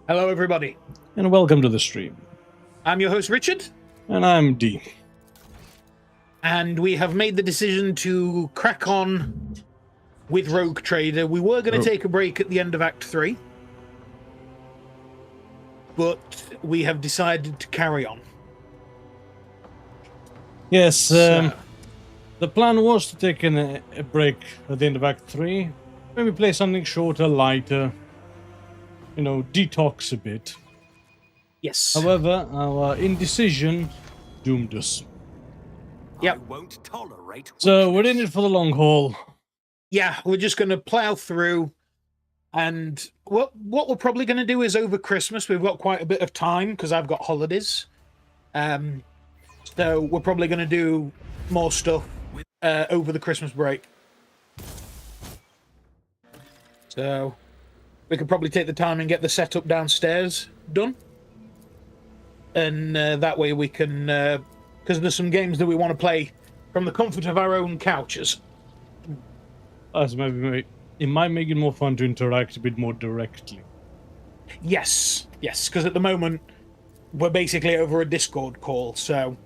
Hello, everybody. And welcome to the stream. I'm your host, Richard. And I'm D. And we have made the decision to crack on with RogueTrader. We were going to take a break at the end of Act 3. But we have decided to carry on. Yes, the plan was to take a break at the end of Act 3. Maybe play something shorter, lighter. You know, detox a bit. Yes. However, our indecision doomed us. Yep. I won't tolerate. So we're in it for the long haul. Yeah, we're just going to plow through. And what we're probably going to do is over Christmas, we've got quite a bit of time because I've got holidays. So we're probably going to do more stuff over the Christmas break. So we could probably take the time and get the setup downstairs done. And that way we can, because there's some games that we want to play from the comfort of our own couches. As maybe it might make it more fun to interact a bit more directly. Yes, because at the moment we're basically over a Discord call, so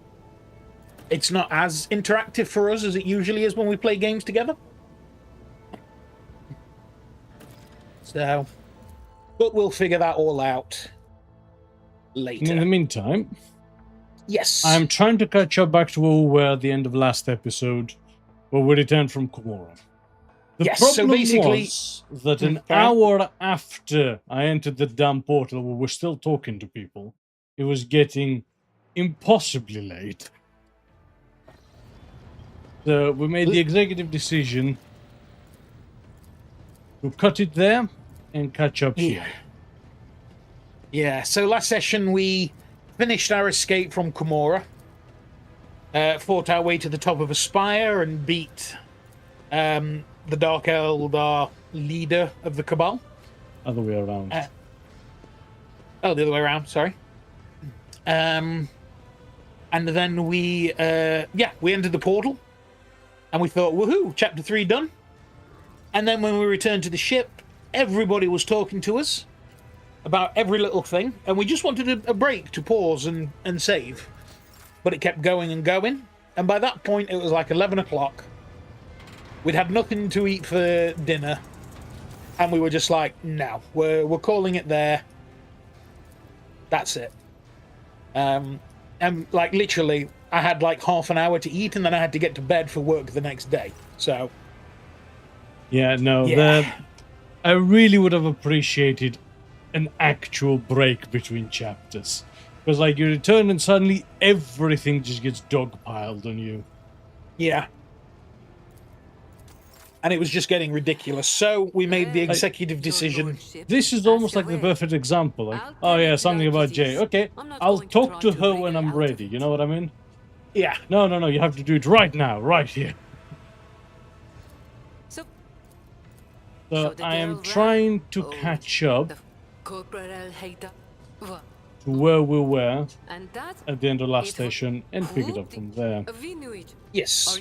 it's not as interactive for us as it usually is when we play games together. So, but we'll figure that all out later. In the meantime, yes, I'm trying to catch up back to where we were at the end of last episode, where we returned from Koronus. The problem so basically was that an hour after I entered the damn portal, we were still talking to people. It was getting impossibly late. So we made the executive decision to cut it there and catch up here. Yeah, so last session we finished our escape from Komora, fought our way to the top of a spire and beat the Dark Eldar leader of the Cabal. Other way around. The other way around, sorry. And then we entered the portal, and we thought, woohoo, chapter 3 done. And then when we returned to the ship, everybody was talking to us about every little thing, and we just wanted a break to pause and save. But it kept going and going, and by that point it was like 11 o'clock. We'd had nothing to eat for dinner, and we were just like, no, we're calling it there. That's it. And like literally, I had like half an hour to eat, and then I had to get to bed for work the next day. So, I really would have appreciated an actual break between chapters, because like you return and suddenly everything just gets dogpiled on you. Yeah. And it was just getting ridiculous. So we made the executive decision. This is almost like the perfect example. Like, oh yeah, something about Jay. Okay, I'll talk to her when I'm ready. You know what I mean? Yeah. No, you have to do it right now, right here. So I am trying to catch up to where we were at the end of last station and pick it up from there. Yes.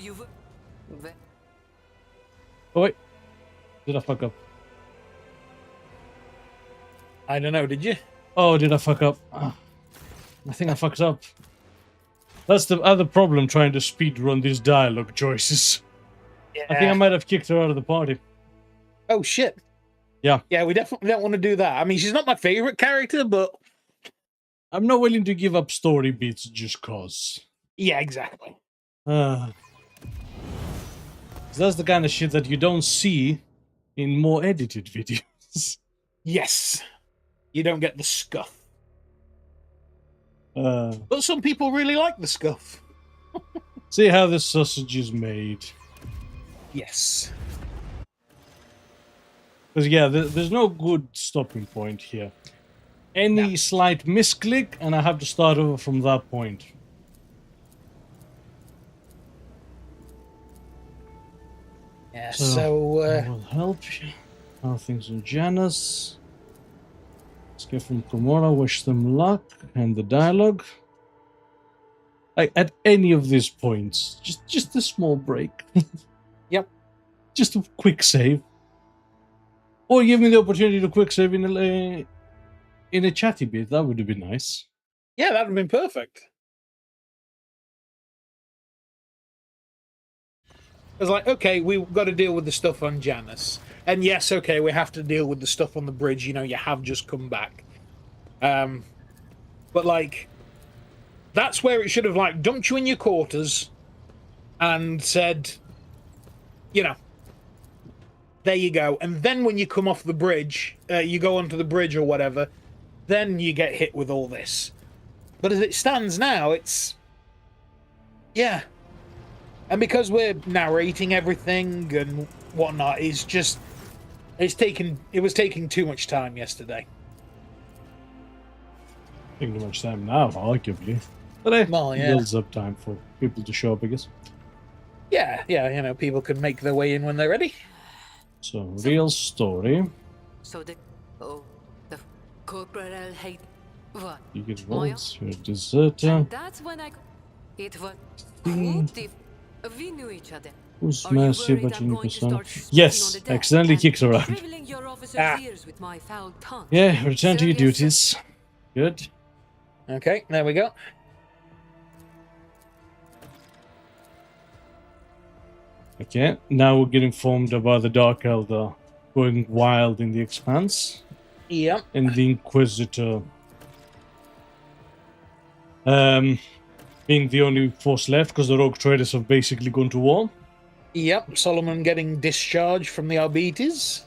Oh wait, did I fuck up? I don't know, did you? Oh, did I fuck up? I think I fucked up. That's the other problem trying to speedrun these dialogue choices. Yeah. I think I might have kicked her out of the party. Oh shit. Yeah. Yeah, we definitely don't want to do that. I mean, she's not my favorite character, but I'm not willing to give up story beats just cause. Yeah, exactly. That's the kind of shit that you don't see in more edited videos. Yes. You don't get the scuff. But some people really like the scuff. See how the sausage is made. Yes. Because, yeah, there's no good stopping point here. Any slight misclick, and I have to start over from that point. Yeah, so I will help you. How things in Janus. Let's get from Komora, wish them luck, and the dialogue. Like, at any of these points, just a small break. Yep. Just a quick save. Or give me the opportunity to quick save in in a chatty bit, that would have been nice. Yeah, that would have been perfect. It's like, okay, we've got to deal with the stuff on Janus. And yes, okay, we have to deal with the stuff on the bridge. You know, you have just come back. But, like, that's where it should have, like, dumped you in your quarters and said, you know, there you go. And then when you come off the bridge, you go onto the bridge or whatever, then you get hit with all this. But as it stands now, it's... yeah. And because we're narrating everything and whatnot, it's just... it was taking too much time yesterday. Taking too much time now, arguably. But Well, yeah. builds up time for people to show up, I guess. Yeah, you know, people can make their way in when they're ready. So, real story. So the corporal hate what? You get rolls, you're a deserter. And that's when it was we knew each other. Who's Are you mercy worried but I'm you going to son? start spitting on Yes, the deck accidentally and kicked her out. shriveling your officer's ears with my foul tongue? Yeah, return to your Serious? duties. Good. Okay, there we go. Okay, now we're getting informed about the Dark Elder going wild in the Expanse. Yep. And the Inquisitor being the only force left because the Rogue Traders have basically gone to war. Yep, Solomon getting discharged from the Arbites.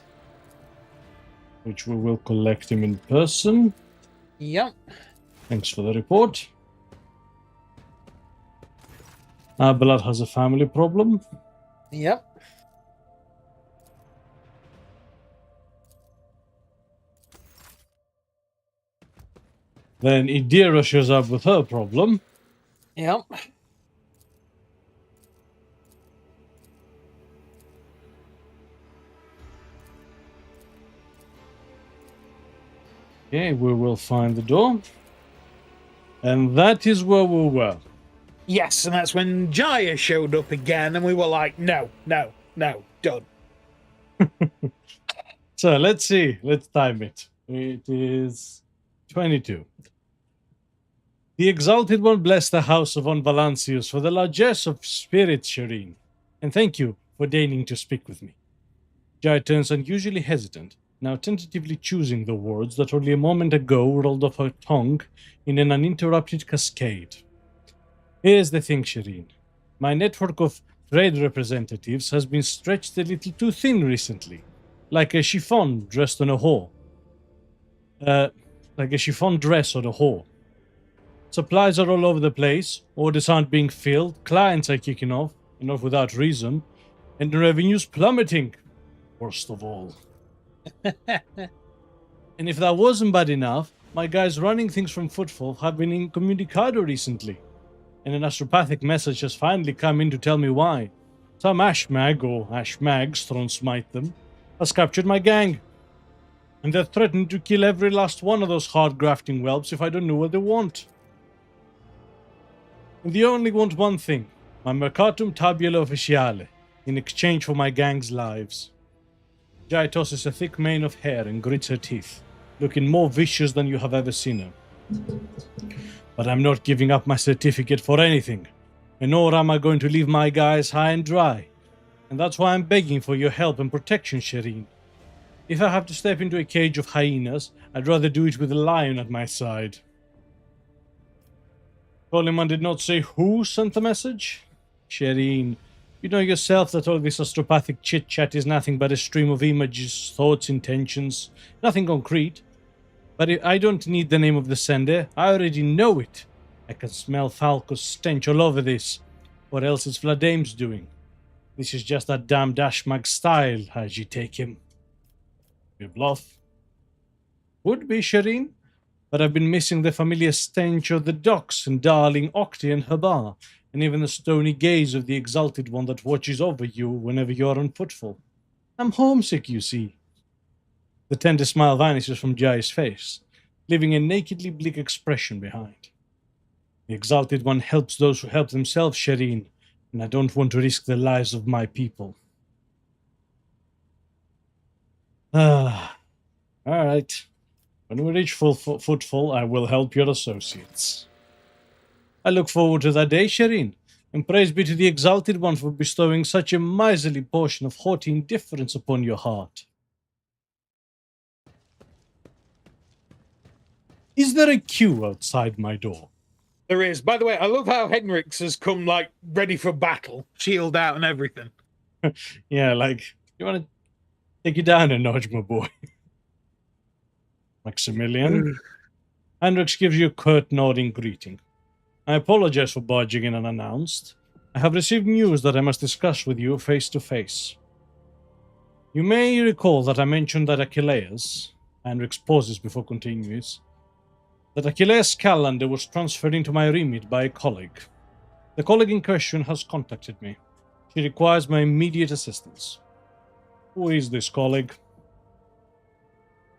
Which we will collect him in person. Yep. Thanks for the report. Abelard has a family problem. Yep. Then Idira shows up with her problem. Yep. Okay, we will find the door. And that is where we were. Yes, and that's when Jaya showed up again, and we were like, no, done. So let's see. Let's time it. It is 22. The Exalted One bless the house of Von Valancius for the largesse of spirit, Shireen, and thank you for deigning to speak with me. Jai turns unusually hesitant, now tentatively choosing the words that only a moment ago rolled off her tongue in an uninterrupted cascade. Here's the thing, Shireen. My network of trade representatives has been stretched a little too thin recently, like a chiffon dressed on a whore. Like a chiffon dress on a whore. Supplies are all over the place, orders aren't being filled, clients are kicking off, and not without reason, and the revenue's plummeting. Worst of all. And if that wasn't bad enough, my guys running things from Footfall have been incommunicado recently, and an astropathic message has finally come in to tell me why. Some Ashmag, or Ashmags, thrown smite them, has captured my gang, and they're threatening to kill every last one of those hard grafting whelps if I don't know what they want. And they only want one thing, my Mercatum Tabula Officiale, in exchange for my gang's lives. Jai tosses a thick mane of hair and grits her teeth, looking more vicious than you have ever seen her. But I'm not giving up my certificate for anything, and nor am I going to leave my guys high and dry. And that's why I'm begging for your help and protection, Shireen. If I have to step into a cage of hyenas, I'd rather do it with a lion at my side. Coleman did not say who sent the message? Shireen, you know yourself that all this astropathic chit-chat is nothing but a stream of images, thoughts, intentions, nothing concrete. But I don't need the name of the sender, I already know it. I can smell Falco's stench all over this, or else it's Vladame's doing. This is just that damn Dashmag style, as you take him. You bluff. Would be, Shireen, but I've been missing the familiar stench of the docks and darling Octi and her bar, and even the stony gaze of the Exalted One that watches over you whenever you are on footfall. I'm homesick, you see. The tender smile vanishes from Jai's face, leaving a nakedly bleak expression behind. The Exalted One helps those who help themselves, Shireen, and I don't want to risk the lives of my people. All right. When we reach footfall, I will help your associates. I look forward to that day, Shireen, and praise be to the Exalted One for bestowing such a miserly portion of haughty indifference upon your heart. Is there a queue outside my door? There is. By the way, I love how Henrik's has come, like, ready for battle, shield out and everything. Yeah, like, you want to take you down a notch, my boy. Maximilian. Hendrix gives you a curt nod in greeting. I apologize for barging in unannounced. I have received news that I must discuss with you face to face. You may recall that I mentioned that Achilles, Hendrix pauses before continues, that Achilles' calendar was transferred into my remit by a colleague. The colleague in question has contacted me. She requires my immediate assistance. Who is this colleague?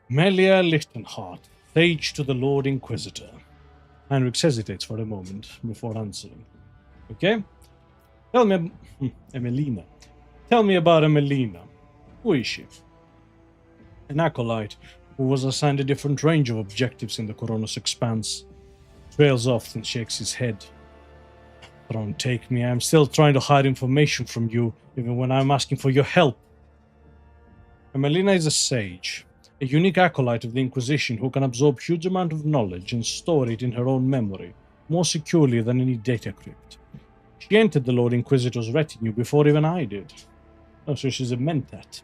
Melia Lichtenhardt, sage to the Lord Inquisitor. Heinrich hesitates for a moment before answering. Okay? Tell me... Emelina. Tell me about Emelina. Who is she? An acolyte who was assigned a different range of objectives in the Koronus expanse. Trails off and shakes his head. Don't take me, I am still trying to hide information from you, even when I am asking for your help. Emelina is a sage, a unique acolyte of the Inquisition who can absorb huge amount of knowledge and store it in her own memory, more securely than any data crypt. She entered the Lord Inquisitor's retinue before even I did. Oh, so she's a mentat.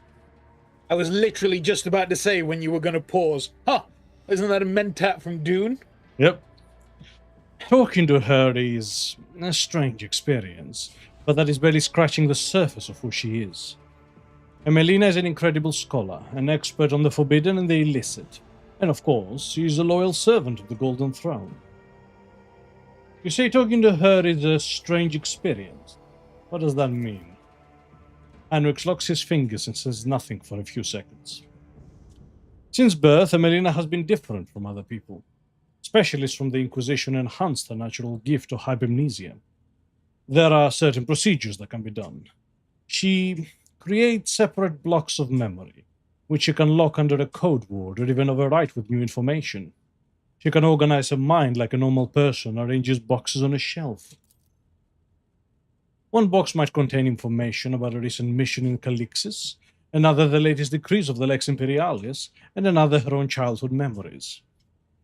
I was literally just about to say when you were going to pause. Huh, isn't that a mentat from Dune? Yep. Talking to her is a strange experience, but that is barely scratching the surface of who she is. Emelina is an incredible scholar, an expert on the forbidden and the illicit, and of course, she is a loyal servant of the Golden Throne. You say talking to her is a strange experience. What does that mean? Henrik locks his fingers and says nothing for a few seconds. Since birth, Emelina has been different from other people. Specialists from the Inquisition enhanced her natural gift of hypomnesia. There are certain procedures that can be done. She creates separate blocks of memory, which she can lock under a code word or even overwrite with new information. She can organize her mind like a normal person, arranges boxes on a shelf. One box might contain information about a recent mission in Calixis, another the latest decrees of the Lex Imperialis, and another her own childhood memories.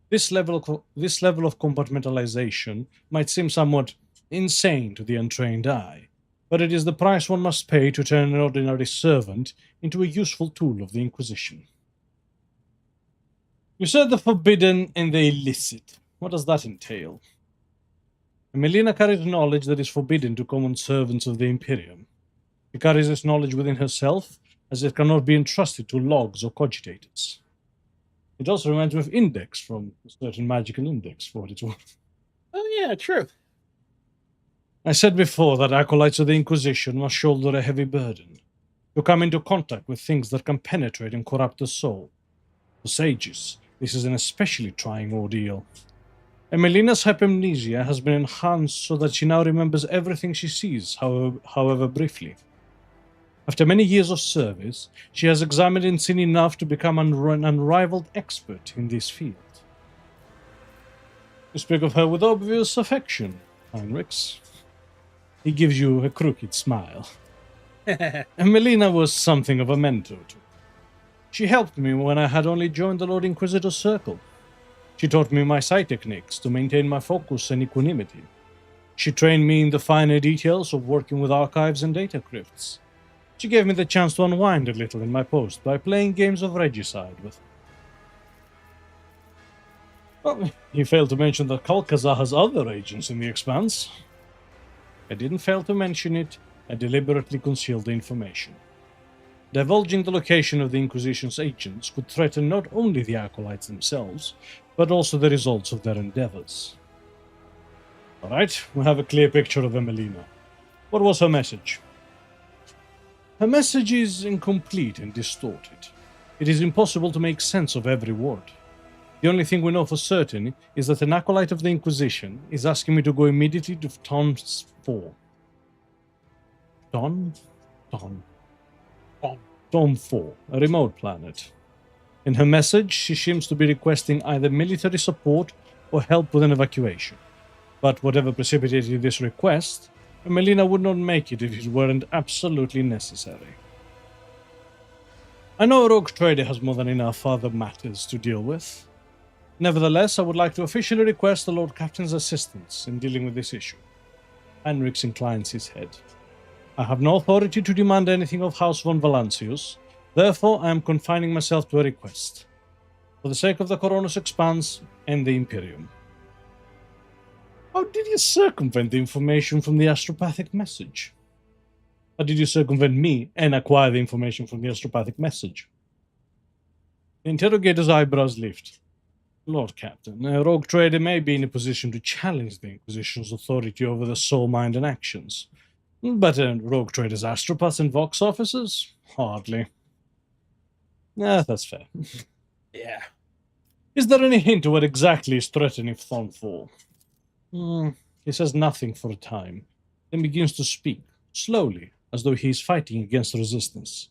This level of compartmentalization might seem somewhat insane to the untrained eye, but it is the price one must pay to turn an ordinary servant into a useful tool of the Inquisition. You said the forbidden and the illicit. What does that entail? Emelina carries knowledge that is forbidden to common servants of the Imperium. She carries this knowledge within herself, as it cannot be entrusted to logs or cogitators. It also reminds me of Index from a certain magical index, for what it's worth. Oh yeah, true. I said before that acolytes of the Inquisition must shoulder a heavy burden, to come into contact with things that can penetrate and corrupt the soul. For sages, this is an especially trying ordeal. Emelina's hypomnesia has been enhanced so that she now remembers everything she sees, however briefly. After many years of service, she has examined and seen enough to become an unrivaled expert in this field. You speak of her with obvious affection, Heinrichs. He gives you a crooked smile. Emelina was something of a mentor to me. She helped me when I had only joined the Lord Inquisitor's circle. She taught me my sight techniques to maintain my focus and equanimity. She trained me in the finer details of working with archives and data crypts. She gave me the chance to unwind a little in my post by playing games of regicide with her. Well, he failed to mention that Kalkazar has other agents in the Expanse. I didn't fail to mention it, I deliberately concealed the information. Divulging the location of the Inquisition's agents could threaten not only the acolytes themselves, but also the results of their endeavors. Alright, we have a clear picture of Emelina. What was her message? Her message is incomplete and distorted. It is impossible to make sense of every word. The only thing we know for certain is that an acolyte of the Inquisition is asking me to go immediately to Tom 4. Tom 4, a remote planet. In her message, she seems to be requesting either military support or help with an evacuation. But whatever precipitated this request, Melina would not make it if it weren't absolutely necessary. I know RogueTrader has more than enough other matters to deal with. Nevertheless, I would like to officially request the Lord Captain's assistance in dealing with this issue. Heinrich inclines his head. I have no authority to demand anything of House von Valancius, therefore I am confining myself to a request. For the sake of the Koronus expanse and the Imperium. How did you circumvent the information from the astropathic message? How did you circumvent me and acquire the information from the astropathic message? The interrogator's eyebrows lift. Lord Captain, a RogueTrader may be in a position to challenge the Inquisition's authority over the soul, mind, and actions. But RogueTrader's astropaths and vox officers? Hardly. That's fair. Yeah. Is there any hint of what exactly is threatening Thon 4? He says nothing for a time, then begins to speak, slowly, as though he is fighting against resistance.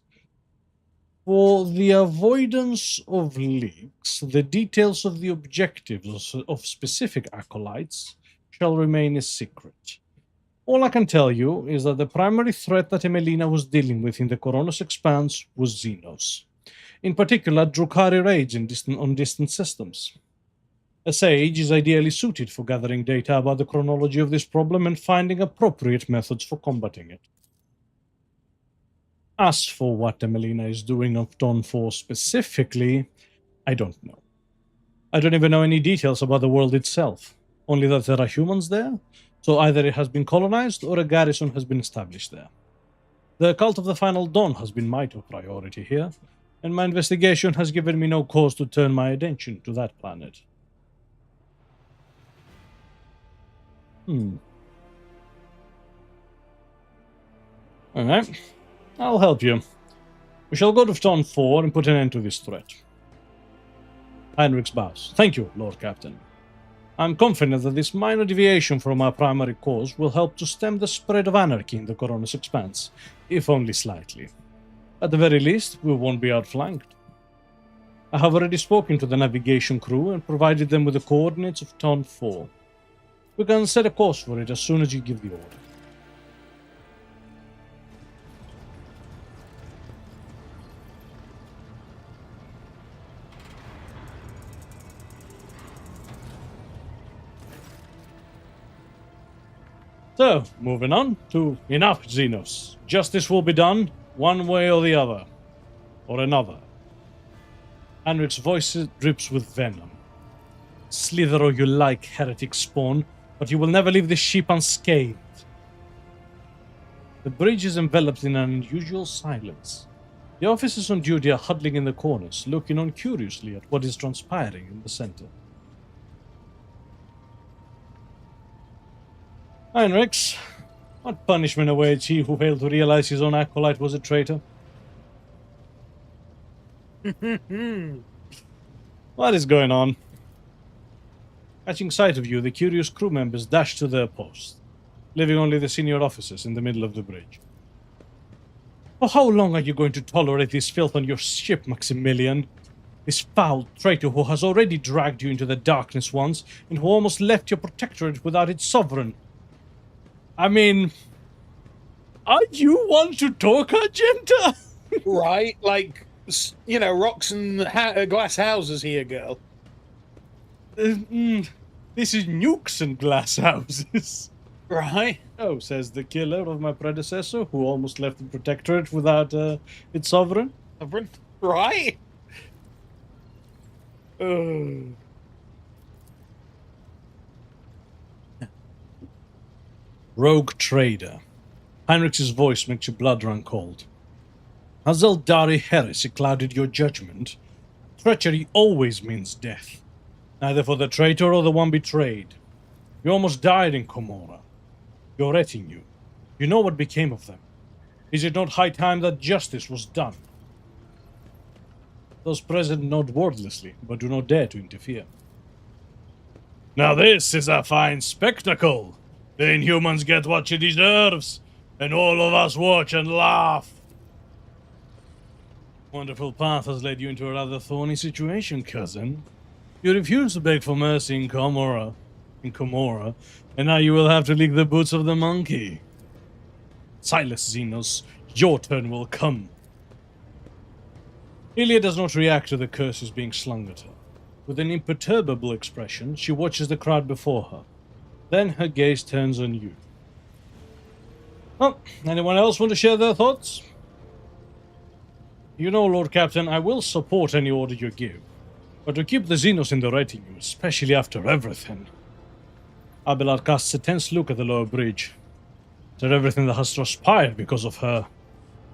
For the avoidance of leaks, the details of the objectives of specific acolytes shall remain a secret. All I can tell you is that the primary threat that Emelina was dealing with in the Koronus expanse was Xenos. In particular, Drukhari raids on distant systems. A sage is ideally suited for gathering data about the chronology of this problem and finding appropriate methods for combating it. As for what Emelina is doing on Dawn 4 specifically, I don't know. I don't even know any details about the world itself, only that there are humans there, so either it has been colonized or a garrison has been established there. The cult of the Final Dawn has been my top priority here, and my investigation has given me no cause to turn my attention to that planet. Alright, I'll help you. We shall go to Dawn 4 and put an end to this threat. Heinrich bows. Thank you, Lord Captain. I'm confident that this minor deviation from our primary course will help to stem the spread of anarchy in the Koronus expanse, if only slightly. At the very least, we won't be outflanked. I have already spoken to the navigation crew and provided them with the coordinates of Dawn 4. We can set a course for it as soon as you give the order. So, moving on to enough, Xenos. Justice will be done, one way or the other. Or another. Heinrich's voice drips with venom. Slither all you like, heretic spawn, but you will never leave this ship unscathed. The bridge is enveloped in an unusual silence. The officers on duty are huddling in the corners, looking on curiously at what is transpiring in the center. Heinrichs, what punishment awaits he who failed to realize his own acolyte was a traitor? What is going on? Catching sight of you, the curious crew members dash to their posts, leaving only the senior officers in the middle of the bridge. For how long are you going to tolerate this filth on your ship, Maximilian? This foul traitor who has already dragged you into the darkness once, and who almost left your protectorate without its sovereign. I mean, are you one to talk, Argenta? Right, like, you know, rocks and glass houses here, girl. This is nukes and glass houses. Right. Oh, says the killer of my predecessor, who almost left the protectorate without its sovereign. Sovereign? Right. RogueTrader. Heinrich's voice makes your blood run cold. Has Eldari heresy clouded your judgment? Treachery always means death, neither for the traitor or the one betrayed. You almost died in Komora. Your retinue. You know what became of them. Is it not high time that justice was done? Those present nod wordlessly, but do not dare to interfere. Now this is a fine spectacle. The Inhumans get what she deserves, and all of us watch and laugh. Wonderful path has led you into a rather thorny situation, cousin. You refused to beg for mercy in Komora, and now you will have to lick the boots of the monkey. Silas Xenos, your turn will come. Ilia does not react to the curses being slung at her. With an imperturbable expression, she watches the crowd before her. Then her gaze turns on you. Well, anyone else want to share their thoughts? You know, Lord Captain, I will support any order you give, but to keep the Xenos in the retinue, especially after everything. Abelard casts a tense look at the lower bridge. After everything that has transpired because of her,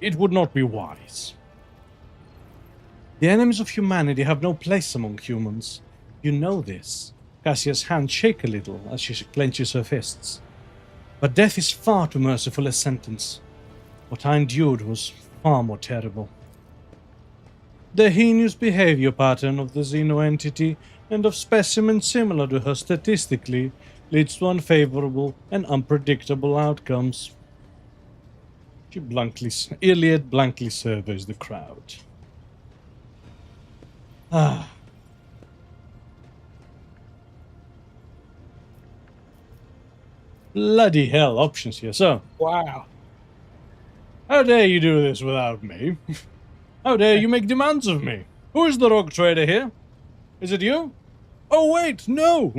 it would not be wise. The enemies of humanity have no place among humans. You know this. Cassia's hands shake a little as she clenches her fists. But death is far too merciful a sentence. What I endured was far more terrible. The heinous behavior pattern of the Xeno entity and of specimens similar to her statistically leads to unfavorable and unpredictable outcomes. Iliad blankly surveys the crowd. Bloody hell, options here, so. Wow. How dare you do this without me? How dare you make demands of me? Who is the RogueTrader here? Is it you? Oh wait, no!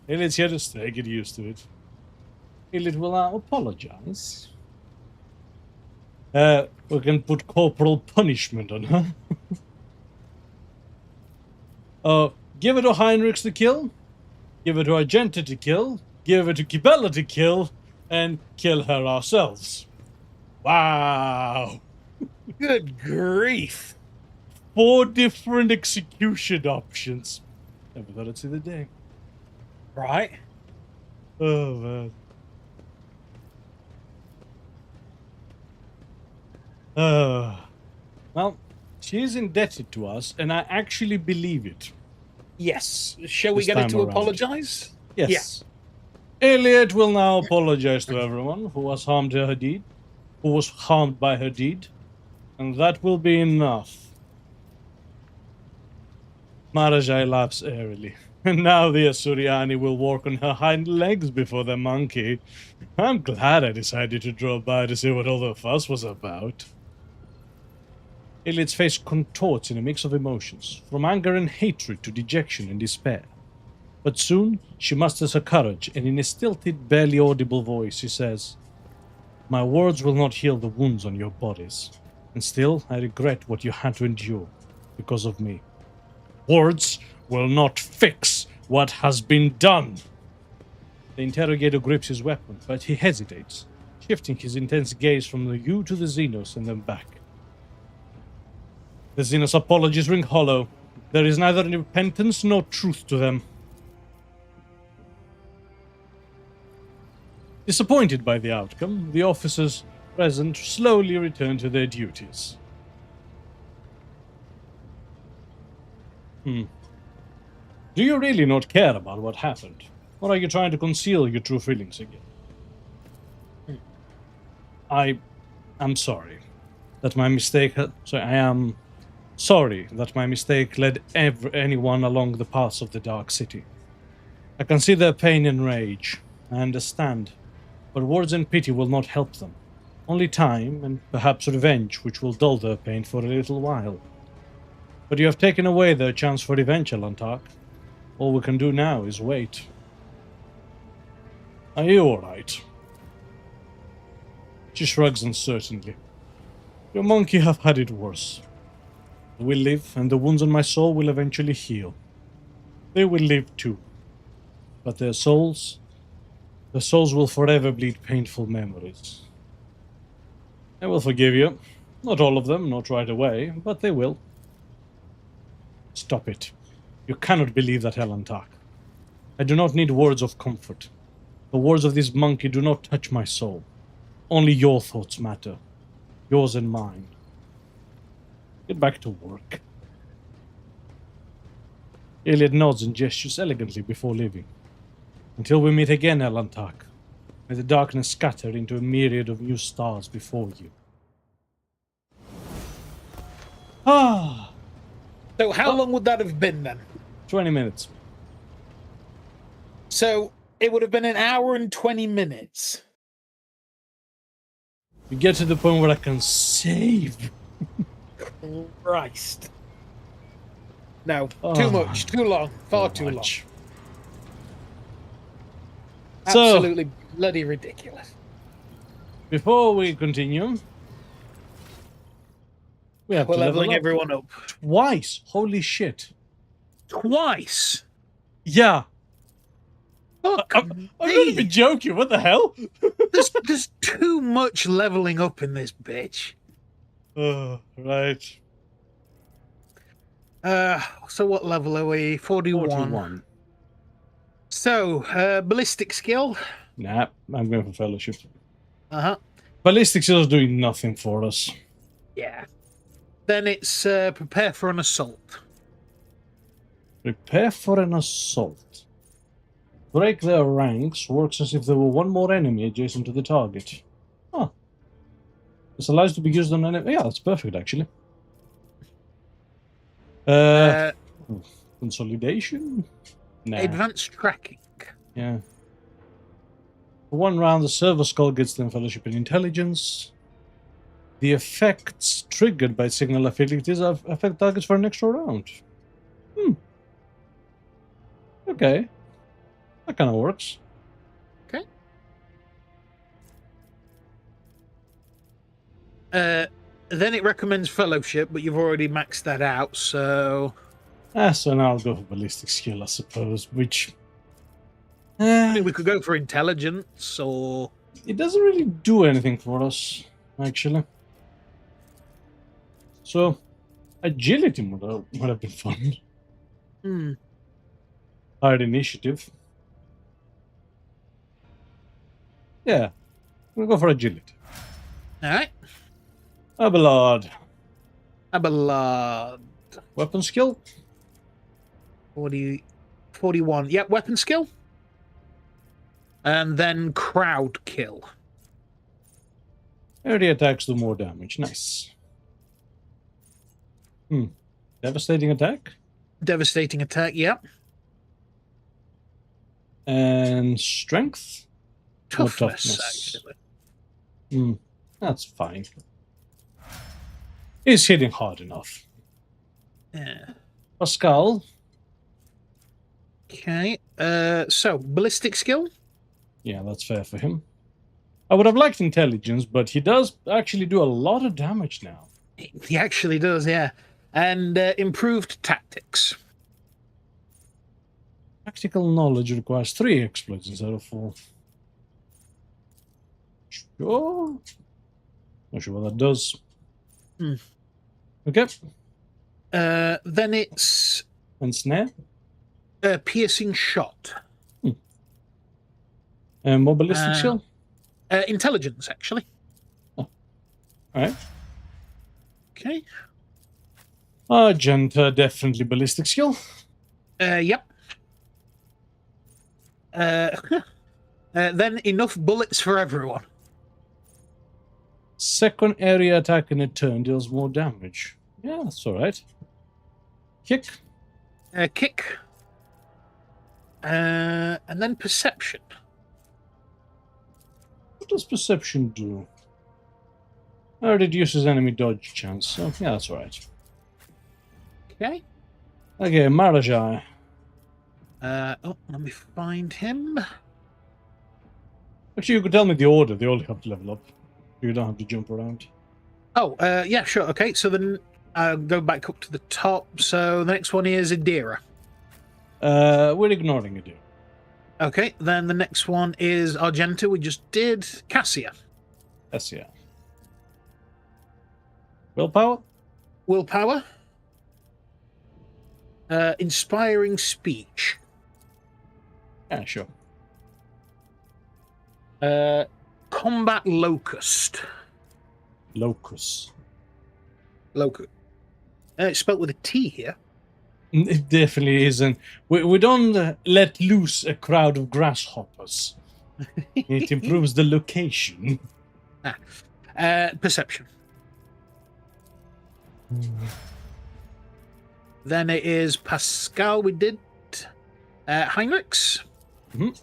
Iliad's here to stay, get used to it. Iliad will apologize. We can put corporal punishment on her. Give it to Heinrichs to kill, give it to Argenta to kill, give it to Kibella to kill, and kill her ourselves. Wow! Good grief. 4 different execution options. Never thought I'd see the day. Right. Oh, man. Well, she is indebted to us, and I actually believe it. Yes. Shall we This get her time to around. apologize? Yes. Iliad will now apologize to everyone who was harmed by her deed, and that will be enough. Marajai laughs airily. And now the Asuriani will walk on her hind legs before the monkey. I'm glad I decided to drop by to see what all the fuss was about. Iliad's face contorts in a mix of emotions, from anger and hatred to dejection and despair. But soon she musters her courage, and in a stilted, barely audible voice she says, "My words will not heal the wounds on your bodies, and still I regret what you had to endure because of me. Words will not fix what has been done." The interrogator grips his weapon, but he hesitates, shifting his intense gaze from you to the Xenos and then back. The Xenos' apologies ring hollow. There is neither repentance nor truth to them. Disappointed by the outcome, the officers present slowly return to their duties. Do you really not care about what happened? Or are you trying to conceal your true feelings again? I am sorry that my mistake... I am sorry that my mistake led anyone along the paths of the Dark City. I can see their pain and rage. I understand. But words and pity will not help them. Only time, and perhaps revenge, which will dull their pain for a little while. But you have taken away their chance for revenge, Alantark. All we can do now is wait. Are you alright? She shrugs uncertainly. Your monkey have had it worse. I will live, and the wounds on my soul will eventually heal. They will live too. But their souls will forever bleed painful memories. I will forgive you. Not all of them, not right away, but they will. Stop it. You cannot believe that, Alantark. I do not need words of comfort. The words of this monkey do not touch my soul. Only your thoughts matter. Yours and mine. Get back to work. Iliad nods and gestures elegantly before leaving. Until we meet again, Alantark. May the darkness scatter into a myriad of new stars before you. Ah, So how long would that have been then? 20 minutes. So it would have been an hour and 20 minutes. We get to the point where I can save. Christ. No, Oh, too much, too long, far too long. much. So- Absolutely bloody ridiculous. Before we continue, we have We're to level leveling up everyone up. twice. Holy shit. Twice. Yeah. Fuck I'm not me. even joking. What the hell? There's too much leveling up in this bitch. Right. So what level are we? 41. 41. So, ballistic skill. Nah, I'm going for fellowship. Uh-huh. Ballistic skill is doing nothing for us. Yeah. Then it's prepare for an assault. Prepare for an assault. Break their ranks works as if there were one more enemy adjacent to the target. Huh. This allows to be used on enemy. Yeah, that's perfect actually. Consolidation? Nah. Advanced tracking. Yeah. For 1 round, the server skull gets them fellowship and intelligence. The effects triggered by signal affiliates affect targets for an extra round. Okay. That kind of works. Okay. Then it recommends fellowship, but you've already maxed that out, so... So now I'll go for ballistic skill, I suppose, which... I mean, we could go for intelligence, or... It doesn't really do anything for us, actually. So, agility would have been fun. Hmm. Hard initiative. Yeah, we'll go for agility. Alright. Abelard. Abelard. Weapon skill? 41. Yep, weapon skill. And then crowd kill. Area attacks do more damage. Nice. Devastating attack? Devastating attack, yep. And strength? Or Toughness, actually. That's fine. He's hitting hard enough. Yeah. Pascal? Okay. So, ballistic skill? Yeah, that's fair for him. I would have liked intelligence, but he does actually do a lot of damage now. He actually does, yeah. And improved tactics. Tactical knowledge requires 3 exploits instead of 4. Sure. Not sure what that does. Okay. Then it's And snare. piercing shot. And more ballistic skill. Intelligence, actually. Alright. Okay. Argenta, definitely ballistic skill. Yep. Then enough bullets for everyone. Second area attack in a turn deals more damage. Yeah, that's alright. Kick. Kick. And then perception. What does perception do? It reduces enemy dodge chance, so yeah, that's alright. Okay. Okay, Marajai. Let me find him. Actually, you could tell me the order. They all have to level up. You don't have to jump around. Oh, yeah, sure. Okay, so then I'll go back up to the top. So the next one is Adira. We're ignoring it. Okay, then the next one is Argenta. We just did Cassia. Yes, yeah. Willpower? Willpower. Inspiring speech. Yeah, sure. Combat locust. Locus. Locust. It's spelled with a T here. It definitely isn't. We don't let loose a crowd of grasshoppers. It improves the location. Perception. Then it is Pascal. We did Heinrichs. Mhm.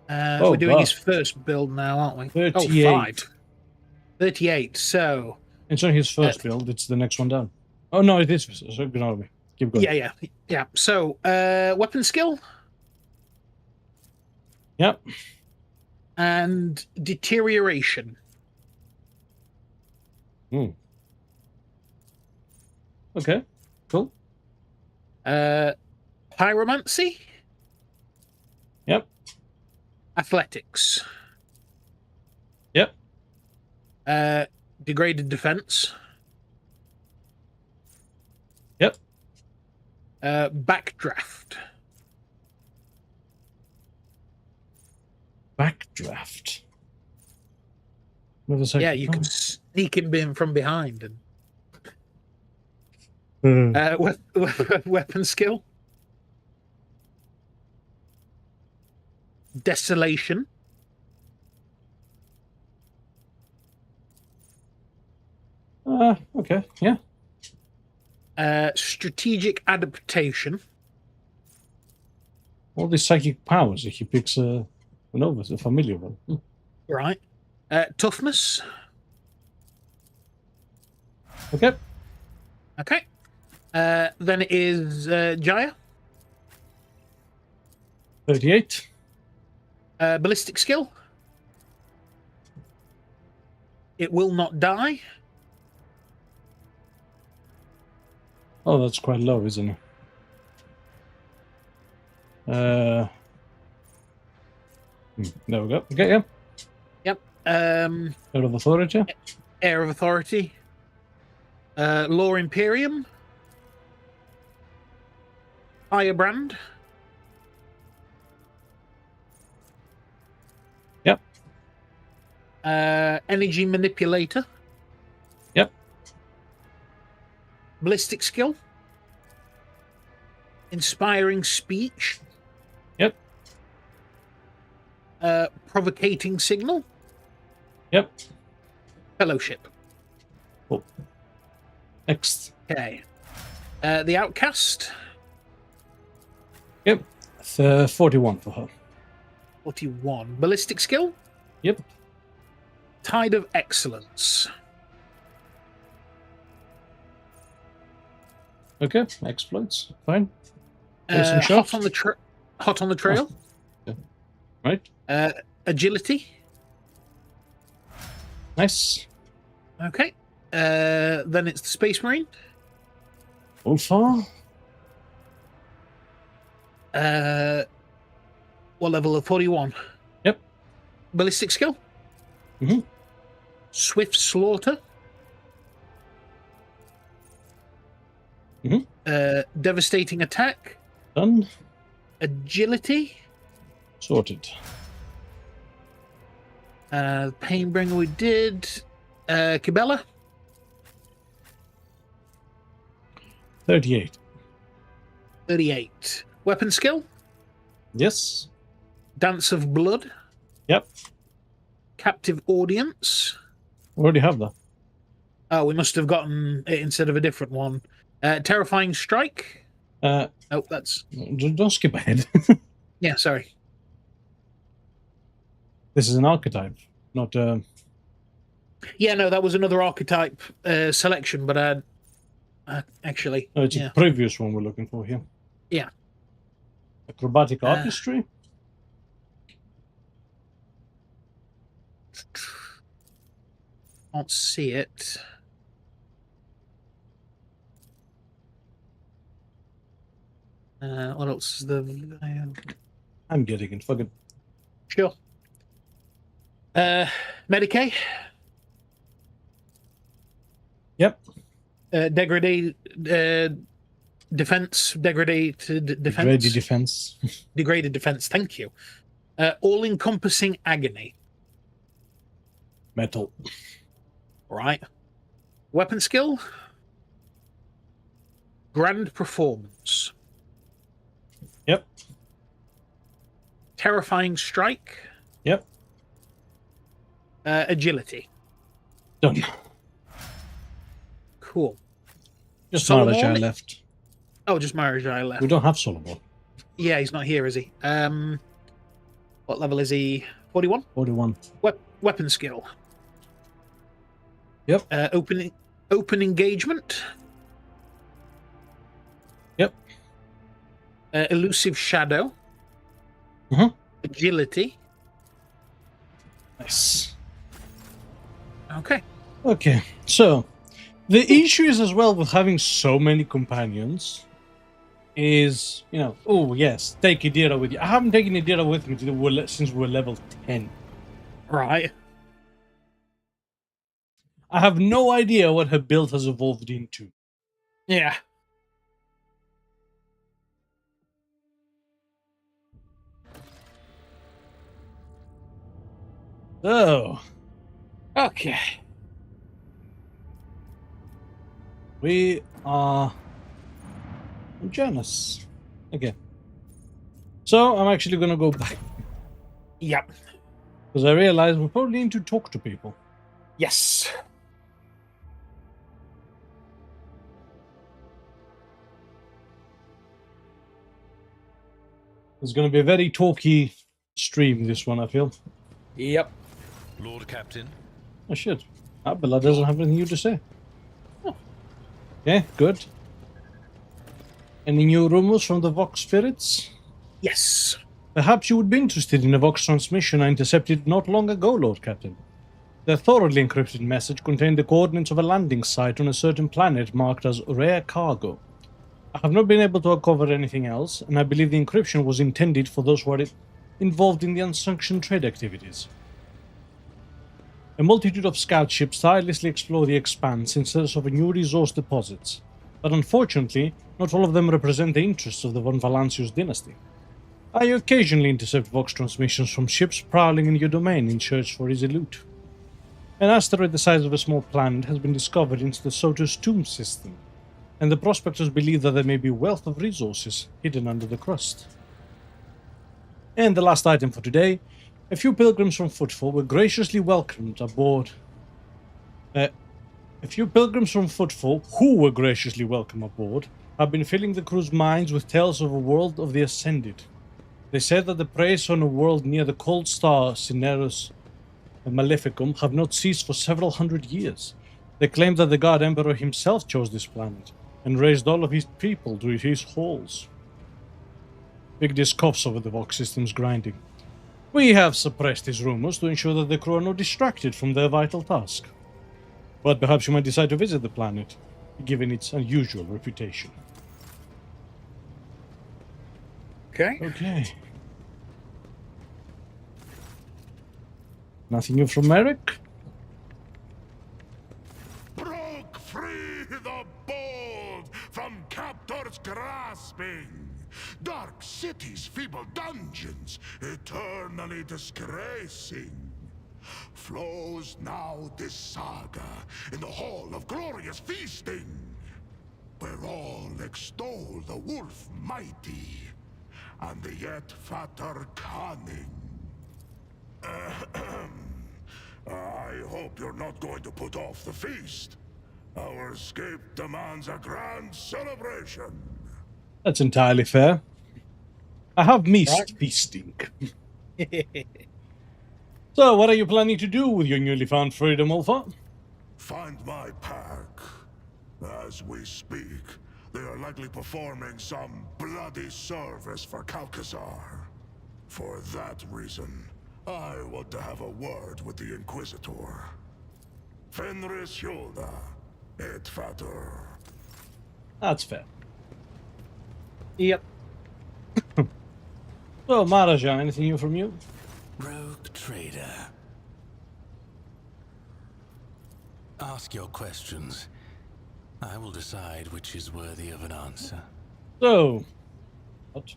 We're doing his God. first build now, aren't we? 38. Oh, 5. 38. So It's not his first build. It's the next one down. Oh no, it is. So ignore me. Keep going. yeah. So weapon skill Yep. and deterioration. Okay. Cool. Pyromancy. Yep. Athletics. Yep. Degraded defense. Yep. Backdraft. Backdraft. Another second. Yeah, you can sneak in from behind. Hmm. And weapon skill. Desolation. Okay. Yeah. Strategic adaptation. All these psychic powers. If he picks a familiar one. Right. Toughness. Okay. Okay. Then it is Jaya. 38. Ballistic skill. It will not die. Oh, that's quite low, isn't it? There we go. Okay, yeah. Yep. Out of authority. Air of authority. Law Imperium. Firebrand. Yep. Energy manipulator. Yep. Ballistic skill. Inspiring speech. Yep. Provocating signal. Yep. Fellowship. Cool. Next. Okay. The Outcast. Yep. 41 for her. 41. Ballistic skill. Yep. Tide of Excellence. Okay. Exploits. Fine. Some shots. Hot on the trail. Oh. Okay. Right. Agility. Nice. Okay. Then it's the Space Marine. All far. What level of 41? Yep. Ballistic skill. Mm-hmm. Swift Slaughter. Mm-hmm. Devastating Attack. Done. Agility. Sorted. Painbringer we did. Kibella. 38. 38. Weapon skill. Yes. Dance of Blood. Yep. Captive Audience. Already have that. Oh, we must have gotten it instead of a different one. Terrifying Strike. Oh, that's... Don't skip ahead. Yeah, sorry. This is an archetype, not... Yeah, no, that was another archetype selection, but actually... No, it's a previous one we're looking for here. Yeah. Acrobatic artistry. Can't see it. What else is the... I'm getting it. Fuck it. Sure. Medicaid. Yep. Degraded defense. Degraded defense. Degraded defense. Degraded defense. Thank you. All-encompassing agony. Metal. Right. Weapon skill. Grand performance. Yep. Terrifying strike. Yep. Agility. Done. Cool. Just Solemn Maharaja Ornament. left. Oh, just Marajai left. We don't have Solomon. Yeah, he's not here, is he? What level is he? 41? 41. Weapon skill. Yep. Open engagement. Yep. Elusive shadow. Mhm. Agility. Nice. Okay. Okay, so the issue is as well with having so many companions is, oh yes, take Idira with you. I haven't taken Idira with me since we're level 10. Right. I have no idea what her build has evolved into. Yeah. So, Okay. we are on Janus again. So, I'm actually going to go back Yep. because I realize we probably need to talk to people. Yes. It's going to be a very talky stream, this one, I feel. Yep. Lord Captain. I should. Abela doesn't have anything new to say. Oh. Yeah, good. Any new rumors from the Vox spirits? Yes. Perhaps you would be interested in a Vox transmission I intercepted not long ago, Lord Captain. The thoroughly encrypted message contained the coordinates of a landing site on a certain planet marked as rare cargo. I have not been able to uncover anything else, and I believe the encryption was intended for those who are involved in the unsanctioned trade activities. A multitude of scout ships tirelessly explore the expanse in search of new resource deposits, but unfortunately, not all of them represent the interests of the von Valancius dynasty. I occasionally intercept Vox transmissions from ships prowling in your domain in search for easy loot. An asteroid the size of a small planet has been discovered into the Sotus tomb system, and the prospectors believe that there may be wealth of resources hidden under the crust. And the last item for today, a few pilgrims from Footfall were graciously welcomed aboard. A few pilgrims from Footfall, who were graciously welcomed aboard, have been filling the crew's minds with tales of a world of the Ascended. They said that the praise on a world near the cold star Cinerus Maleficum have not ceased for several hundred years. They claim that the God Emperor himself chose this planet, and raised all of his people to his halls. Bigdis coughs over the Vox system's grinding. We have suppressed his rumors to ensure that the crew are not distracted from their vital task. But perhaps you might decide to visit the planet, given its unusual reputation. Okay. Okay. Nothing new from Merrick? Broke free the bold from captors grasping. Dark cities, feeble dungeons, eternally disgracing. Flows now this saga in the hall of glorious feasting, where all extol the wolf mighty and the yet fatter cunning. I hope you're not going to put off the feast. Our escape demands a grand celebration. That's entirely fair. I have missed feasting. So, what are you planning to do with your newly found freedom, Alpha? Find my pack. As we speak, they are likely performing some bloody service for Calcazar. For that reason, I want to have a word with the Inquisitor. Fenris Hjulda, et Fater. That's fair. Yep. So, Maharaja, anything new from you? RogueTrader. Ask your questions. I will decide which is worthy of an answer. So, what?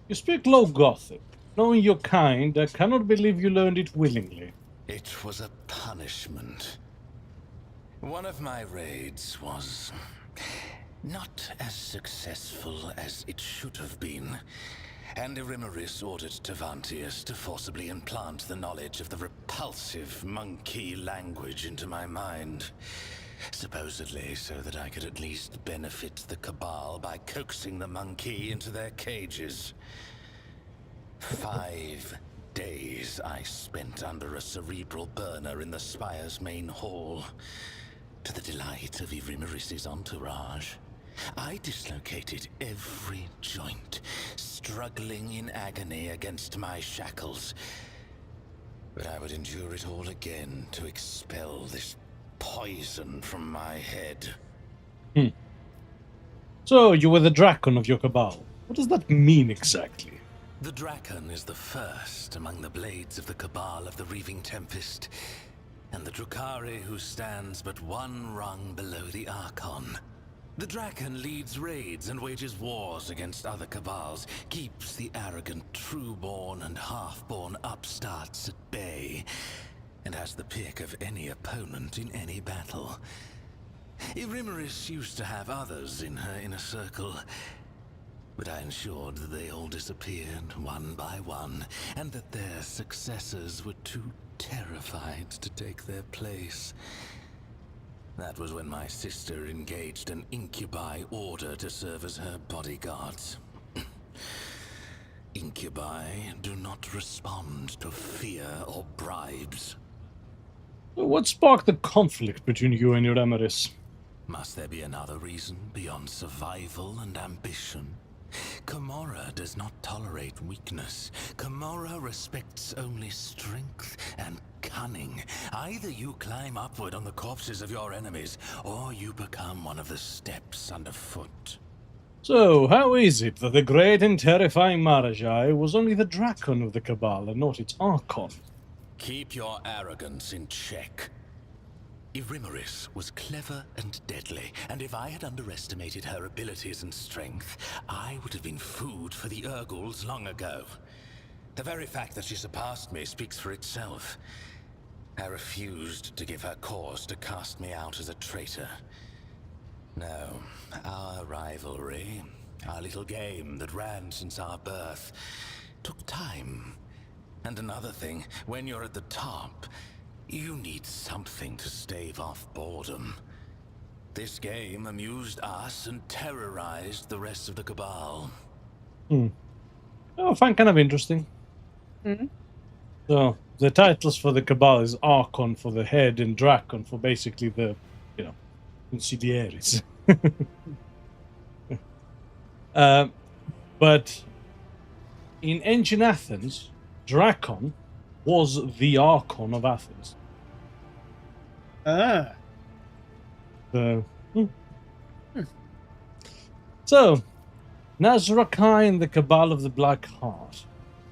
You speak low Gothic. Knowing your kind, I cannot believe you learned it willingly. It was a punishment. One of my raids was not as successful as it should have been, and Erimeris ordered Tavantius to forcibly implant the knowledge of the repulsive monkey language into my mind. Supposedly so that I could at least benefit the Cabal by coaxing the monkey into their cages. 5 days I spent under a cerebral burner in the Spire's main hall, to the delight of Irimeris's entourage. I dislocated every joint, struggling in agony against my shackles. But I would endure it all again to expel this poison from my head. So, you were the Drakon of your Cabal. What does that mean exactly? The Drakon is the first among the blades of the Cabal of the Reaving Tempest, and the Drukhari who stands but one rung below the Archon. The Drakon leads raids and wages wars against other Cabals, keeps the arrogant true-born and half-born upstarts at bay, and has the pick of any opponent in any battle. Irimeris used to have others in her inner circle, but I ensured that they all disappeared one by one, and that their successors were too terrified to take their place. That was when my sister engaged an incubi order to serve as her bodyguards. Incubi do not respond to fear or bribes. What sparked the conflict between you and Irimeris? Must there be another reason beyond survival and ambition? Komorra does not tolerate weakness. Komorra respects only strength and cunning. Either you climb upward on the corpses of your enemies, or you become one of the steps underfoot. So, how is it that the great and terrifying Marajai was only the Drakon of the Cabal and not its Archon? Keep your arrogance in check. Irimeris was clever and deadly, and if I had underestimated her abilities and strength, I would have been food for the Urguls long ago. The very fact that she surpassed me speaks for itself. I refused to give her cause to cast me out as a traitor. No, our rivalry, our little game that ran since our birth, took time. And another thing, when you're at the top, you need something to stave off boredom. This game amused us and terrorized the rest of the Cabal. Oh, I find kind of interesting. So, the titles for the Cabal is Archon for the head and Drakon for basically the, consiglieres. But in ancient Athens, Drakon was the Archon of Athens. Ah. So, Nazrakai and the Cabal of the Black Heart.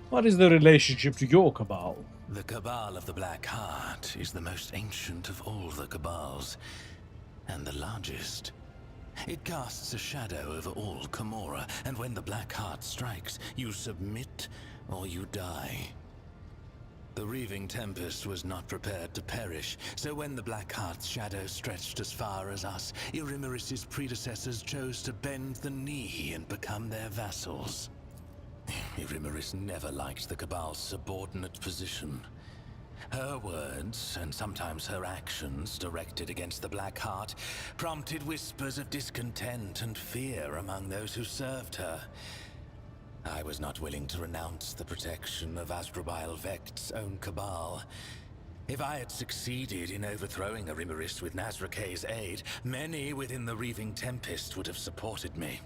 What is the relationship to your Cabal? The Cabal of the Black Heart is the most ancient of all the Cabals, and the largest. It casts a shadow over all Komorra, and when the Black Heart strikes, you submit or you die. The Reaving Tempest was not prepared to perish, so when the Black Heart's shadow stretched as far as us, Irimeris' predecessors chose to bend the knee and become their vassals. Irimeris never liked the Cabal's subordinate position. Her words, and sometimes her actions, directed against the Black Heart, prompted whispers of discontent and fear among those who served her. I was not willing to renounce the protection of Asdrubal Vekt's own Cabal. If I had succeeded in overthrowing Irimeris with Nazrakay's aid, many within the Reaving Tempest would have supported me.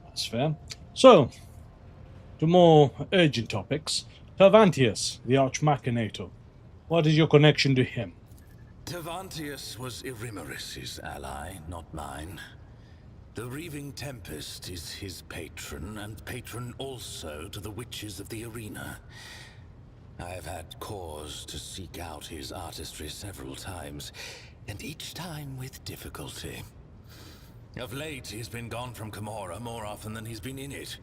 That's fair. So, to more urgent topics. Tavantius, the Arch-Machinator. What is your connection to him? Tavantius was Irimeris' ally, not mine. The Reaving Tempest is his patron, and patron also to the witches of the arena. I have had cause to seek out his artistry several times, and each time with difficulty. Of late, he's been gone from Komorra more often than he's been in it.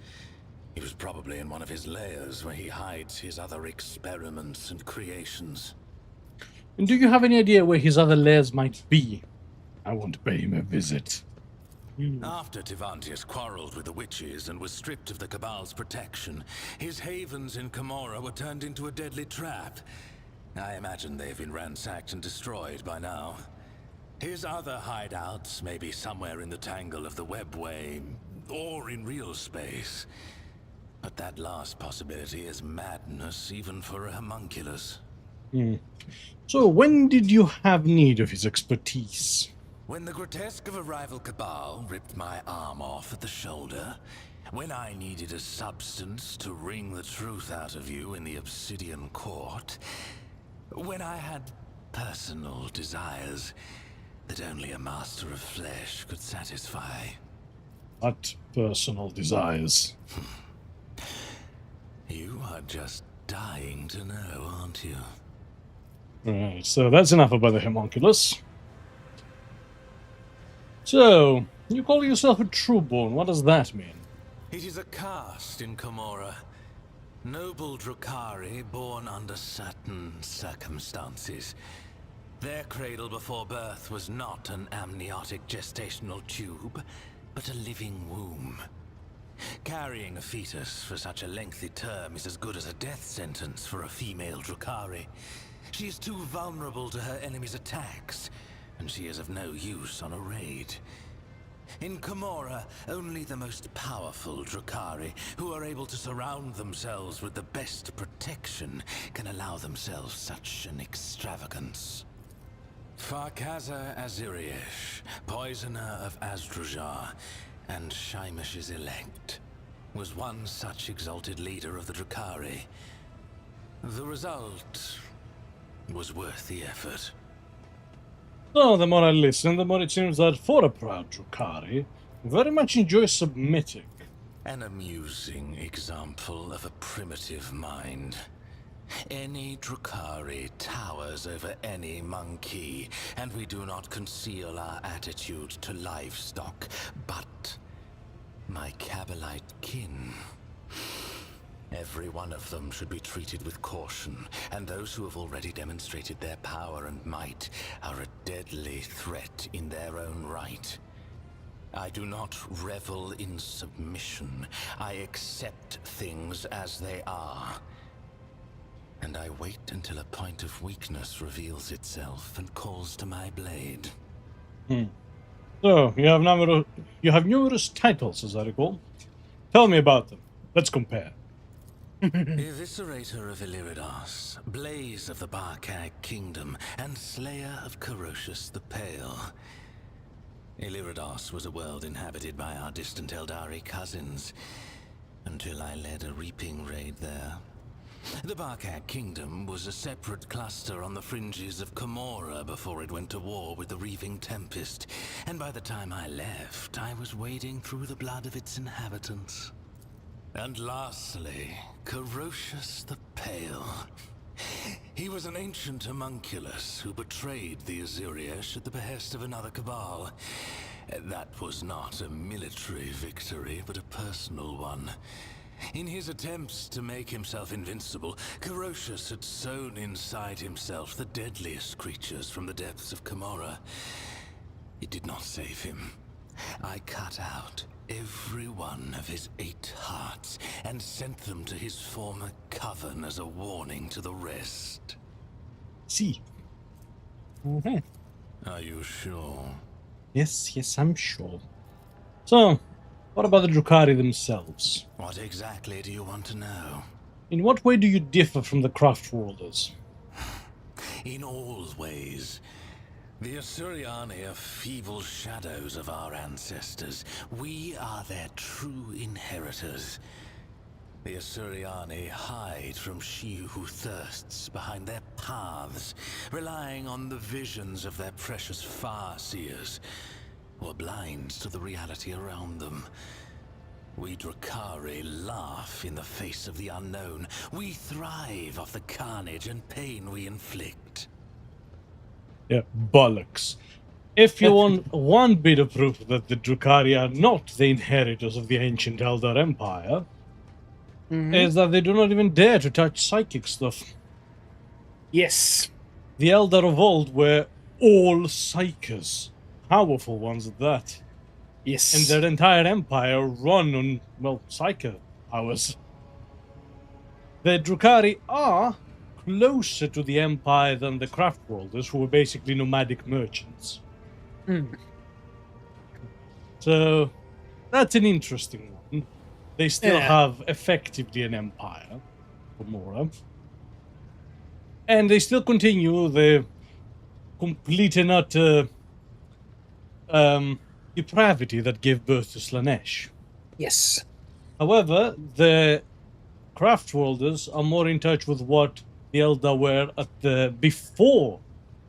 He was probably in one of his lairs where he hides his other experiments and creations. And do you have any idea where his other lairs might be? I want to pay him a visit. After Tavantius quarreled with the witches and was stripped of the Cabal's protection, his havens in Komorra were turned into a deadly trap. I imagine they've been ransacked and destroyed by now. His other hideouts may be somewhere in the tangle of the webway, or in real space. But that last possibility is madness even for a homunculus. So, when did you have need of his expertise? When the grotesque of a rival cabal ripped my arm off at the shoulder, when I needed a substance to wring the truth out of you in the Obsidian Court, when I had personal desires that only a master of flesh could satisfy. What personal desires? You are just dying to know, aren't you? Right, so that's enough about the homunculus. So, you call yourself a trueborn. What does that mean? It is a caste in Komorra. Noble Drukhari born under certain circumstances. Their cradle before birth was not an amniotic gestational tube, but a living womb. Carrying a fetus for such a lengthy term is as good as a death sentence for a female Drukhari. She is too vulnerable to her enemy's attacks, and she is of no use on a raid. In Komorra, only the most powerful Drukhari, who are able to surround themselves with the best protection, can allow themselves such an extravagance. Farkaza Aziriesh, poisoner of Azdrujar, and Shaimish's elect, was one such exalted leader of the Drukhari. The result was worth the effort. So, the more I listen, the more it seems that for a proud Drukhari, you very much enjoy submitting. An amusing example of a primitive mind. Any Drukhari towers over any monkey, and we do not conceal our attitude to livestock, but my Kabbalite kin. Every one of them should be treated with caution, and those who have already demonstrated their power and might are a deadly threat in their own right. I do not revel in submission. I accept things as they are. And I wait until a point of weakness reveals itself and calls to my blade. So, you have numerous titles, as I recall. Tell me about them. Let's compare. Eviscerator of Illiridas, Blaze of the Barkag Kingdom, and Slayer of Koronus the Pale. Illiridas was a world inhabited by our distant Eldari cousins, until I led a reaping raid there. The Barkag Kingdom was a separate cluster on the fringes of Komorra before it went to war with the Reaving Tempest, and by the time I left, I was wading through the blood of its inhabitants. And lastly, Koronus the Pale. He was an ancient homunculus who betrayed the Aziriesh at the behest of another cabal. That was not a military victory, but a personal one. In his attempts to make himself invincible, Koronus had sown inside himself the deadliest creatures from the depths of Komorra. It did not save him. I cut out every one of his 8 hearts and sent them to his former coven as a warning to the rest. See. Are you sure? Yes, I'm sure. So, what about the Drukhari themselves? What exactly do you want to know? In what way do you differ from the Craftworlders? In all ways. The Asuriani are feeble shadows of our ancestors. We are their true inheritors. The Asuriani hide from she who thirsts behind their paths, relying on the visions of their precious far-seers, or blind to the reality around them. We Drukhari laugh in the face of the unknown. We thrive off the carnage and pain we inflict. Yeah, bollocks. If you want one bit of proof that the Drukhari are not the inheritors of the ancient Eldar Empire, is that they do not even dare to touch psychic stuff. Yes. The Eldar of old were all psychers. Powerful ones at that. Yes. And their entire empire run on, well, psycho powers. The Drukhari are closer to the empire than the Craftworlders, who were basically nomadic merchants. Mm. So that's an interesting one. They still Yeah. have effectively an empire, Komora. And they still continue the complete and utter depravity that gave birth to Slanesh. Yes. However, the Craftworlders are more in touch with what the Eldar were at the before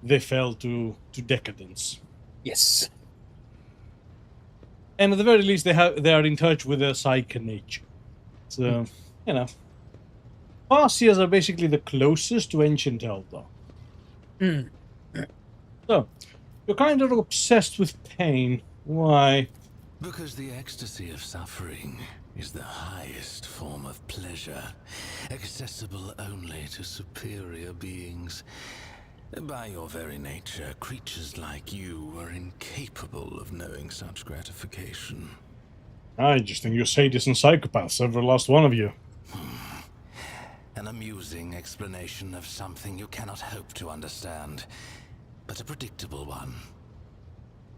they fell to decadence. Yes. And at the very least, they are in touch with their psyche and nature. So, you know, Farseers are basically the closest to ancient Eldar. Mm. So, you're kind of obsessed with pain. Why? Because the ecstasy of suffering is the highest form of pleasure, accessible only to superior beings. By your very nature, creatures like you are incapable of knowing such gratification. I just think you're sadists and psychopaths, every last one of you. An amusing explanation of something you cannot hope to understand, but a predictable one.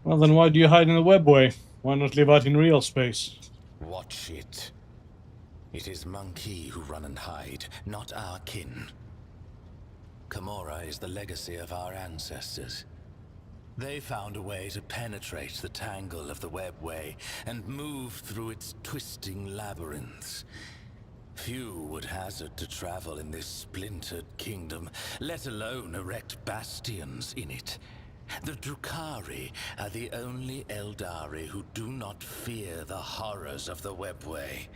Well, then why do you hide in the webway? Why not live out in real space? Watch it. It is Monkey who run and hide, not our kin. Komora is the legacy of our ancestors. They found a way to penetrate the tangle of the webway and move through its twisting labyrinths. Few would hazard to travel in this splintered kingdom, let alone erect bastions in it. The Drukhari are the only Eldari who do not fear the horrors of the webway.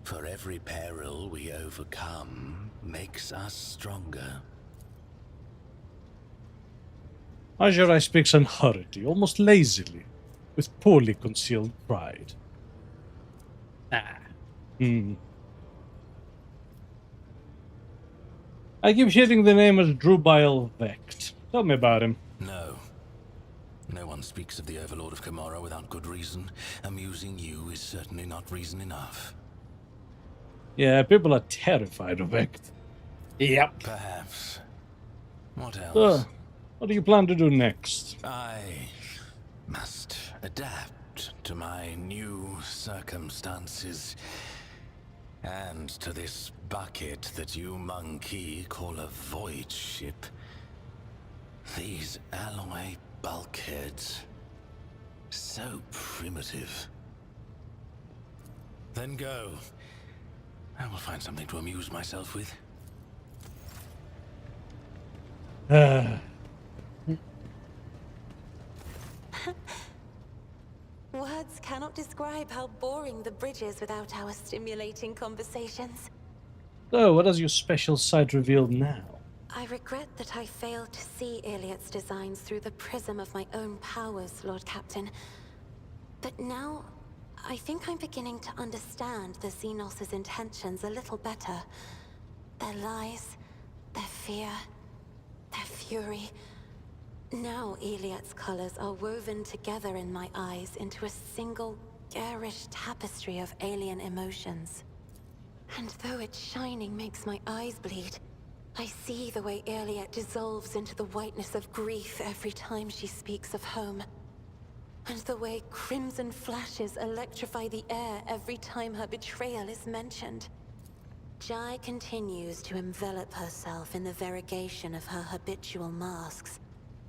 For every peril we overcome makes us stronger. Ajurai speaks unhurriedly, almost lazily, with poorly concealed pride. Ah. I keep hearing the name as Drubile Vecht. Tell me about him. No. No one speaks of the Overlord of Komora without good reason. Amusing you is certainly not reason enough. Yeah, people are terrified of Vecht. Yep. Perhaps. What else? So, what do you plan to do next? I must adapt to my new circumstances. And to this bucket that you Monkey call a void ship. These alloy bulkheads. So primitive. Then go. I will find something to amuse myself with. Words cannot describe how boring the bridge is without our stimulating conversations. So, what has your special sight revealed now? I regret that I failed to see Iliad's designs through the prism of my own powers, Lord Captain. But now, I think I'm beginning to understand the Xenos' intentions a little better. Their lies, their fear, their fury. Now Iliad's colors are woven together in my eyes into a single, garish tapestry of alien emotions. And though its shining makes my eyes bleed, I see the way Iliad dissolves into the whiteness of grief every time she speaks of home. And the way crimson flashes electrify the air every time her betrayal is mentioned. Jai continues to envelop herself in the variegation of her habitual masks,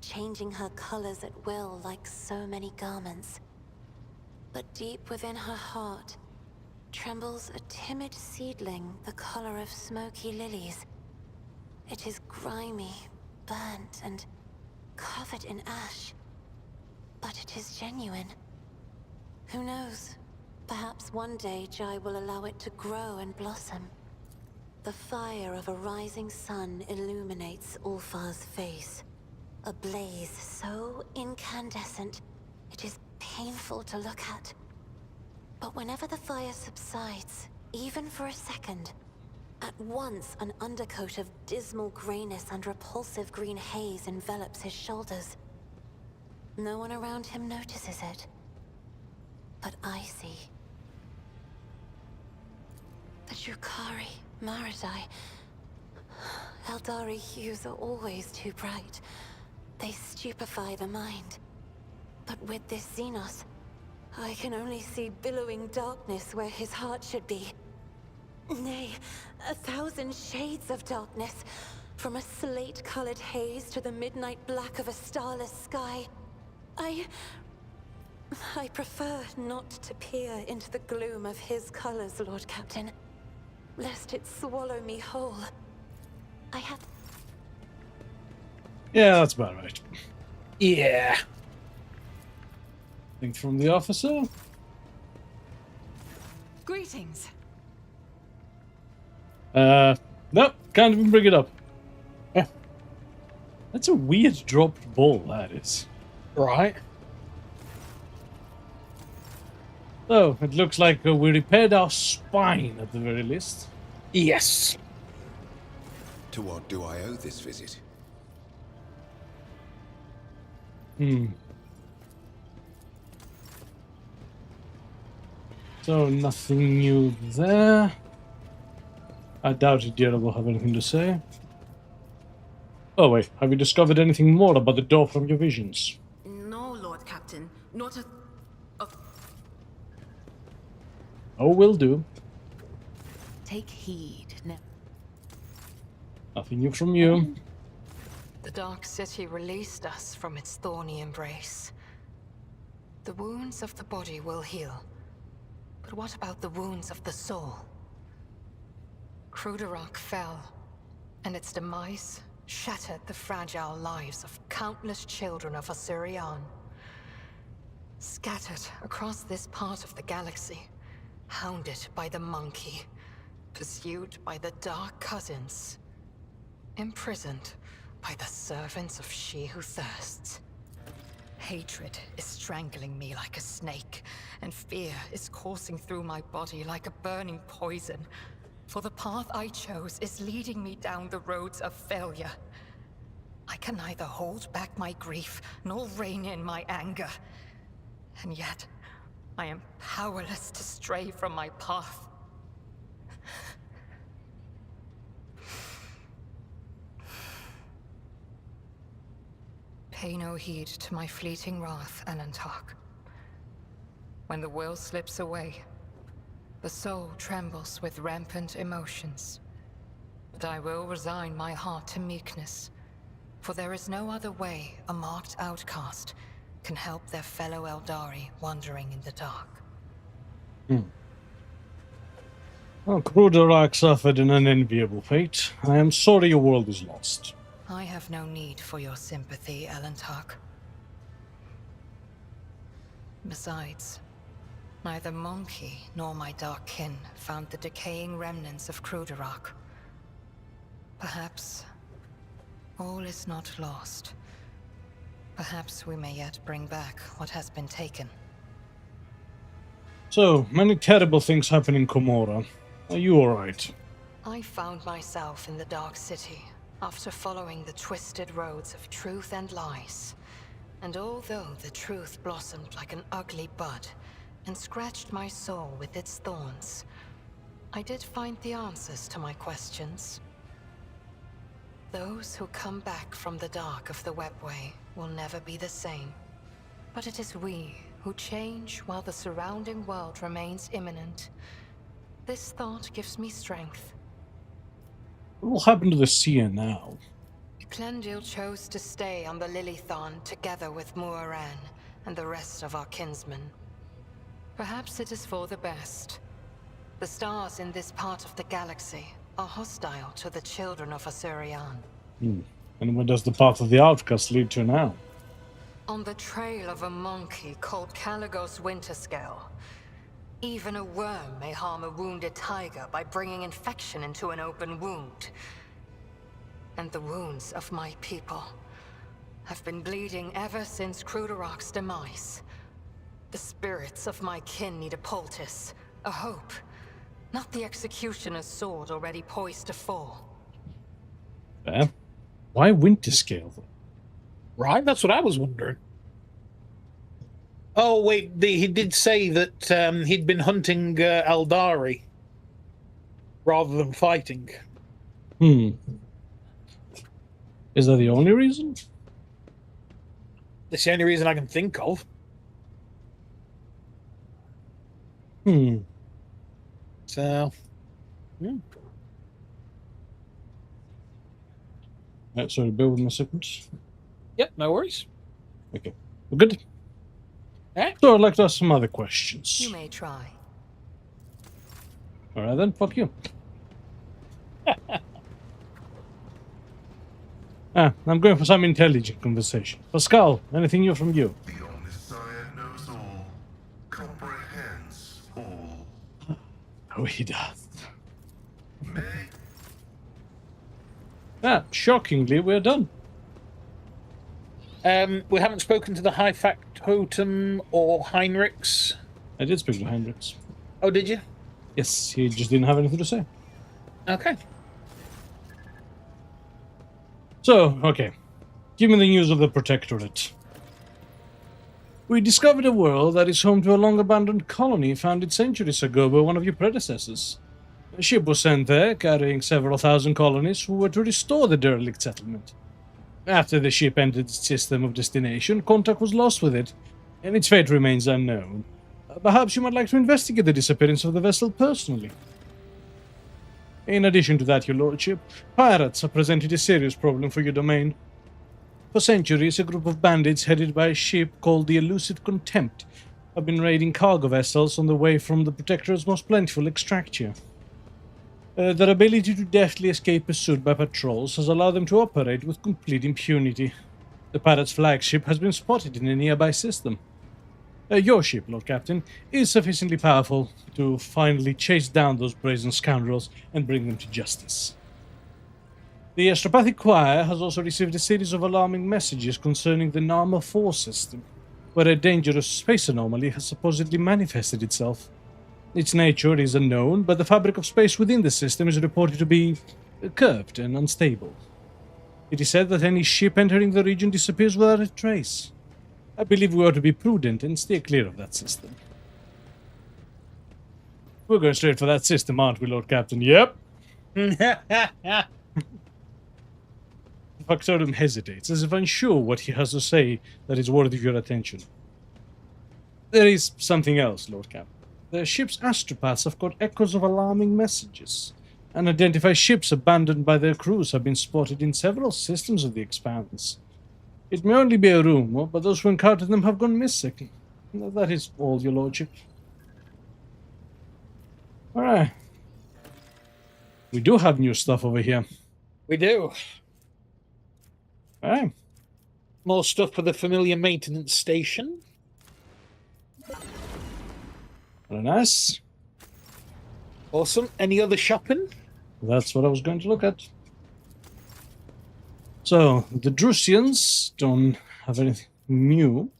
changing her colors at will like so many garments. But deep within her heart trembles a timid seedling the color of smoky lilies. It is grimy, burnt, and covered in ash. But it is genuine. Who knows? Perhaps one day Jai will allow it to grow and blossom. The fire of a rising sun illuminates Ulfar's face. A blaze so incandescent, it is painful to look at. But whenever the fire subsides, even for a second, at once an undercoat of dismal grayness and repulsive green haze envelops his shoulders. No one around him notices it. But I see. The Drukhari, Maradai, Eldari hues are always too bright. They stupefy the mind. But with this Xenos, I can only see billowing darkness where his heart should be. Nay, 1,000 shades of darkness, from a slate-colored haze to the midnight black of a starless sky. I prefer not to peer into the gloom of his colors, Lord Captain, lest it swallow me whole. I have... Yeah, that's about right. Yeah. Think from the officer? Greetings. Nope, can't even bring it up. Yeah. That's a weird dropped ball, that is. Right. So, it looks like we repaired our spine at the very least. Yes. To what do I owe this visit? So, nothing new there. I doubt Diera will have anything to say. Oh wait, have you discovered anything more about the door from your visions? No, Lord Captain. Not a... Oh, will do. Take heed. Nothing new from you. The Dark City released us from its thorny embrace. The wounds of the body will heal. But what about the wounds of the soul? Kruderok fell, and its demise shattered the fragile lives of countless children of Osirian. Scattered across this part of the galaxy, hounded by the monkey, pursued by the Dark Cousins, imprisoned by the servants of She Who Thirsts. Hatred is strangling me like a snake, and fear is coursing through my body like a burning poison. For the path I chose is leading me down the roads of failure. I can neither hold back my grief, nor rein in my anger. And yet, I am powerless to stray from my path. Pay no heed to my fleeting wrath, Alantark. When the will slips away, the soul trembles with rampant emotions. But I will resign my heart to meekness, for there is no other way a marked outcast can help their fellow Eldari wandering in the dark. Well, Kruderok suffered an unenviable fate. I am sorry your world is lost. I have no need for your sympathy, Alantark. Besides, neither Monkey nor my dark kin found the decaying remnants of Kruderok. Perhaps all is not lost. Perhaps we may yet bring back what has been taken. So, many terrible things happen in Komora. Are you alright? I found myself in the Dark City after following the twisted roads of truth and lies. And although the truth blossomed like an ugly bud and scratched my soul with its thorns, I did find the answers to my questions. Those who come back from the dark of the webway will never be the same. But it is we who change while the surrounding world remains imminent. This thought gives me strength. What will happen to the seer now? Clendil chose to stay on the Lilithon together with Muaran and the rest of our kinsmen. Perhaps it is for the best. The stars in this part of the galaxy are hostile to the children of Osirian. And where does the path of the outcast lead to now? On the trail of a monkey called Caligos Winterscale. Even a worm may harm a wounded tiger by bringing infection into an open wound. And the wounds of my people have been bleeding ever since Kruderok's demise. The spirits of my kin need a poultice, a hope, not the executioner's sword already poised to fall. Fair. Why Winterscale? Right, that's what I was wondering. Oh, wait, he did say that he'd been hunting Eldari rather than fighting. Is that the only reason? That's the only reason I can think of. So, Sorry, bear with me a second. yep, no worries. Okay, we're good. Eh? So I'd like to ask some other questions. You may try. All right then, fuck you. I'm going for some intelligent conversation. Pascal, anything new from you? The Omnissiah knows all, comprehends all. Oh, he does. May Shockingly, we're done. We haven't spoken to the High Factotum or Heinrichs. I did speak to Hendrix. Oh, did you? Yes, he just didn't have anything to say. Okay. So, okay. Give me the news of the Protectorate. We discovered a world that is home to a long-abandoned colony founded centuries ago by one of your predecessors. A ship was sent there, carrying several thousand colonists who were to restore the derelict settlement. After the ship entered its system of destination, contact was lost with it, and its fate remains unknown. Perhaps you might like to investigate the disappearance of the vessel personally. In addition to that, your lordship, pirates have presented a serious problem for your domain. For centuries, a group of bandits headed by a ship called the Elusive Contempt have been raiding cargo vessels on the way from the Protectorate's most plentiful extracture. Their ability to deftly escape pursuit by patrols has allowed them to operate with complete impunity. The pirates' flagship has been spotted in a nearby system. Your ship, Lord Captain, is sufficiently powerful to finally chase down those brazen scoundrels and bring them to justice. The Astropathic Choir has also received a series of alarming messages concerning the Narma 4 system, where a dangerous space anomaly has supposedly manifested itself. Its nature is unknown, but the fabric of space within the system is reported to be curved and unstable. It is said that any ship entering the region disappears without a trace. I believe we ought to be prudent and steer clear of that system. We're going straight for that system, aren't we, Lord Captain? Yep. Factotum hesitates, as if unsure what he has to say that is worthy of your attention. There is something else, Lord Captain. The ship's astropaths have got echoes of alarming messages. Unidentified ships abandoned by their crews have been spotted in several systems of the expanse. It may only be a rumor, but those who encountered them have gone missing. That is all, your lordship. Alright. We do have new stuff over here. We do. Alright. More stuff for the familiar maintenance station. Very nice. Awesome. Any other shopping? That's what I was going to look at. So, the Drusians don't have anything new.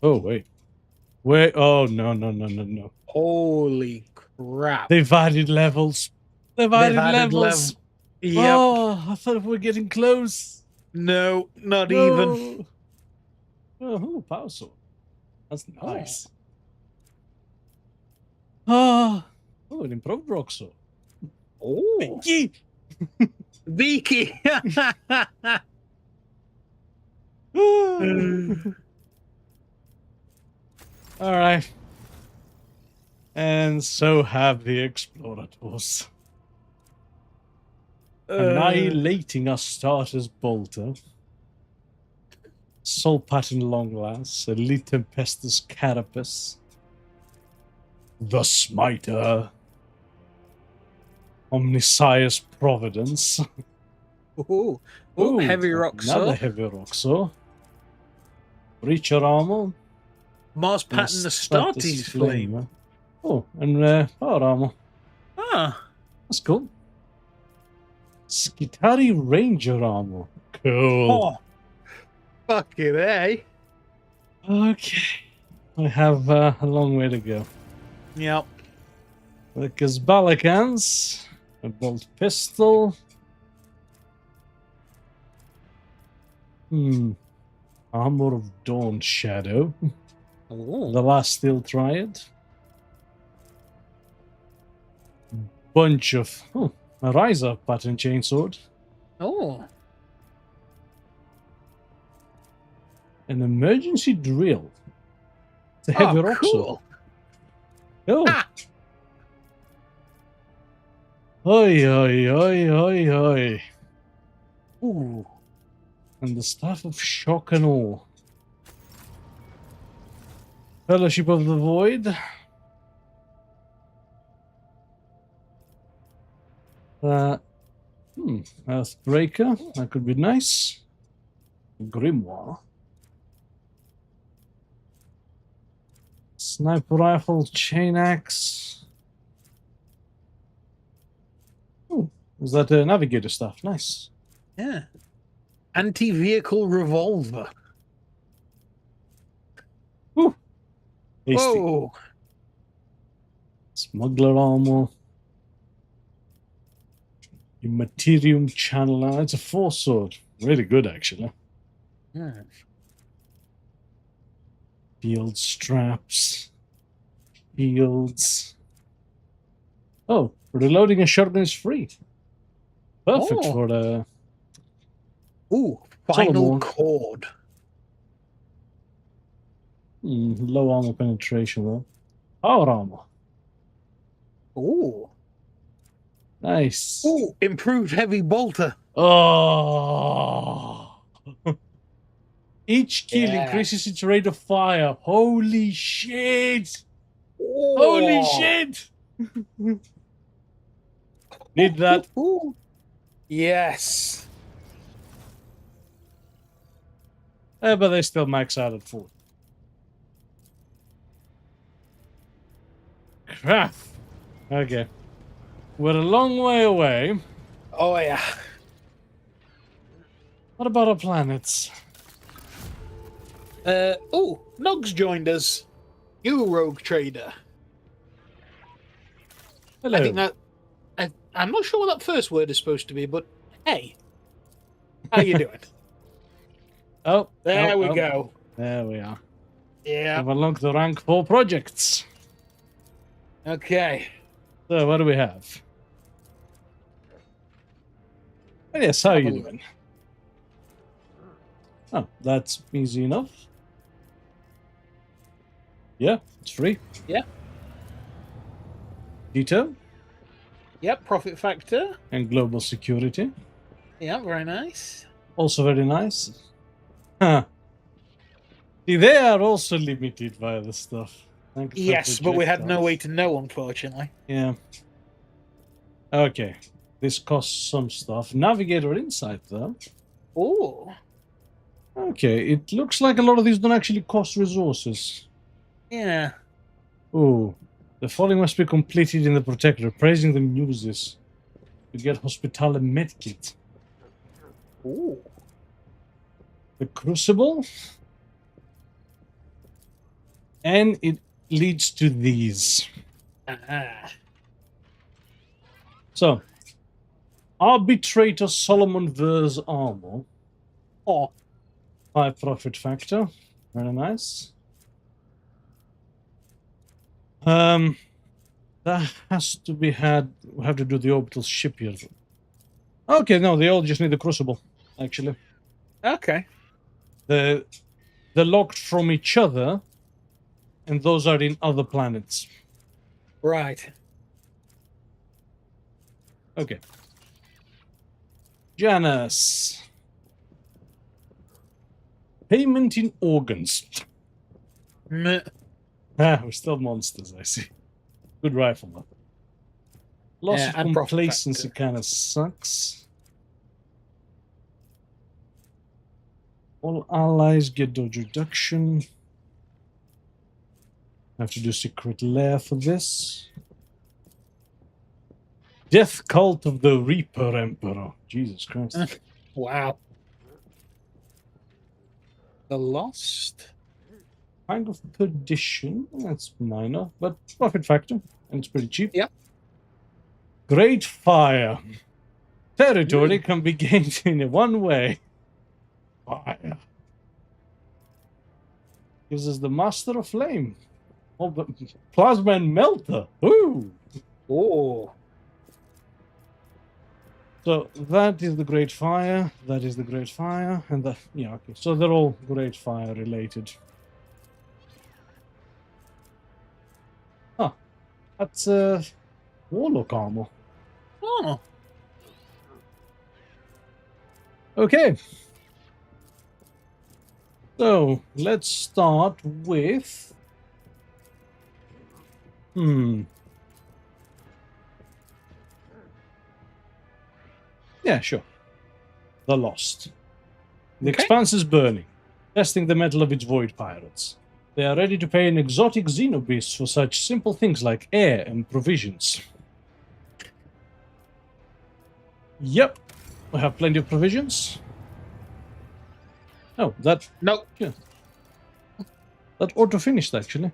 Oh, wait. Wait, oh, no. Holy crap. They've added levels. They've added levels. Yep. Oh, I thought we were getting close. No, not No. even. Oh, power sword. That's nice. Oh, an improved rock sword. Oh. Pinky. Vicky. All right. And so have the explorators. Annihilating our starter's bolter. Soul pattern longlance. Elite tempestus carapace. The smiter. Omnissiah's providence. Ooh, Ooh, heavy rock another saw. heavy rock saw. Breacher armor. Mars pattern Astartes flame. Oh, and power armor. Ah. That's cool. Skitari Ranger armor. Cool. Oh. Fuck it, eh? Okay. I have a long way to go. Yep. The Kazbalikans. A bolt pistol. Armor of Dawn Shadow. Ooh. The last Steel Triad. Bunch of a Riser pattern chainsword. Oh. An emergency drill. It's a heavy rock sword. Cool. Oh. Ah! Oi, oi, oi, oi, oi. Ooh. And the Staff of Shock and Awe. Fellowship of the Void. Earthbreaker. That could be nice. Grimoire. Sniper rifle, chain axe. Oh, is that navigator stuff? Nice. Yeah. Anti-vehicle revolver. Ooh. Tasty. Whoa. Smuggler armor. Immaterium channeler. It's a 4-sword. Really good, actually. Yeah. Field straps. Fields. Oh, reloading a shotgun is free. Perfect Oh. for the Ooh, final Solomon. chord. Low armor penetration, though. Power armor. Ooh. Nice. Ooh, improved heavy bolter. Oh. Each kill Yeah. increases its rate of fire. Holy shit! Ooh. Holy shit! Need that. Ooh. Yes. But they still max out at 4. Crap. Okay. We're a long way away. Oh, yeah. What about our planets? Oh, Nog's joined us. You rogue trader. Hello. I think that... I'm not sure what that first word is supposed to be, but hey. How you doing? Oh, There we go. There we are. Yeah. We've unlocked the rank 4 projects. Okay. So, what do we have? Oh, yes, how are you doing? Oh, that's easy enough. Yeah, it's free. Yeah. Detail Yep, profit factor. and global security. Yeah, very nice. Also very nice. Huh. See, they are also limited by the stuff. Thanks for Yes, but we had no projectiles. way to know, unfortunately. Yeah. Okay. This costs some stuff. Navigator insight, though. Oh. Okay, it looks like a lot of these don't actually cost resources. Yeah. Ooh. The following must be completed in the Protector. Praising the muses. You get Hospital and Medkit. Ooh. The Crucible. And it leads to these. Ah. So, Arbitrator Solomon Ver's armor. Oh. High profit factor. Very nice. That has to be had. We have to do the orbital ship here. Okay, no, they all just need the Crucible, actually. Okay. They're locked from each other, and those are in other planets. Right. Okay. Janus. Payment in organs. Meh. We're still monsters, I see. Good rifle, though. Loss Yeah, of and profit complacency factor. kind of sucks. All allies get dodge reduction. Have to do secret lair for this. Death cult of the Reaper Emperor. Jesus Christ. Wow. The Lost. Kind of perdition. That's minor, but profit factor. And it's pretty cheap. Yeah. Great Fire. Territory can be gained in one way. Fire. Gives us the Master of Flame. Oh, but Plasma and Melter. Ooh. Oh. So that is the Great Fire. That is the Great Fire. And the... Yeah, okay. So they're all Great Fire related. Huh. That's warlock armor. Oh, Okay. So let's start with. Yeah, sure. The Lost. The Okay. Expanse is burning, testing the mettle of its void pirates. They are ready to pay an exotic xenobeast for such simple things like air and provisions. Yep, we have plenty of provisions. Oh, that no. auto-finished, actually.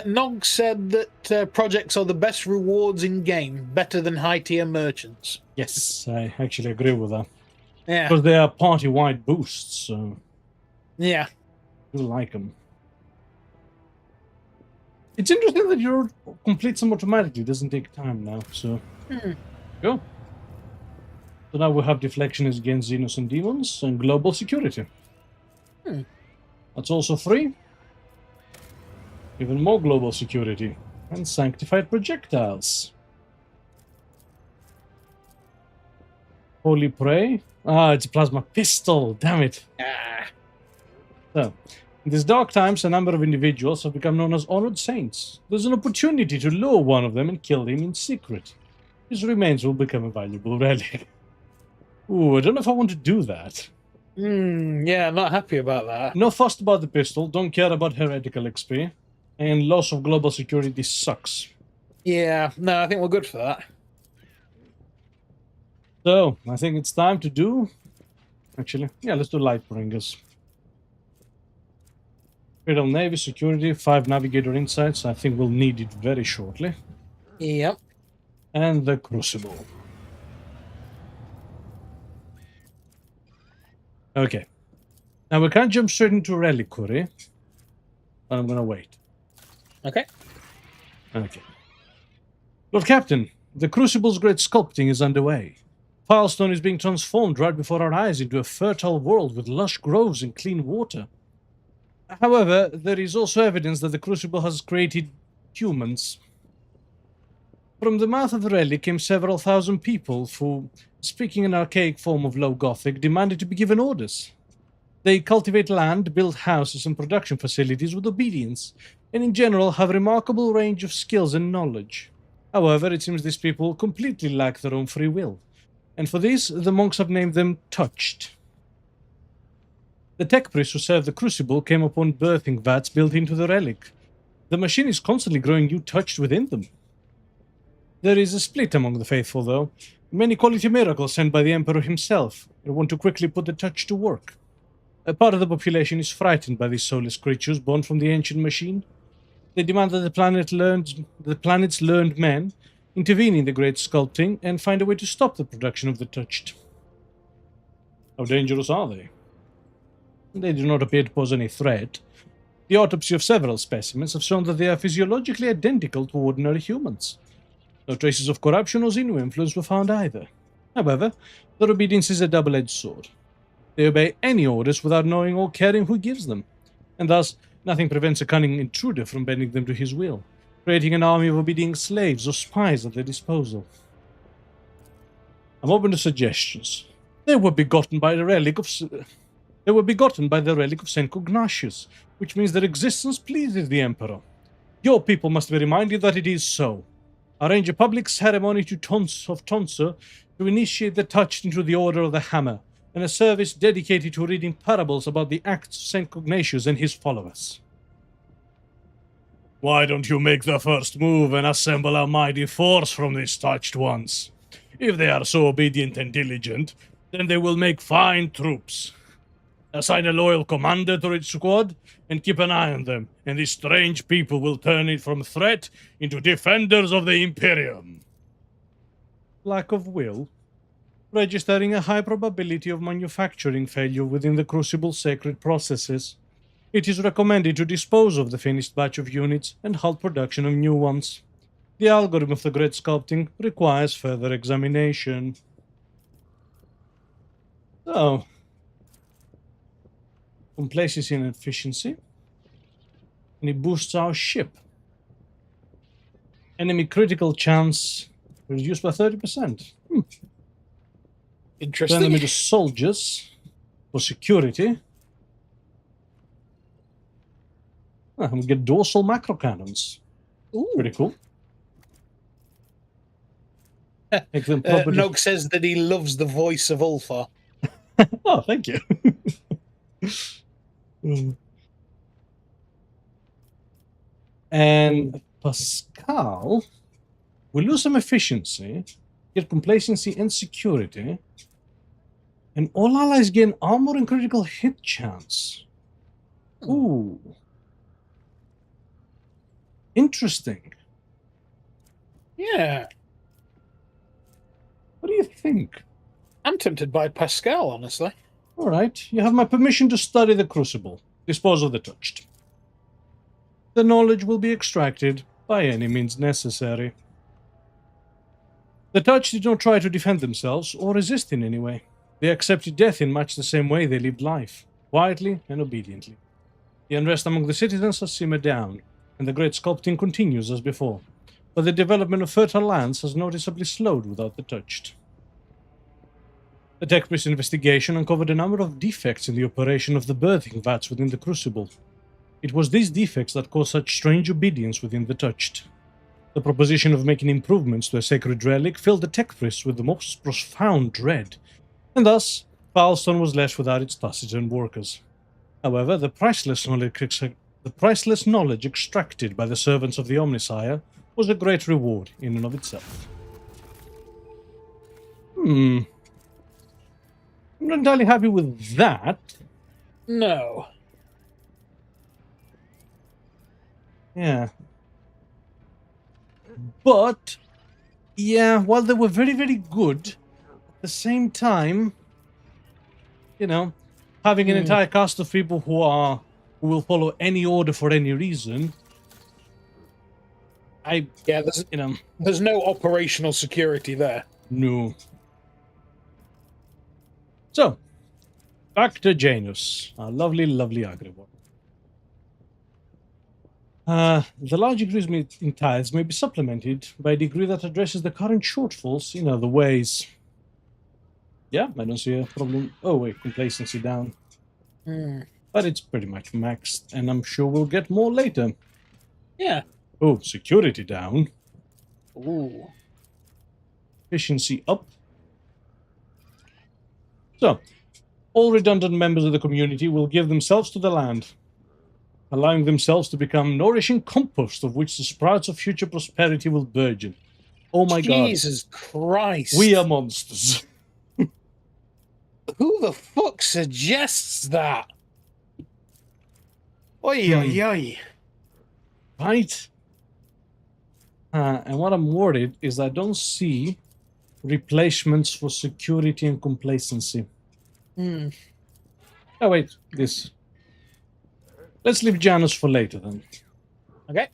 Nog said that projects are the best rewards in game, better than high-tier merchants. Yes, I actually agree with that. Yeah. Because they are party-wide boosts, so Yeah. I like them. It's interesting that you complete them automatically. It doesn't take time now, so... Go. So now we have deflection against Xenos and demons, and global security. That's also free. Even more global security. And sanctified projectiles. Holy Prey. Ah, it's a plasma pistol. Damn it. So, in these dark times, a number of individuals have become known as honored saints. There's an opportunity to lure one of them and kill him in secret. His remains will become a valuable relic. Ooh, I don't know if I want to do that. Yeah, not happy about that. No fussed about the pistol, don't care about heretical XP, and loss of global security sucks. Yeah, no, I think we're good for that. So, I think it's time to do... Actually, yeah, let's do Lightbringers. Imperial Navy security, 5 Navigator insights. I think we'll need it very shortly. Yep. And the Crucible. Okay. Now we can't jump straight into Reliquary. But I'm gonna wait. Okay. Okay. Lord Captain, the Crucible's great sculpting is underway. Pilestone is being transformed right before our eyes into a fertile world with lush groves and clean water. However, there is also evidence that the Crucible has created humans. From the mouth of the relic came several thousand people who, speaking an archaic form of Low Gothic, demanded to be given orders. They cultivate land, build houses and production facilities with obedience, and in general have a remarkable range of skills and knowledge. However, it seems these people completely lack their own free will, and for this the monks have named them Touched. The tech priests who serve the Crucible came upon birthing vats built into the relic. The machine is constantly growing new Touched within them. There is a split among the faithful, though. Many quality miracles sent by the Emperor himself and want to quickly put the Touch to work. A part of the population is frightened by these soulless creatures born from the ancient machine. They demand that the planet's learned men intervene in the great sculpting and find a way to stop the production of the Touched. How dangerous are they? They do not appear to pose any threat. The autopsy of several specimens have shown that they are physiologically identical to ordinary humans. No traces of corruption or Xenu influence were found either. However, their obedience is a double-edged sword. They obey any orders without knowing or caring who gives them, and thus nothing prevents a cunning intruder from bending them to his will, creating an army of obedient slaves or spies at their disposal. I'm open to suggestions. They were begotten by the relic of St. Cognatius, which means their existence pleases the Emperor. Your people must be reminded that it is so. Arrange a public ceremony of Tonsor to initiate the Touched into the Order of the Hammer, and a service dedicated to reading parables about the acts of St. Cognatius and his followers. Why don't you make the first move and assemble a mighty force from these Touched ones? If they are so obedient and diligent, then they will make fine troops. Assign a loyal commander to each squad, and keep an eye on them, and these strange people will turn it from threat into defenders of the Imperium. Lack of will? Registering a high probability of manufacturing failure within the Crucible's sacred processes. It is recommended to dispose of the finished batch of units and halt production of new ones. The algorithm of the Great Sculpting requires further examination. So, complacency and efficiency, and it boosts our ship. Enemy critical chance reduced by 30%. Interesting. Send them into soldiers for security. And we get dorsal macro cannons. Ooh. Pretty cool. Make them property. Nog says that he loves the voice of Ulfar. Oh, thank you. And Pascal will lose some efficiency, get complacency and security, and all allies gain armor and critical hit chance. Ooh. Interesting. Yeah. What do you think? I'm tempted by Pascal, honestly. All right, you have my permission to study the Crucible. Dispose of the touched. The knowledge will be extracted by any means necessary. The touched did not try to defend themselves or resist in any way. They accepted death in much the same way they lived life, quietly and obediently. The unrest among the citizens has simmered down, and the great sculpting continues as before, but the development of fertile lands has noticeably slowed without the touched. The Tech Priest investigation uncovered a number of defects in the operation of the birthing vats within the Crucible. It was these defects that caused such strange obedience within the touched. The proposition of making improvements to a sacred relic filled the Tech Priest with the most profound dread, and thus Foulstone was left without its taciturn workers. However, the priceless knowledge extracted by the servants of the Omnisire was a great reward in and of itself. I'm not entirely happy with that. No. Yeah. But, yeah, while they were very, very good, at the same time, you know, having an entire cast of people who will follow any order for any reason, there's no operational security there. No. So, back to Janus, our lovely, lovely Agribor. The large increase in tithes may be supplemented by a degree that addresses the current shortfalls in other ways. Yeah, I don't see a problem. Oh wait, complacency down. But it's pretty much maxed, and I'm sure we'll get more later. Yeah. Oh, security down. Ooh. Efficiency up. So, all redundant members of the community will give themselves to the land, allowing themselves to become nourishing compost of which the sprouts of future prosperity will burgeon. Oh my God. Jesus Christ. We are monsters. Who the fuck suggests that? Oi, oi, oi. Right? And what I'm worried is I don't see replacements for security and complacency. Oh, wait. This. Let's leave Janus for later, then. Okay.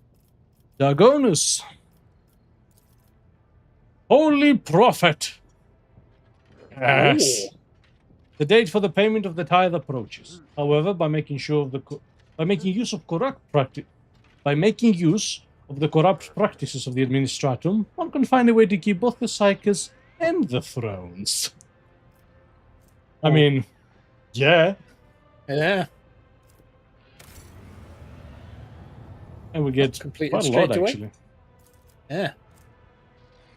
Dagonus. Holy Prophet. Yes. Ooh. The date for the payment of the tithe approaches. However, by making use of the corrupt practices of the Administratum, one can find a way to keep both the Psychers and the thrones. I mean, yeah. Yeah. And we get completed quite a straight lot, away. actually. Yeah.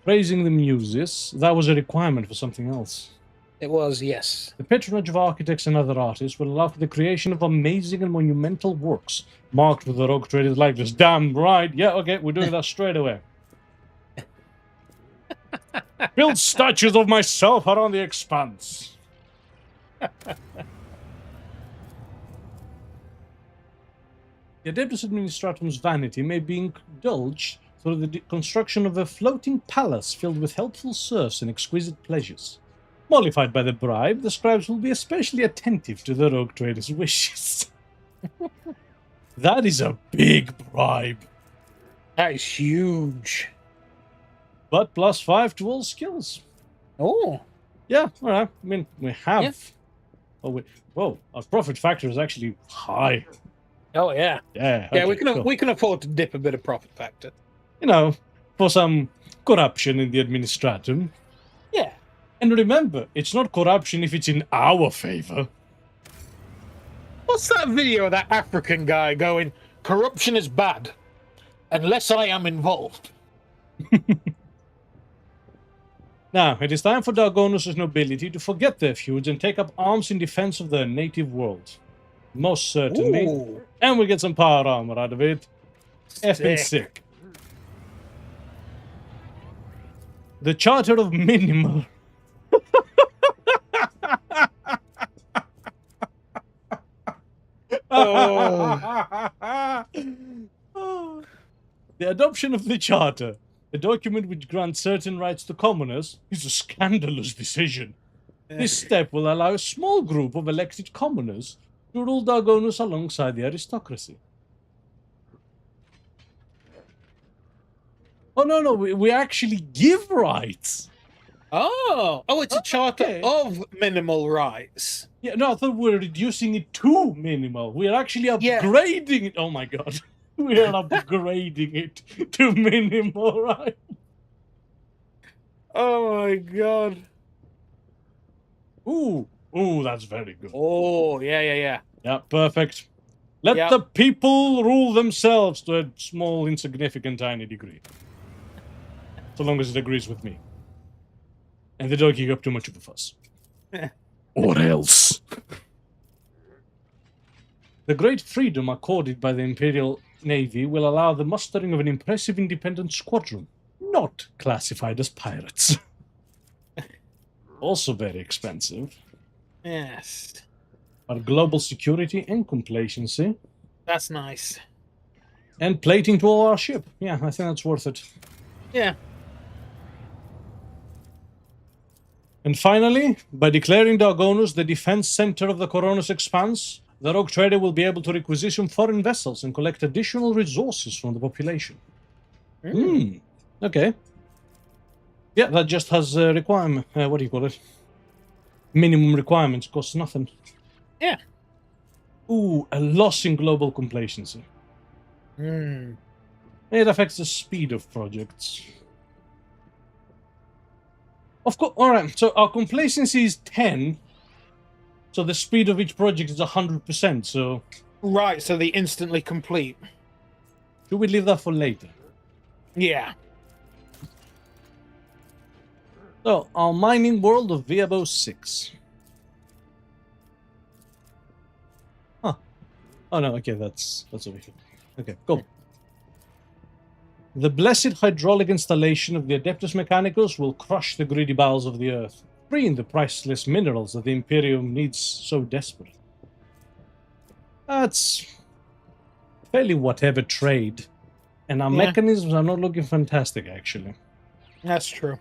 Praising the Muses, that was a requirement for something else. It was, yes. The patronage of architects and other artists will allow for the creation of amazing and monumental works, marked with the RogueTrader's likeness. Damn right. Yeah, okay, we're doing that straight away. Build statues of myself around the expanse. The Adeptus Administratum's vanity may be indulged through the construction of a floating palace filled with helpful serfs and exquisite pleasures. Mollified by the bribe, the scribes will be especially attentive to the RogueTrader's wishes. That is a big bribe. That is huge. But +5 to all skills. Oh. Yeah, alright. I mean, we have... Yeah. Oh, whoa, our profit factor is actually high. Oh, yeah. Yeah, Yeah, okay, we can afford to dip a bit of profit factor. You know, for some corruption in the administratum. Yeah. And remember, it's not corruption if it's in our favor. What's that video of that African guy going, corruption is bad, unless I am involved? Now, it is time for Dargonus' nobility to forget their feuds and take up arms in defense of their native world. Most certainly. Ooh. And we get some power armor out of it. Effing sick. The Charter of Minimal. The adoption of the Charter, a document which grants certain rights to commoners, is a scandalous decision. This step will allow a small group of elected commoners to rule Dargonus alongside the aristocracy. Oh, no, we actually give rights. Oh, it's a charter of minimal rights. Yeah, no, I thought we were reducing it to minimal. We are actually upgrading it. Oh my god. We are upgrading it to minimal, right? Oh my god. Ooh, that's very good. Oh, yeah. Yeah, perfect. Let the people rule themselves to a small, insignificant, tiny degree. So long as it agrees with me. And they don't kick up too much of a fuss. Or else. The great freedom accorded by the Imperial Navy will allow the mustering of an impressive independent squadron, not classified as pirates. Also very expensive. Yes. But global security and complacency. That's nice. And plating to all our ship. Yeah, I think that's worth it. Yeah. And finally, by declaring Dargonus the defense center of the Koronus expanse, the RogueTrader will be able to requisition foreign vessels and collect additional resources from the population. Okay. Yeah, that just has a requirement. What do you call it? Minimum requirements, costs nothing. Yeah. Ooh, a loss in global complacency. It affects the speed of projects. Of course, alright, so our complacency is 10, so the speed of each project is 100%, so... Right, so they instantly complete. Should we leave that for later? Yeah. So, our mining world of Viabo 6. Huh. Oh no, okay, that's over here. Okay, go. The blessed hydraulic installation of the Adeptus Mechanicus will crush the greedy bowels of the earth, freeing the priceless minerals that the Imperium needs so desperately. That's fairly whatever trade, and our mechanisms are not looking fantastic, actually. That's true.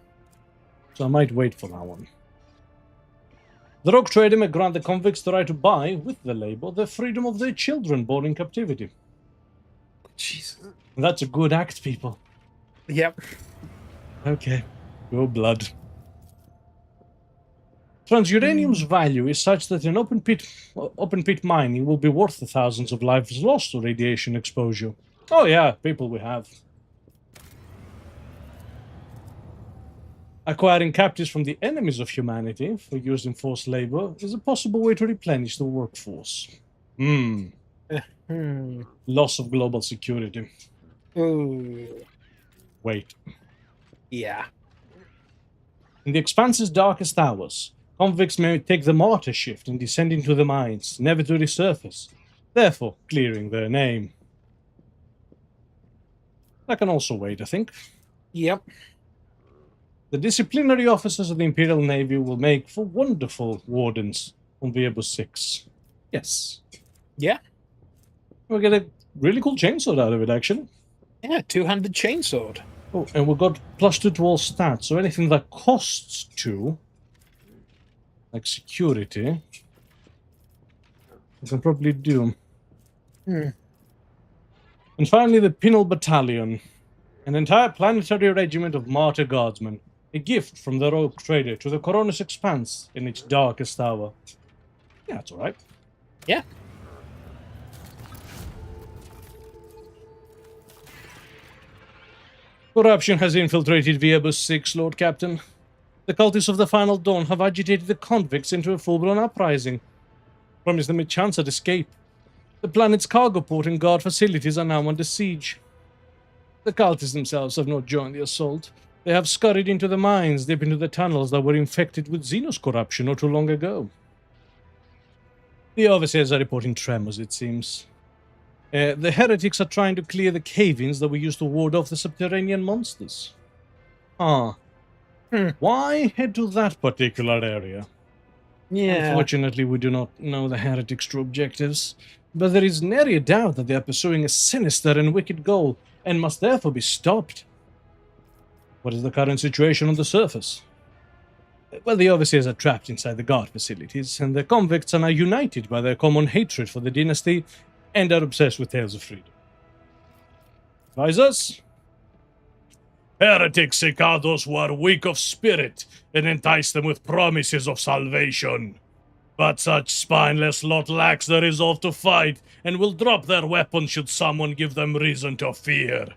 So I might wait for that one. The RogueTrader may grant the convicts the right to buy, with the labor, the freedom of their children born in captivity. Jesus. That's a good act, people. Yep. Okay. Go blood. Transuranium's value is such that an open pit mining will be worth the thousands of lives lost to radiation exposure. Oh yeah, people we have. Acquiring captives from the enemies of humanity for use in forced labor is a possible way to replenish the workforce. Loss of global security. Ooh. Wait. Yeah. In the Expanse's darkest hours, convicts may take the martyr shift and descend into the mines, never to resurface, therefore clearing their name. That can also wait, I think. Yep. The disciplinary officers of the Imperial Navy will make for wonderful wardens on Viabo 6. Yes. Yeah. We'll get a really cool chainsword out of it, actually. Yeah, two-handed chainsword. Oh, and we've got +2 to all stats, so anything that costs 2, like security, we can probably do. And finally, the Penal Battalion, an entire planetary regiment of martyr guardsmen, a gift from the RogueTrader to the Koronus expanse in its darkest hour. Yeah, that's alright. Yeah. Corruption has infiltrated Viabus 6, Lord Captain. The cultists of the Final Dawn have agitated the convicts into a full-blown uprising. Promised them a chance at escape. The planet's cargo port and guard facilities are now under siege. The cultists themselves have not joined the assault. They have scurried into the mines, deep into the tunnels that were infected with Xenos corruption not too long ago. The overseers are reporting tremors, it seems. The heretics are trying to clear the cave-ins that we used to ward off the subterranean monsters. Why head to that particular area? Yeah. Unfortunately, we do not know the heretics' true objectives, but there is nary a doubt that they are pursuing a sinister and wicked goal, and must therefore be stopped. What is the current situation on the surface? Well, the overseers are trapped inside the guard facilities, and the convicts are now united by their common hatred for the dynasty and are obsessed with tales of freedom. Advisors? Heretics seek out those who are weak of spirit and entice them with promises of salvation. But such spineless lot lacks the resolve to fight and will drop their weapons should someone give them reason to fear.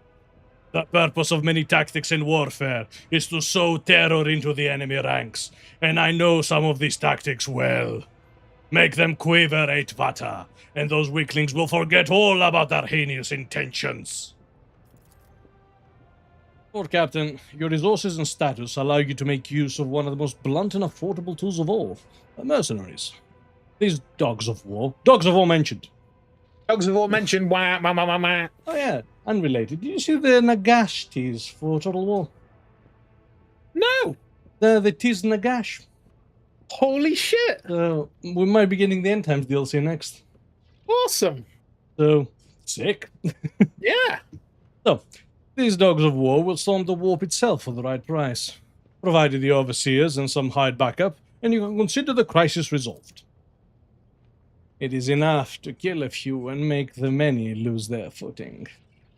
The purpose of many tactics in warfare is to sow terror into the enemy ranks, and I know some of these tactics well. Make them quiver, Vata, and those weaklings will forget all about their heinous intentions. Lord Captain, your resources and status allow you to make use of one of the most blunt and affordable tools of all, mercenaries. These dogs of war mentioned. Dogs of war mentioned. Wah, wah, wah, wah, wah. Oh yeah, unrelated. Did you see the Nagash teas for Total War? No. The teas Nagash. Holy shit. We might be getting the End Times DLC next. Awesome. So, sick. Yeah. So, these dogs of war will storm the warp itself for the right price, provided the overseers and some hired backup, and you can consider the crisis resolved. It is enough to kill a few and make the many lose their footing.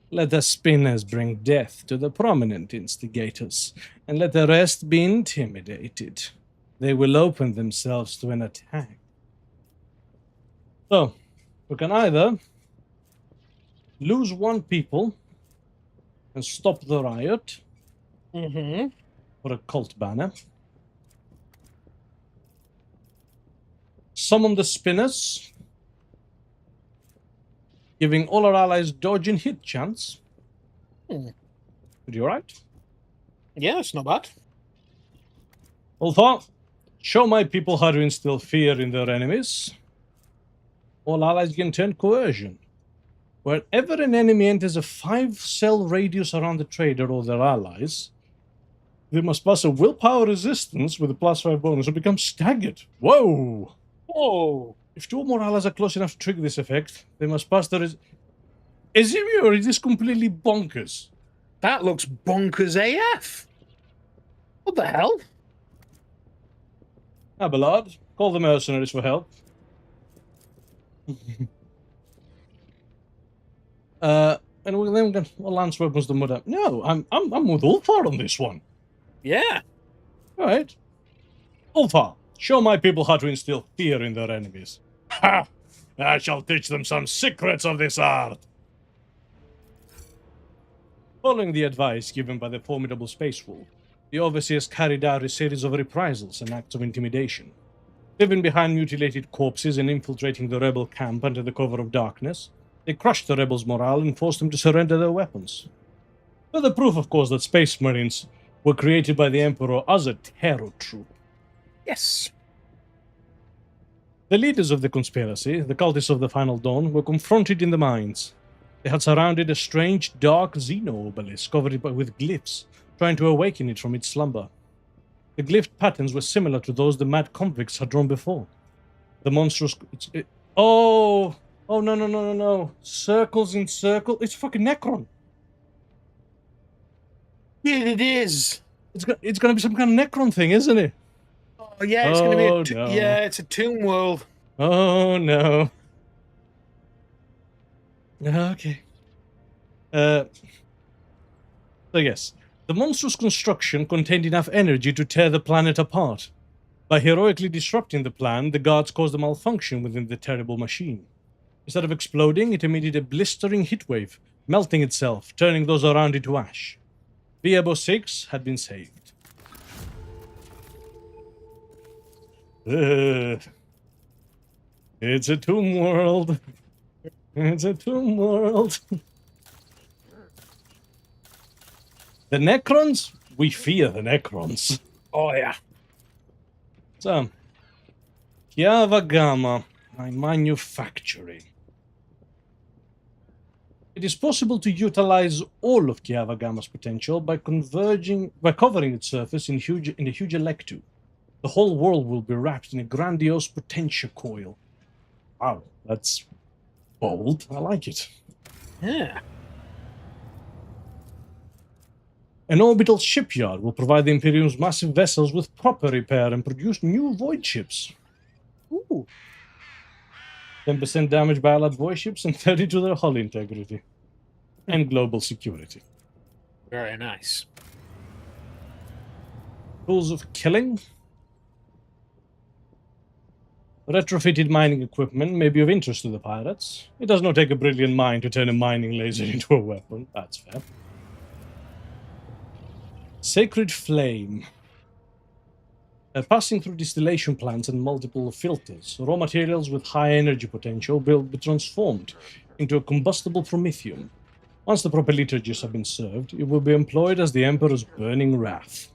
Let the spinners bring death to the prominent instigators, and let the rest be intimidated. They will open themselves to an attack. So, we can either lose one people and stop the riot, or a cult banner. Summon the spinners, giving all our allies dodge and hit chance. Pretty alright. Yeah, it's not bad. Ulfa, show my people how to instill fear in their enemies. All allies can turn coercion. Wherever an enemy enters a 5-cell radius around the trader or their allies, they must pass a willpower resistance with a +5 bonus or become staggered. Whoa! Whoa! If 2 or more allies are close enough to trigger this effect, they must pass the Is it or is this completely bonkers? That looks bonkers AF. What the hell? Abelard, call the mercenaries for help. And we'll then get lance weapons to mud up. No, I'm with Ulfar on this one. Yeah. All right. Ulfar, show my people how to instill fear in their enemies. Ha! I shall teach them some secrets of this art. Following the advice given by the formidable Space Wolf, the overseers carried out a series of reprisals and acts of intimidation. Living behind mutilated corpses and infiltrating the rebel camp under the cover of darkness, they crushed the rebels' morale and forced them to surrender their weapons. Further proof, of course, that Space Marines were created by the Emperor as a terror troop. Yes. The leaders of the conspiracy, the cultists of the Final Dawn, were confronted in the mines. They had surrounded a strange, dark Xeno obelisk covered with glyphs, trying to awaken it from its slumber. The glyph patterns were similar to those the mad convicts had drawn before. The monstrous... Oh, no. Circles in circle. It's fucking Necron. Yeah, it is. It's going to be some kind of Necron thing, isn't it? Oh, yeah, it's going to be no. Yeah, it's a tomb world. Oh, no. Okay. So yes, the monstrous construction contained enough energy to tear the planet apart. By heroically disrupting the plan, the guards caused a malfunction within the terrible machine. Instead of exploding, it emitted a blistering heatwave, melting itself, turning those around into ash. Viabo 6 had been saved. It's a tomb world. It's a tomb world. The Necrons? We fear the Necrons. Oh, yeah. So, Chiava Gamma, my manufacturing. It is possible to utilize all of Chiava Gamma's potential by covering its surface in a huge electu. The whole world will be wrapped in a grandiose potential coil. Wow, that's bold. I like it. Yeah. An orbital shipyard will provide the Imperium's massive vessels with proper repair and produce new void ships. Ooh. 10% damage by allied void ships and 30 to their hull integrity. And global security. Very nice. Tools of killing. Retrofitted mining equipment may be of interest to the pirates. It does not take a brilliant mind to turn a mining laser into a weapon. That's fair. Sacred Flame. Passing through distillation plants and multiple filters, raw materials with high energy potential will be transformed into a combustible promethium. Once the proper liturgies have been served, it will be employed as the Emperor's burning wrath.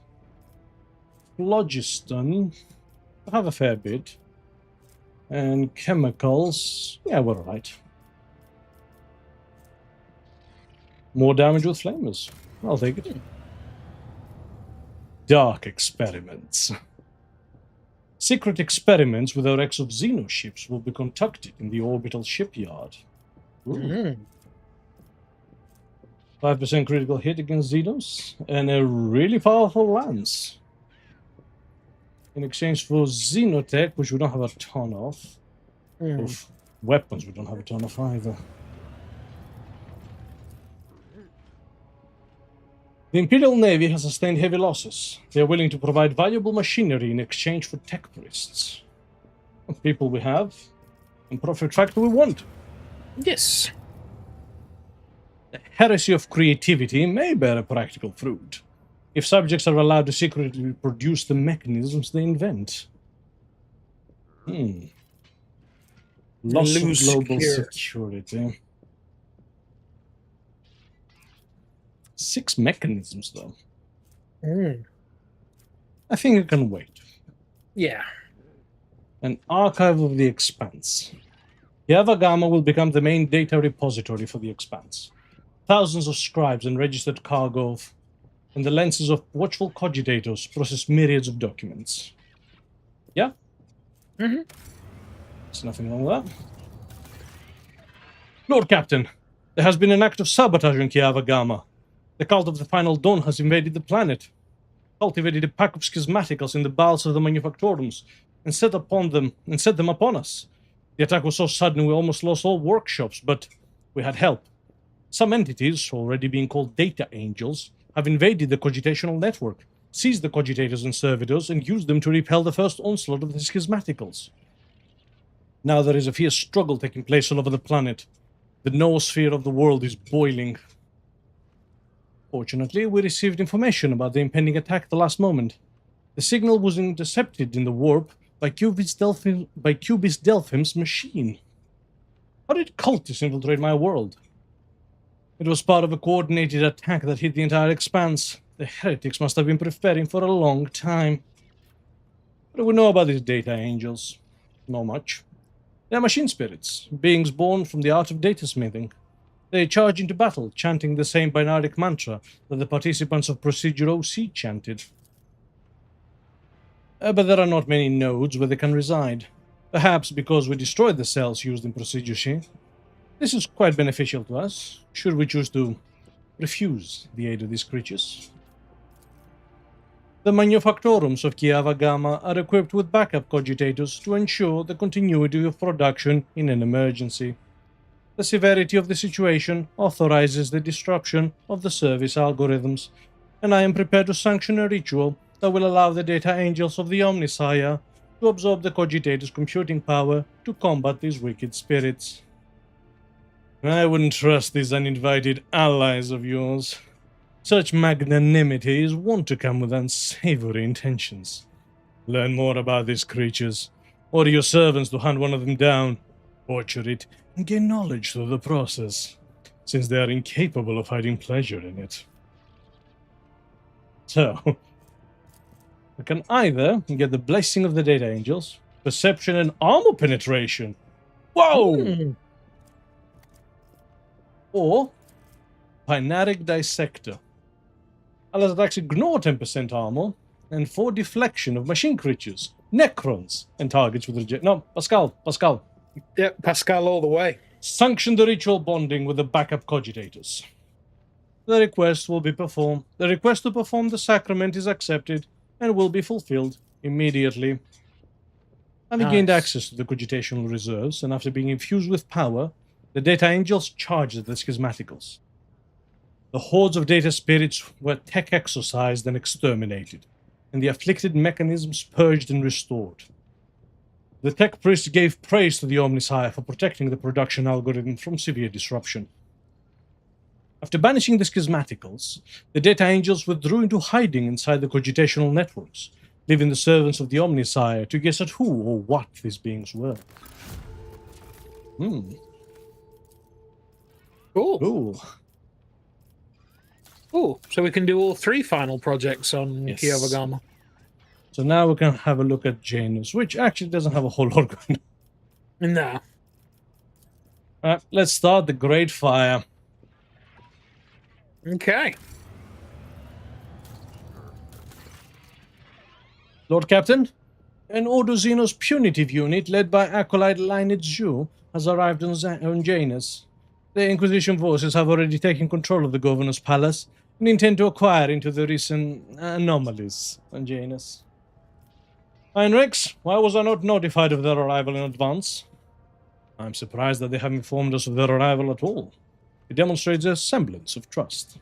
Phlogiston. I have a fair bit. And chemicals. Yeah, we're alright. More damage with flamers. I'll take it. Dark experiments. Secret experiments with a wrecks of xenoships will be conducted in the orbital shipyard. 5% critical hit against Xenos, and a really powerful lance. In exchange for Xenotech, which we don't have a ton of. Oof. Weapons we don't have a ton of either. The Imperial Navy has sustained heavy losses. They are willing to provide valuable machinery in exchange for tech priests. People we have, and profit factor we want. Yes. The heresy of creativity may bear a practical fruit, if subjects are allowed to secretly produce the mechanisms they invent. Loss of global security. 6 mechanisms, though. I think it can wait. Yeah. An archive of the Expanse. Chiava Gamma will become the main data repository for the Expanse. Thousands of scribes and registered cargo and the lenses of watchful cogitators process myriads of documents. Yeah? There's nothing wrong with that. Lord Captain, there has been an act of sabotage in Chiava Gamma. The cult of the Final Dawn has invaded the planet, cultivated a pack of schismaticals in the bowels of the manufactorums, and set them upon us. The attack was so sudden we almost lost all workshops, but we had help. Some entities, already being called data angels, have invaded the cogitational network, seized the cogitators and servitors, and used them to repel the first onslaught of the schismaticals. Now there is a fierce struggle taking place all over the planet. The noosphere of the world is boiling. Fortunately, we received information about the impending attack at the last moment. The signal was intercepted in the warp by Cubis Delphim's machine. How did cultists infiltrate my world? It was part of a coordinated attack that hit the entire Expanse. The heretics must have been preparing for a long time. What do we know about these data angels? Not much. They are machine spirits, beings born from the art of datasmithing. They charge into battle, chanting the same binaric mantra that the participants of Procedure OC chanted. But there are not many nodes where they can reside. Perhaps because we destroyed the cells used in Procedure C. This is quite beneficial to us, should we choose to refuse the aid of these creatures. The manufactorums of Chiava Gamma are equipped with backup cogitators to ensure the continuity of production in an emergency. The severity of the situation authorizes the disruption of the service algorithms, and I am prepared to sanction a ritual that will allow the data angels of the Omnisire to absorb the cogitators' computing power to combat these wicked spirits. I wouldn't trust these uninvited allies of yours. Such magnanimity is wont to come with unsavory intentions. Learn more about these creatures. Order your servants to hunt one of them down, torture it, and gain knowledge through the process, since they are incapable of hiding pleasure in it. So, we can either get the blessing of the data angels, perception and armor penetration. Whoa! Or Pinatic Dissector. Allows attacks ignore 10% armor, and 4 deflection of machine creatures, Necrons, and targets with reject. No, Pascal. Yep, Pascal all the way. Sanction the ritual bonding with the backup cogitators. The request will be performed. The request to perform the sacrament is accepted and will be fulfilled immediately. Having gained access to the cogitational reserves, and after being infused with power, the data angels charged the schismaticals. The hordes of data spirits were tech exorcised and exterminated, and the afflicted mechanisms purged and restored. The tech priests gave praise to the Omnisire for protecting the production algorithm from severe disruption. After banishing the schismaticals, the data angels withdrew into hiding inside the cogitational networks, leaving the servants of the Omnisire to guess at who or what these beings were. Cool. Cool. So we can do all 3 final projects on Kiovagama. So now we can have a look at Janus, which actually doesn't have a whole lot going on. No. Alright, let's start the Great Fire. Okay. Lord Captain, an Ordo Xenos punitive unit led by Acolyte Linet Zhu has arrived on Janus. The Inquisition forces have already taken control of the Governor's Palace and intend to acquire into the recent anomalies on Janus. Heinrichs, why was I not notified of their arrival in advance? I'm surprised that they have informed us of their arrival at all. It demonstrates a semblance of trust.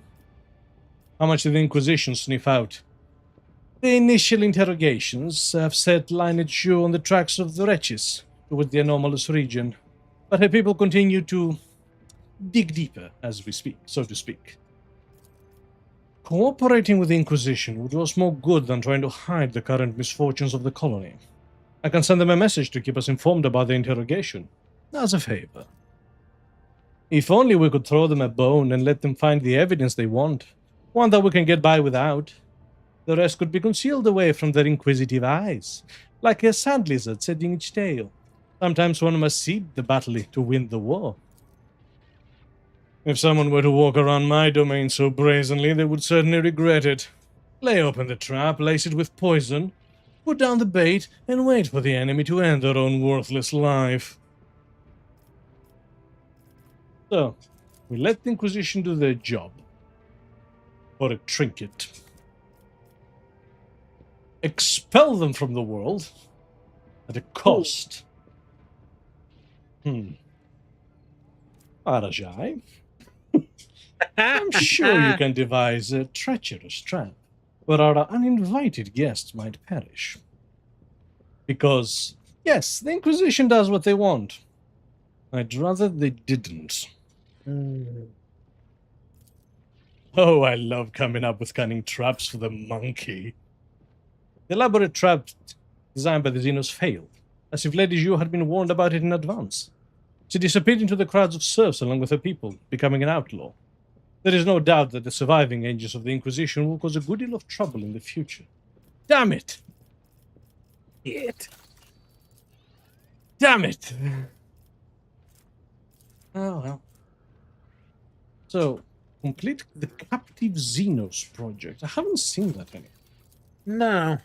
How much did the Inquisition sniff out? The initial interrogations have set Linet Zhu on the tracks of the wretches towards the anomalous region, but her people continue to dig deeper as we speak, so to speak. Cooperating with the Inquisition would do us more good than trying to hide the current misfortunes of the colony. I can send them a message to keep us informed about the interrogation, as a favor. If only we could throw them a bone and let them find the evidence they want, one that we can get by without. The rest could be concealed away from their inquisitive eyes, like a sand lizard setting its tail. Sometimes one must cede the battle to win the war. If someone were to walk around my domain so brazenly, they would certainly regret it. Lay open the trap, lace it with poison, put down the bait, and wait for the enemy to end their own worthless life. So, we let the Inquisition do their job. For a trinket. Expel them from the world at a cost. Arajai, I'm sure you can devise a treacherous trap where our uninvited guests might perish. Because, yes, the Inquisition does what they want. I'd rather they didn't. Oh, I love coming up with cunning traps for the monkey. The elaborate trap designed by the Xenos failed, as if Lady Zhu had been warned about it in advance. She disappeared into the crowds of serfs along with her people, becoming an outlaw. There is no doubt that the surviving agents of the Inquisition will cause a good deal of trouble in the future. Damn it! Damn it! Oh well. So, complete the Captive Xenos project. I haven't seen that anywhere. No.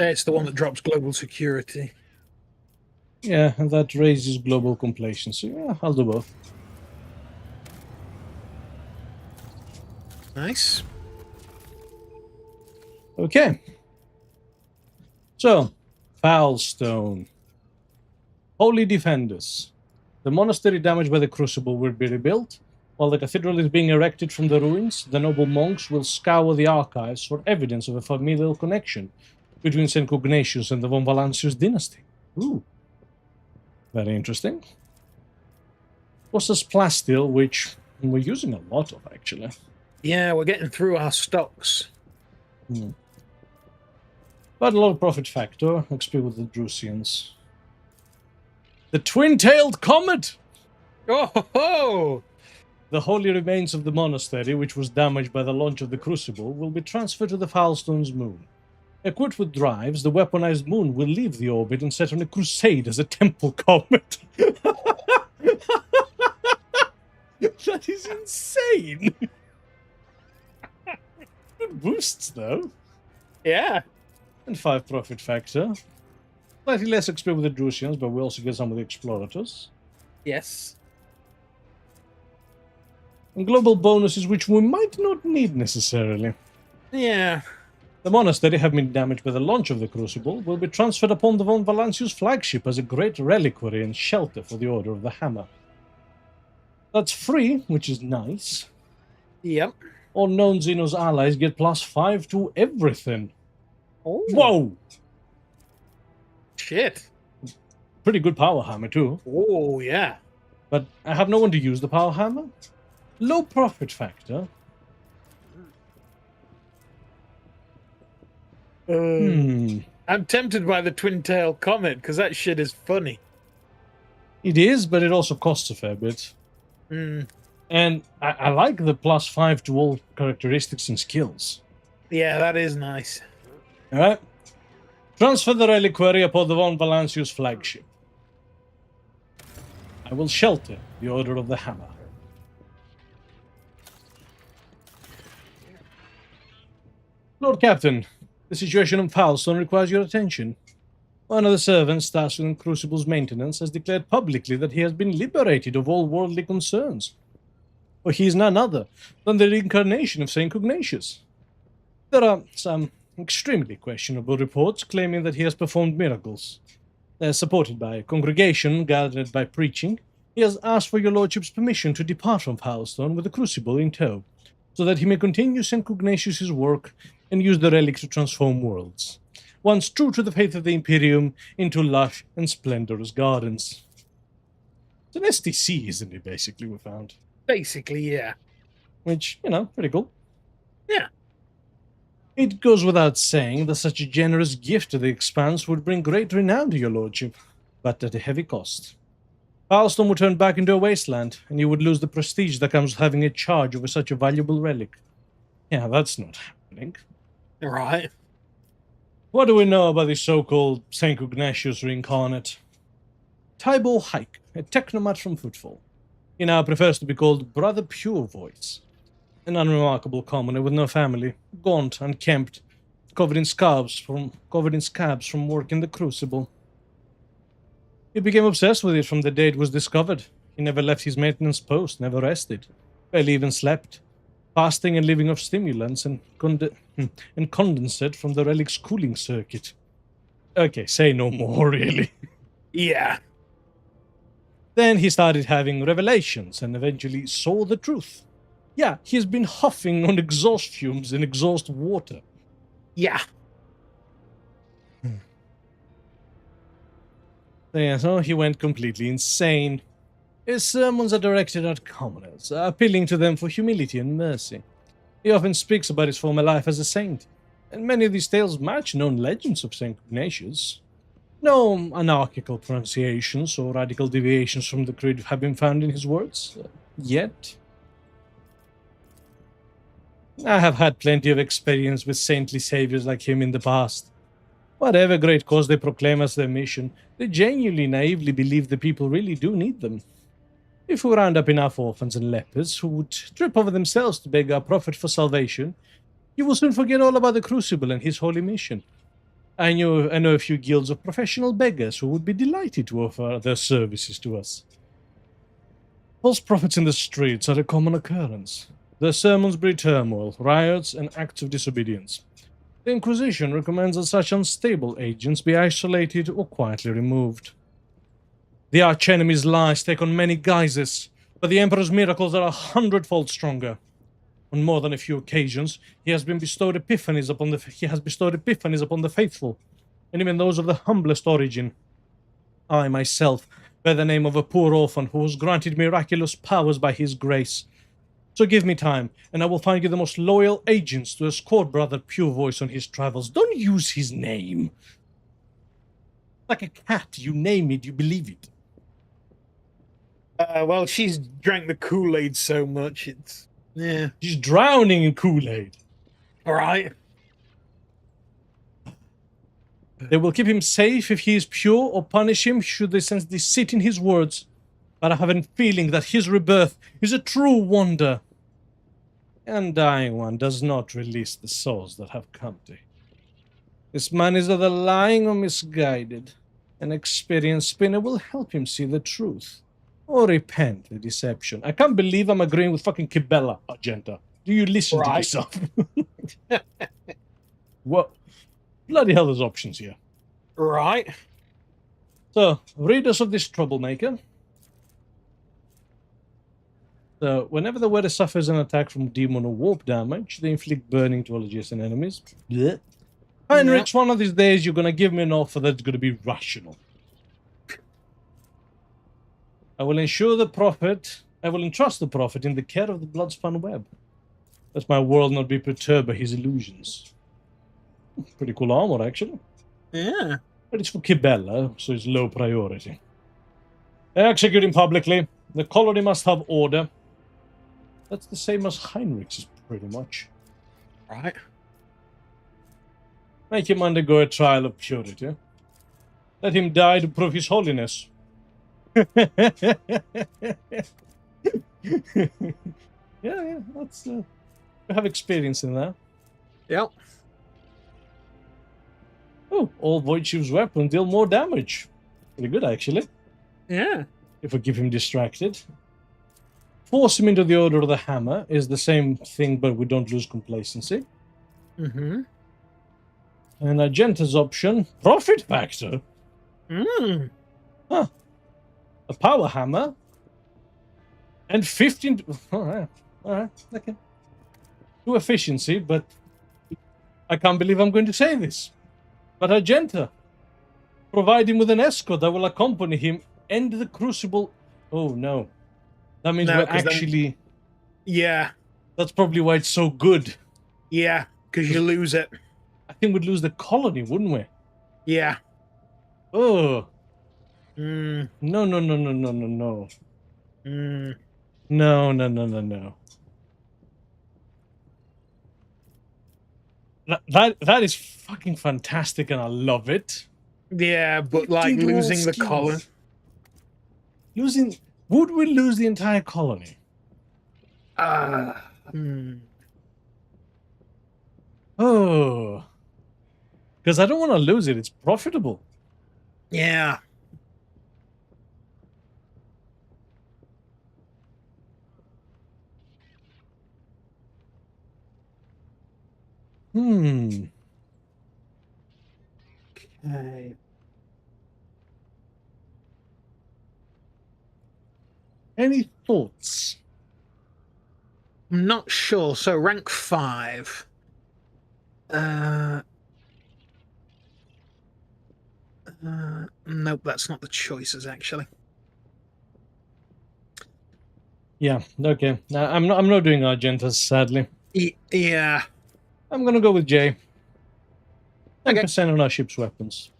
It's the one that drops global security. Yeah, and that raises global completion. So yeah, I'll do both. Nice. Okay. So, Foulstone. Holy Defenders. The monastery damaged by the Crucible will be rebuilt. While the cathedral is being erected from the ruins, the noble monks will scour the archives for evidence of a familial connection between St. Cugnatius and the von Valancius dynasty. Ooh. Very interesting. What's this plasteel, which we're using a lot of, actually? Yeah, we're getting through our stocks. But a low profit factor, XP with the Drusians. The twin-tailed comet! Oh ho ho! The holy remains of the monastery, which was damaged by the launch of the Crucible, will be transferred to the Foulstone's moon. Equipped with drives, the weaponized moon will leave the orbit and set on a crusade as a temple comet. That is insane! Good boosts, though. Yeah. And 5 profit factor. Slightly less XP with the Drusians, but we also get some of the Explorators. Yes. And global bonuses, which we might not need necessarily. Yeah. The monastery, having been damaged by the launch of the Crucible, will be transferred upon the von Valancius flagship as a great reliquary and shelter for the Order of the Hammer. That's free, which is nice. Yep. All known Xenos allies get +5 to everything. Oh. Whoa! Shit. Pretty good power hammer, too. Oh, yeah. But I have no one to use the power hammer. Low profit factor. I'm tempted by the twin-tail comet, because that shit is funny. It is, but it also costs a fair bit. And I like the +5 to all characteristics and skills. Yeah, that is nice. Alright. Transfer the reliquary upon the von Valancius flagship. I will shelter the Order of the Hammer. Lord Captain, the situation in Foulstone requires your attention. One of the servants tasked with Crucible's maintenance has declared publicly that he has been liberated of all worldly concerns. For he is none other than the reincarnation of Saint Ignatius. There are some extremely questionable reports claiming that he has performed miracles. They are supported by a congregation gathered by preaching. He has asked for your lordship's permission to depart from Foulstone with the Crucible in tow, so that he may continue Saint Ignatius's work and use the relic to transform worlds, once true to the faith of the Imperium, into lush and splendorous gardens. It's an STC, isn't it, basically, we found? Basically, yeah. Which, pretty cool. Yeah. It goes without saying that such a generous gift to the Expanse would bring great renown to your lordship, but at a heavy cost. Foulstone would turn back into a wasteland, and you would lose the prestige that comes with having a charge over such a valuable relic. Yeah, that's not happening. Right. What do we know about the so-called Saint Ignatius reincarnate? Tybal Hike, a technomat from Footfall. He now prefers to be called Brother Pure Voice. An unremarkable commoner with no family, gaunt, unkempt, covered in scabs from working the Crucible. He became obsessed with it from the day it was discovered. He never left his maintenance post, never rested, barely even slept, fasting and living off stimulants and condensate from the relic's cooling circuit. Okay, say no more, really. Yeah. Then he started having revelations and eventually saw the truth. Yeah, he's been huffing on exhaust fumes and exhaust water. Yeah. So he went completely insane. His sermons are directed at commoners, appealing to them for humility and mercy. He often speaks about his former life as a saint, and many of these tales match known legends of Saint Ignatius. No anarchical pronunciations or radical deviations from the creed have been found in his words, yet. I have had plenty of experience with saintly saviors like him in the past. Whatever great cause they proclaim as their mission, they genuinely naively believe the people really do need them. If we round up enough orphans and lepers who would trip over themselves to beg our prophet for salvation, you will soon forget all about the Crucible and his holy mission. I know a few guilds of professional beggars who would be delighted to offer their services to us. False prophets in the streets are a common occurrence. Their sermons breed turmoil, riots, and acts of disobedience. The Inquisition recommends that such unstable agents be isolated or quietly removed. The archenemy's lies take on many guises, but the Emperor's miracles are 100-fold stronger. On more than a few occasions, he has bestowed epiphanies upon the faithful, and even those of the humblest origin. I myself bear the name of a poor orphan who was granted miraculous powers by his grace. So give me time, and I will find you the most loyal agents to escort Brother Pure Voice on his travels. Don't use his name. Like a cat, you name it, you believe it. Well, she's drank the Kool-Aid so much, it's... Yeah. She's drowning in Kool-Aid. All right. They will keep him safe if he is pure, or punish him should they sense deceit in his words. But I have a feeling that his rebirth is a true wonder. The undying one does not release the souls that have come to him. This man is either lying or misguided. An experienced spinner will help him see the truth, or repent the deception. I can't believe I'm agreeing with fucking Kibella, Argenta. Do you listen to yourself? What? Bloody hell, there's options here. Right. So, read us of this troublemaker. So, whenever the wearer suffers an attack from demon or warp damage, they inflict burning to all adjacent enemies. Blech. Heinrichs, one of these days you're going to give me an offer that's going to be rational. I will entrust the prophet in the care of the Bloodspun web. Let my world not be perturbed by his illusions. Pretty cool armor, actually. Yeah. But it's for Kibella, so it's low priority. Execute him publicly. The colony must have order. That's the same as Heinrich's, pretty much. Right. Make him undergo a trial of purity. Let him die to prove his holiness. yeah, that's... we have experience in that. Yep. Oh, all Void Shield's weapons deal more damage. Pretty good, actually. Yeah. If we keep him distracted. Force him into the Order of the Hammer is the same thing, but we don't lose complacency. Mm-hmm. And Argenta's option, Profit Factor. Mm. Huh. A Power Hammer. And 15... Alright, okay. 2 efficiency, but... I can't believe I'm going to say this. But Argenta. Provide him with an escort that will accompany him and the Crucible... Oh, no. That means we're actually... Then... Yeah. That's probably why it's so good. Yeah, because you lose it. I think we'd lose the colony, wouldn't we? Yeah. Oh. Mm. No. Mm. No. That is fucking fantastic, and I love it. Yeah, but like losing the colony. Would we lose the entire colony? Oh. Because I don't want to lose it. It's profitable. Yeah. Okay. Any thoughts? I'm not sure. So rank 5. Nope, that's not the choices actually. Yeah, okay. I'm not doing Argentas, sadly. Yeah. I'm gonna go with J. 10% Okay. on our ship's weapons.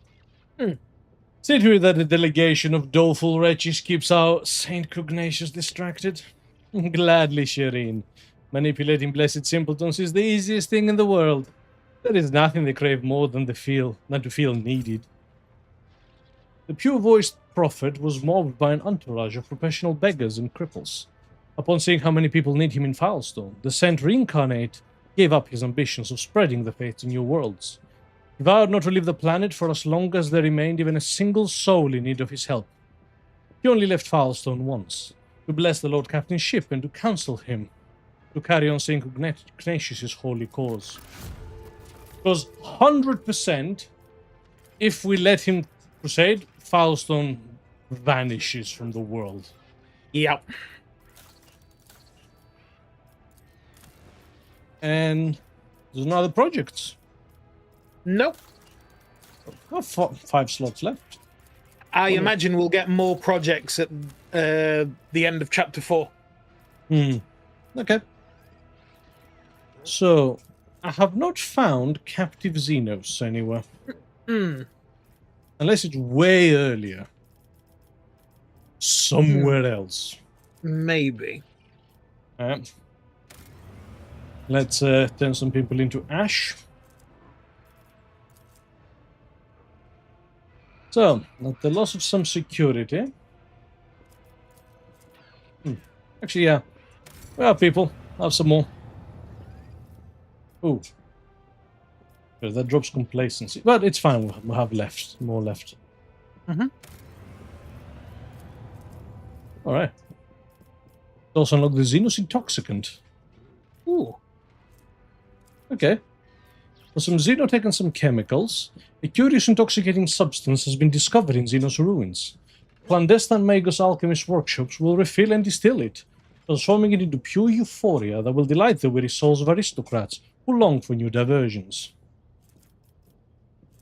See to it that the delegation of doleful wretches keeps our Saint Cognatius distracted. Gladly, Shireen. Manipulating blessed simpletons is the easiest thing in the world. There is nothing they crave more than to feel needed. The pure-voiced prophet was mobbed by an entourage of professional beggars and cripples. Upon seeing how many people need him in Foulstone, the Saint Reincarnate gave up his ambitions of spreading the faith to new worlds. He vowed not to leave the planet for as long as there remained even a single soul in need of his help. He only left Foulstone once, to bless the Lord Captain's ship and to counsel him to carry on St. Ignatius' holy cause. Because 100%, if we let him crusade, Foulstone vanishes from the world. Yep. And there's no other projects. Nope. Oh, 5 slots left. I imagine we'll get more projects at the end of chapter 4. Okay. So, I have not found captive Xenos anywhere. Unless it's way earlier. Somewhere else. Maybe. Let's turn some people into ash. So, at the loss of some security. Actually, yeah. Well, people, have some more. Ooh. Yeah, that drops complacency. But it's fine, we'll have more left. Alright. Also unlock the Xenos Intoxicant. Ooh. Okay. For some xenotech and some chemicals, a curious intoxicating substance has been discovered in Xenos ruins. Clandestine Magus alchemist workshops will refill and distill it, transforming it into pure euphoria that will delight the weary souls of aristocrats who long for new diversions.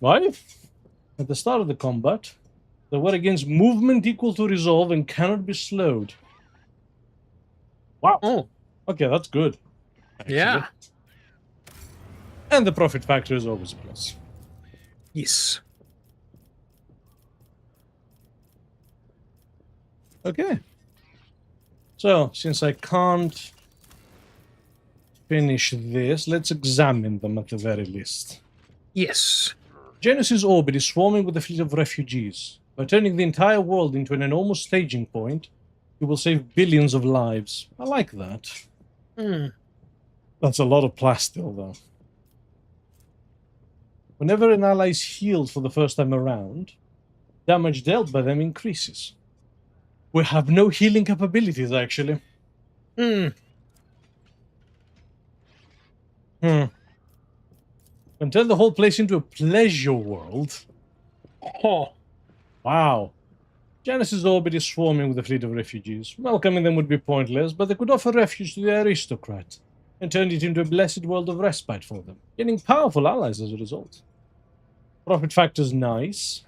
Why? At the start of the combat, the war against movement equal to resolve and cannot be slowed. Wow. Oh. Okay, that's good. Actually. Yeah. And the profit factor is always a plus. Yes. Okay. So, since I can't finish this, let's examine them at the very least. Yes. Genesis' orbit is swarming with a fleet of refugees. By turning the entire world into an enormous staging point, you will save billions of lives. I like that. That's a lot of plastil, though. Whenever an ally is healed for the first time around, damage dealt by them increases. We have no healing capabilities, actually. Can turn the whole place into a pleasure world. Oh. Wow. Genesis' orbit is swarming with a fleet of refugees. Welcoming them would be pointless, but they could offer refuge to the aristocrat and turn it into a blessed world of respite for them, gaining powerful allies as a result. Profit factor's nice.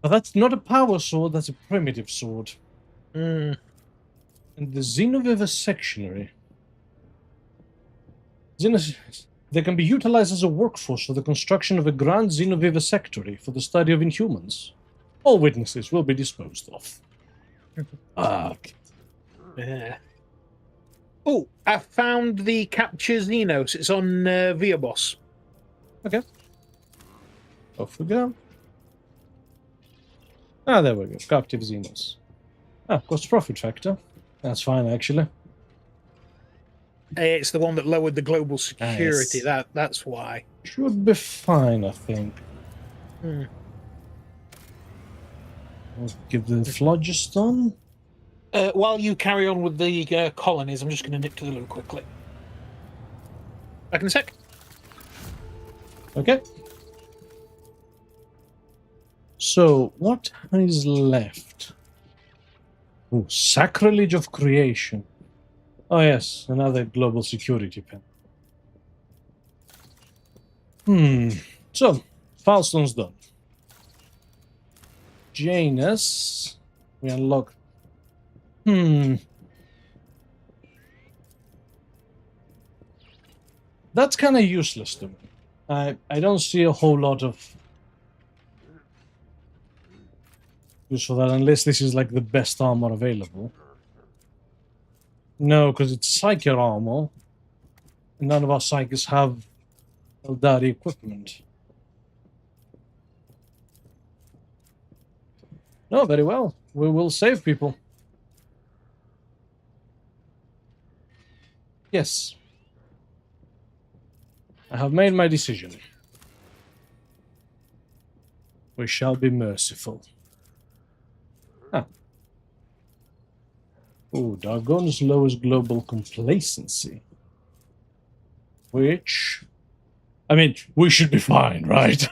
But that's not a power sword, that's a primitive sword. And the Xenovivisectionary. They can be utilized as a workforce for the construction of a grand Xenovivisectory for the study of Inhumans. All witnesses will be disposed of. Yeah. Oh, I found the capture Xenos. It's on Via Boss. Okay. Off we go. Ah, there we go. Captive Xenos. Cost profit factor. That's fine, actually. It's the one that lowered the global security. Nice. That's why. Should be fine, I think. Let's give the phlogiston. While you carry on with the colonies, I'm just going to nip to the loo quickly. Back in a sec. Okay. So, what is left? Oh, Sacrilege of Creation. Oh yes, another global security pen. So, Filestone's done. Janus. We unlock. That's kind of useless to me. I don't see a whole lot of use for that unless this is like the best armor available. No, because it's Psyche armor. And none of our Psyches have Eldari equipment. No, very well. We will save people. Yes. I have made my decision. We shall be merciful. Ooh, Dargon's lowers global complacency. Which... I mean, we should be fine, right?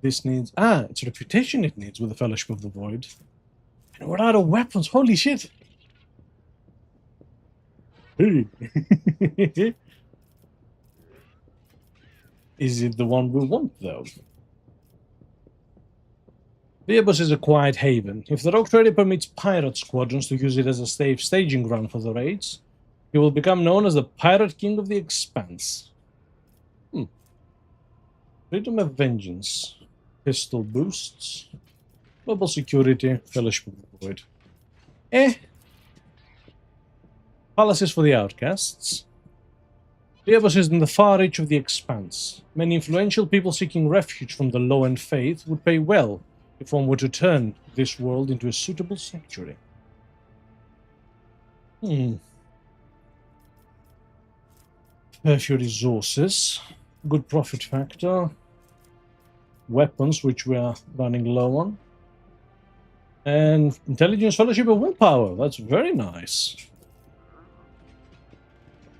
This needs... it's reputation it needs with the Fellowship of the Void. And we're out of weapons, holy shit! Is it the one we want, though? Phoebus is a quiet haven. If the RogueTrader permits pirate squadrons to use it as a safe staging ground for the raids, he will become known as the Pirate King of the Expanse. Freedom of Vengeance. Pistol boosts. Global security. Fellowship of the Void. Palaces for the outcasts. Phoebus is in the far reach of the Expanse. Many influential people seeking refuge from the low-end faith would pay well if one were to turn this world into a suitable sanctuary. Few resources. Good profit factor. Weapons, which we are running low on. And intelligence, fellowship, and willpower. That's very nice.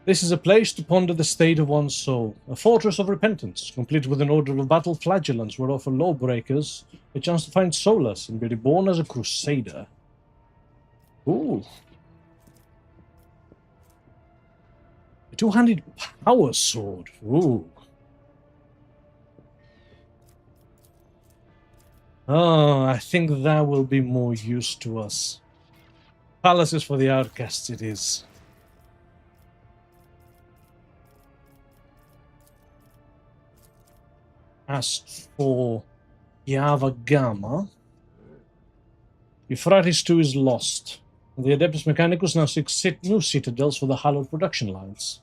This is a place to ponder the state of one's soul. A fortress of repentance, complete with an order of battle flagellants, where offer lawbreakers a chance to find solace and be reborn as a crusader. Ooh. A two-handed power sword. Ooh. Oh, I think that will be more use to us. Palaces for the outcasts it is. As for Yavagama, Euphrates 2 is lost. The Adeptus Mechanicus now seeks new citadels for the hallowed production lines.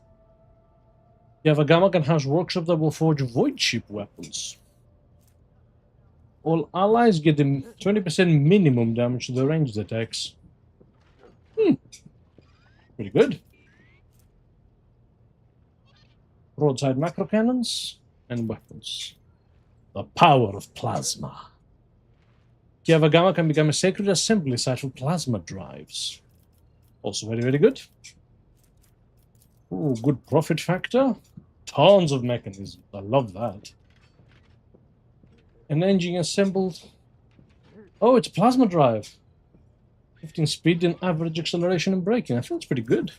Yavagama can house workshop that will forge void ship weapons. All allies get a 20% minimum damage to their ranged attacks. Pretty good. Broadside macro cannons and weapons. The power of plasma. Yavagama can become a sacred assembly site for plasma drives. Also very, very good. Ooh, good profit factor. Tons of mechanisms. I love that. An engine assembled. Oh, it's a plasma drive. 15 speed and average acceleration and braking. I think it's pretty good.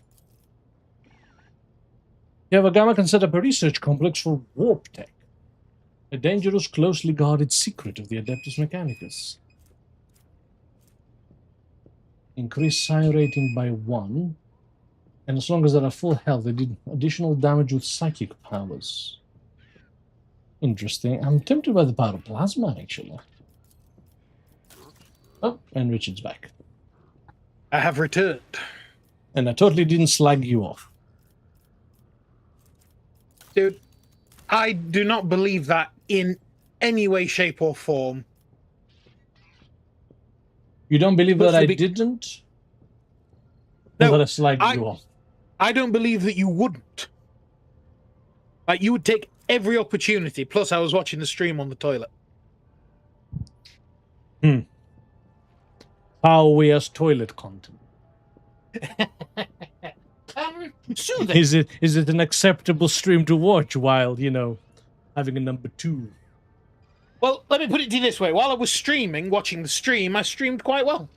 Yavagama can set up a research complex for warp tech. A dangerous, closely guarded secret of the Adeptus Mechanicus. Increase psi rating by 1. And as long as they're at full health, they did additional damage with psychic powers. Interesting. I'm tempted by the power of plasma, actually. Oh, and Richard's back. I have returned. And I totally didn't slag you off. Dude, I do not believe that in any way, shape, or form. You don't believe that I didn't? No, or that I slagged you off? I don't believe that you wouldn't. Like, you would take every opportunity. Plus, I was watching the stream on the toilet. How we as toilet content. Is it an acceptable stream to watch while, you know, having a number 2? Well, let me put it to you this way. While I was streaming, watching the stream, I streamed quite well.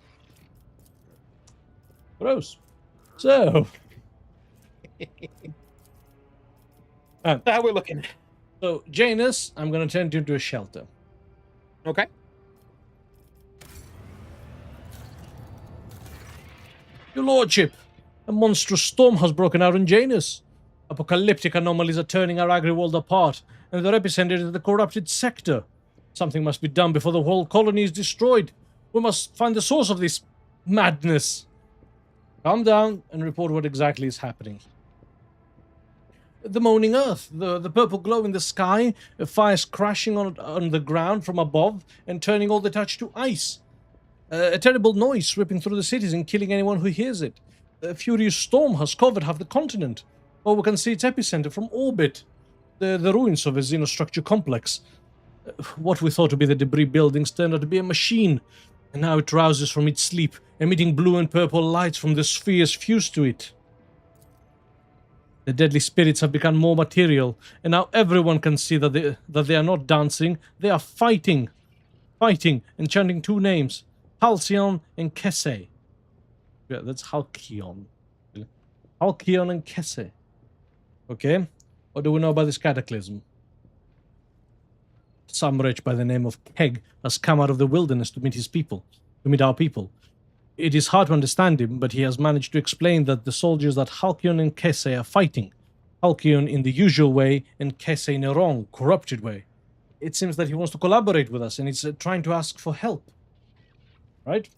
Gross. So... how we're looking. So, Janus, I'm going to turn you into a shelter. Okay. Your lordship, a monstrous storm has broken out in Janus. Apocalyptic anomalies are turning our agri-world apart, and their epicenter is the corrupted sector. Something must be done before the whole colony is destroyed. We must find the source of this madness. Calm down and report what exactly is happening. The moaning earth, the purple glow in the sky, fires crashing on the ground from above and turning all they touch to ice. A terrible noise sweeping through the cities and killing anyone who hears it. A furious storm has covered half the continent. Or we can see its epicenter from orbit. The ruins of a xenostructure complex. What we thought to be the debris buildings turned out to be a machine. And now it rouses from its sleep, emitting blue and purple lights from the spheres fused to it. The deadly spirits have become more material, and now everyone can see that they are not dancing, they are fighting. Fighting and chanting 2 names, Halcyon and Kese. Yeah, that's Halcyon. Halcyon and Kesse. Okay? What do we know about this cataclysm? Some wretch by the name of Keg has come out of the wilderness to meet his people, to meet our people. It is hard to understand him, but he has managed to explain that the soldiers that Halcyon and Kesse are fighting, Halcyon in the usual way and Kesse in a wrong, corrupted way. It seems that he wants to collaborate with us and he's trying to ask for help. Right?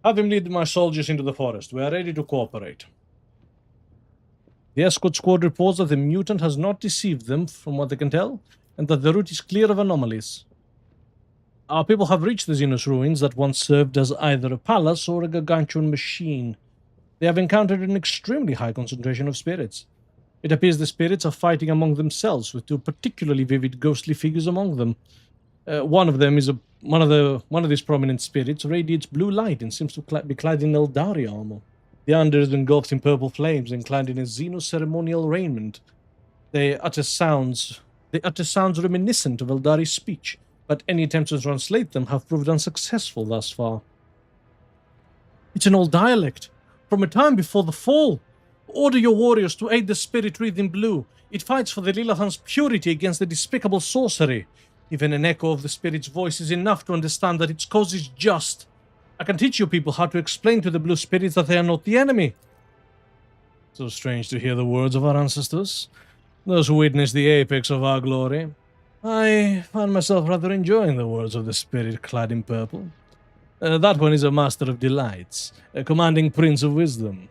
Have him lead my soldiers into the forest. We are ready to cooperate. The escort squad reports that the mutant has not deceived them, from what they can tell, and that the route is clear of anomalies. Our people have reached the Xenos ruins that once served as either a palace or a gargantuan machine. They have encountered an extremely high concentration of spirits. It appears the spirits are fighting among themselves, with two particularly vivid ghostly figures among them. One of them is one of these prominent spirits radiates blue light and seems to be clad in Eldari armor. The under is engulfed in purple flames and clad in a Xeno ceremonial raiment. They utter sounds reminiscent of Eldari speech, but any attempts to translate them have proved unsuccessful thus far. It's an old dialect, from a time before the fall. Order your warriors to aid the spirit wreathed in blue. It fights for the Lilithan's purity against the despicable sorcery. Even an echo of the spirit's voice is enough to understand that its cause is just. I can teach you people how to explain to the blue spirits that they are not the enemy. So strange to hear the words of our ancestors, those who witnessed the apex of our glory. I find myself rather enjoying the words of the spirit clad in purple. That one is a master of delights, a commanding prince of wisdom.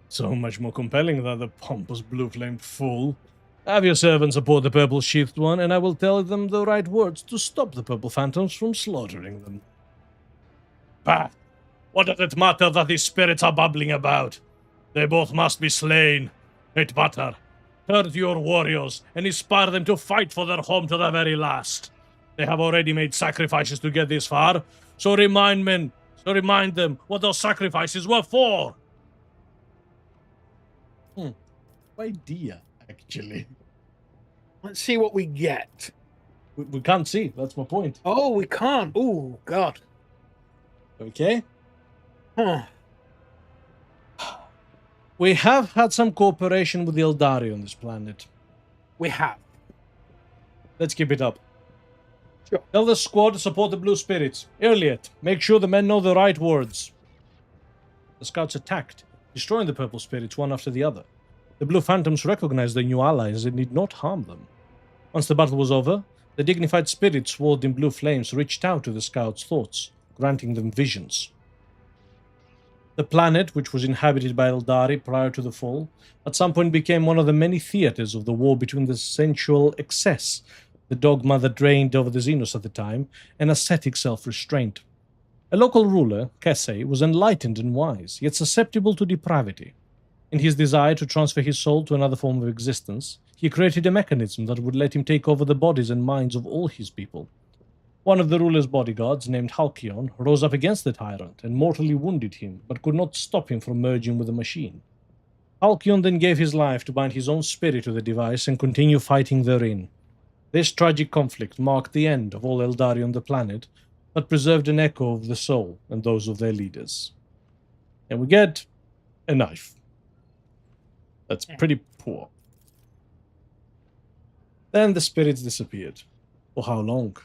So much more compelling than the pompous blue-flamed fool. Have your servant support the purple-sheathed one, and I will tell them the right words to stop the purple phantoms from slaughtering them. Bah! What does it matter that these spirits are babbling about? They both must be slain. It matter. Turn to your warriors and inspire them to fight for their home to the very last. They have already made sacrifices to get this far, so remind them what those sacrifices were for. Idea, actually. Let's see what we get. We can't see, that's my point. Oh, we can't. Oh, God. Okay. Huh. We have had some cooperation with the Eldari on this planet. We have. Let's keep it up. Sure. Tell the squad to support the blue spirits. Elliot, make sure the men know the right words. The scouts attacked, destroying the purple spirits one after the other. The blue phantoms recognized their new allies and did not harm them. Once the battle was over, the dignified spirits swathed in blue flames reached out to the scouts' thoughts, granting them visions. The planet, which was inhabited by Eldari prior to the fall, at some point became one of the many theaters of the war between the sensual excess, the dogma that reigned over the Xenos at the time, and ascetic self-restraint. A local ruler, Kesse, was enlightened and wise, yet susceptible to depravity. In his desire to transfer his soul to another form of existence, he created a mechanism that would let him take over the bodies and minds of all his people. One of the ruler's bodyguards, named Halcyon, rose up against the tyrant and mortally wounded him, but could not stop him from merging with the machine. Halcyon then gave his life to bind his own spirit to the device and continue fighting therein. This tragic conflict marked the end of all Eldari on the planet, but preserved an echo of the soul and those of their leaders. And we get a knife. That's pretty poor. Then the spirits disappeared. For how long?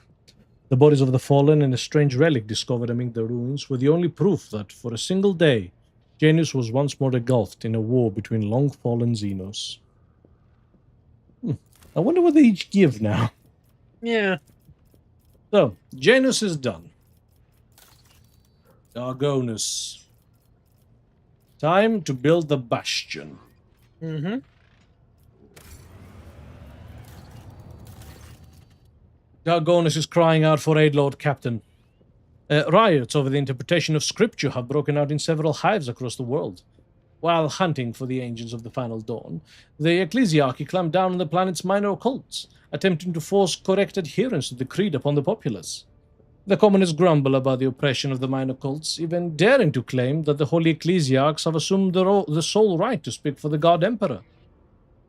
The bodies of the fallen and a strange relic discovered among the ruins were the only proof that, for a single day, Janus was once more engulfed in a war between long-fallen Xenos. I wonder what they each give now. Yeah. So, Janus is done. Koronus. Time to build the bastion. Mm-hmm. Koronus is crying out for aid, Lord Captain. Riots over the interpretation of scripture have broken out in several hives across the world. While hunting for the Angels of the Final Dawn, the Ecclesiarchy clamped down on the planet's minor occults, attempting to force correct adherence to the creed upon the populace. The commoners grumble about the oppression of the minor cults, even daring to claim that the holy ecclesiarchs have assumed the sole right to speak for the God Emperor.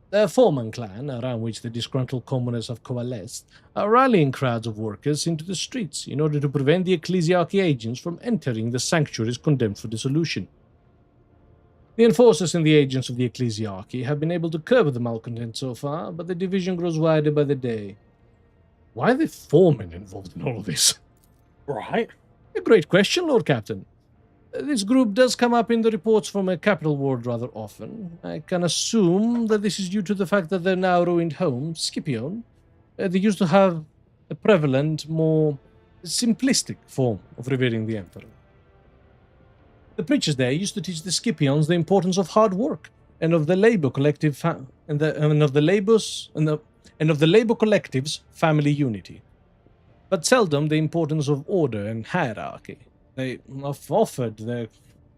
The Foreman clan, around which the disgruntled commoners have coalesced, are rallying crowds of workers into the streets in order to prevent the ecclesiarchy agents from entering the sanctuaries condemned for dissolution. The enforcers and the agents of the ecclesiarchy have been able to curb the malcontent so far, but the division grows wider by the day. Why are the foremen involved in all of this? Right. A great question, Lord Captain. This group does come up in the reports from a capital ward rather often. I can assume that this is due to the fact that their now ruined home, Scipion, they used to have a prevalent, more simplistic form of revering the Emperor. The preachers there used to teach the Scipions the importance of hard work and of the labor collective and of the labor collective's family unity, but seldom the importance of order and hierarchy. They have offered their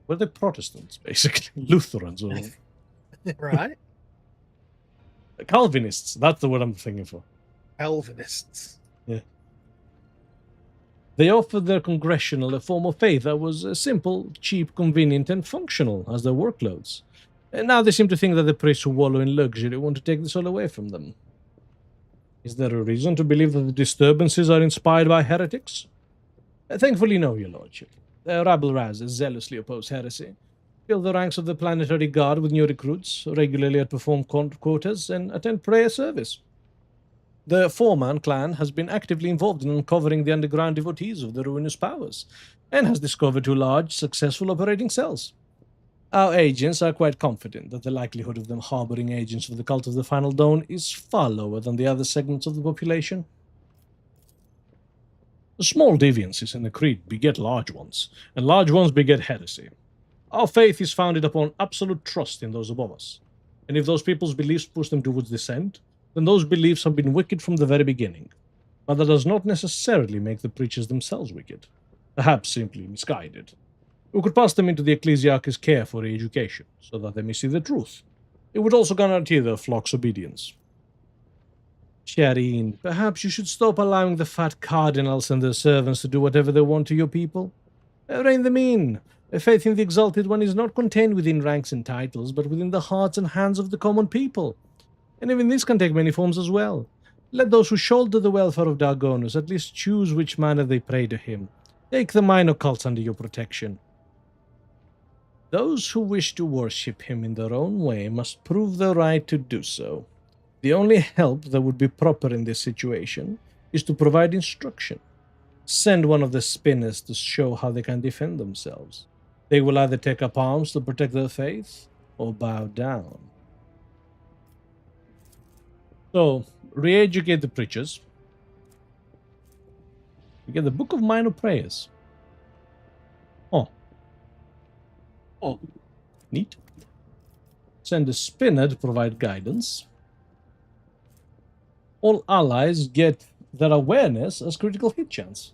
they're Protestants, basically Lutherans or Right. Calvinists. That's the word I'm thinking for. Calvinists. Yeah. They offered their congregational a form of faith that was simple, cheap, convenient, and functional as their workloads. And now they seem to think that the priests who wallow in luxury want to take this all away from them. Is there a reason to believe that the disturbances are inspired by heretics? Thankfully, no, your lordship. The rabble-rousers zealously oppose heresy, fill the ranks of the planetary guard with new recruits, regularly outperform quotas, and attend prayer service. The Foreman clan has been actively involved in uncovering the underground devotees of the ruinous powers, and has discovered 2 large, successful operating cells. Our agents are quite confident that the likelihood of them harboring agents of the Cult of the Final Dawn is far lower than the other segments of the population. The small deviances in the creed beget large ones, and large ones beget heresy. Our faith is founded upon absolute trust in those above us, and if those people's beliefs push them towards dissent, then those beliefs have been wicked from the very beginning. But that does not necessarily make the preachers themselves wicked, perhaps simply misguided. We could pass them into the ecclesiarchy's care for education, so that they may see the truth. It would also guarantee their flock's obedience. Shireen, perhaps you should stop allowing the fat cardinals and their servants to do whatever they want to your people. Rein them in. A faith in the Exalted One is not contained within ranks and titles, but within the hearts and hands of the common people. And even this can take many forms as well. Let those who shoulder the welfare of Dargonus at least choose which manner they pray to him. Take the minor cults under your protection. Those who wish to worship him in their own way must prove their right to do so. The only help that would be proper in this situation is to provide instruction. Send one of the spinners to show how they can defend themselves. They will either take up arms to protect their faith, or bow down. So, re-educate the preachers. We get the Book of Minor Prayers. Oh, neat. Send a spinner to provide guidance. All allies get their awareness as critical hit chance.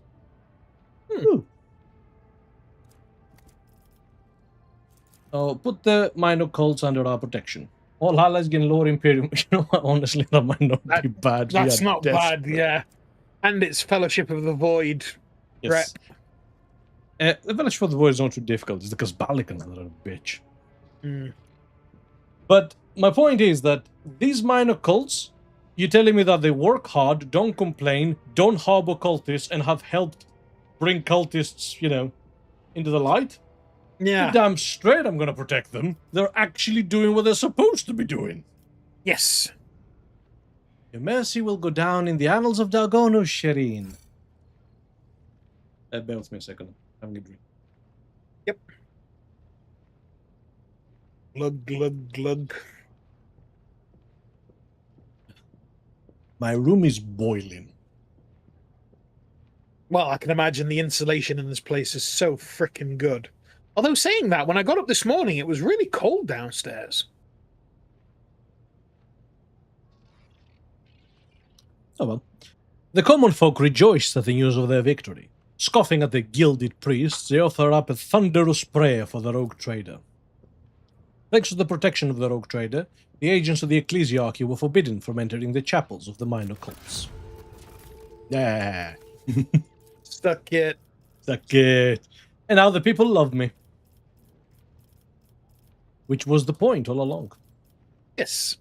So put the minor cults under our protection. All allies get lower Imperium. You know what? Honestly, that might not be bad. That's not bad, yeah. And it's Fellowship of the Void. Yes. The Fellowship of the Void is not too difficult. It's because Balicans that are a bitch. But my point is that these minor cults, you're telling me that they work hard, don't complain, don't harbor cultists, and have helped bring cultists, into the light? Yeah. You're damn straight I'm going to protect them. They're actually doing what they're supposed to be doing. Yes. Your mercy will go down in the annals of Dargonus, Shireen. Bear with me a second. I'm having a drink. Yep. Glug, glug, glug. My room is boiling. Well, I can imagine the insulation in this place is so frickin' good. Although saying that, when I got up this morning, it was really cold downstairs. Oh well. The common folk rejoiced at the news of their victory. Scoffing at the gilded priests, they offer up a thunderous prayer for the RogueTrader. Thanks to the protection of the RogueTrader, the agents of the ecclesiarchy were forbidden from entering the chapels of the minor cults. Yeah. Stuck it. Stuck it. And now the people love me. Which was the point all along. Yes.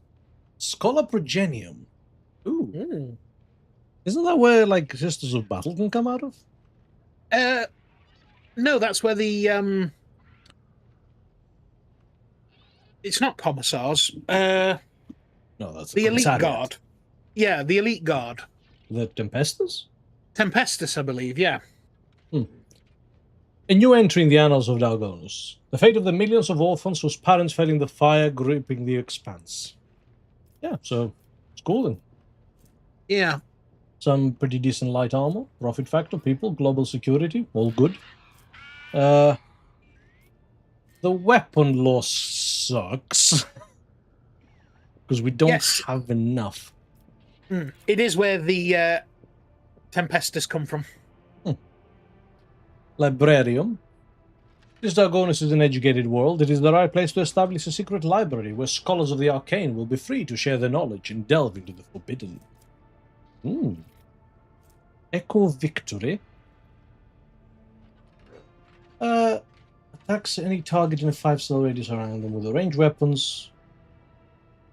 Scholar Progenium. Ooh. Isn't that where, Sisters of Battle can come out of? No, that's where the, It's not commissars. No, that's The elite commissariat. guard. Yeah, the elite guard. The Tempestus? Tempestus, I believe, yeah. A new entry in the annals of Dalgonus. The fate of the millions of orphans whose parents fell in the fire gripping the expanse. Yeah, so it's cool then. Yeah. Some pretty decent light armor, profit factor, people, global security, all good. The weapon loss sucks. Because we don't have enough. It is where the Tempestus come from. Librarium. This Dalgonus is an educated world. It is the right place to establish a secret library where scholars of the arcane will be free to share their knowledge and delve into the forbidden. Echo Victory. Attacks any target in a 5-cell radius around them with the ranged weapons.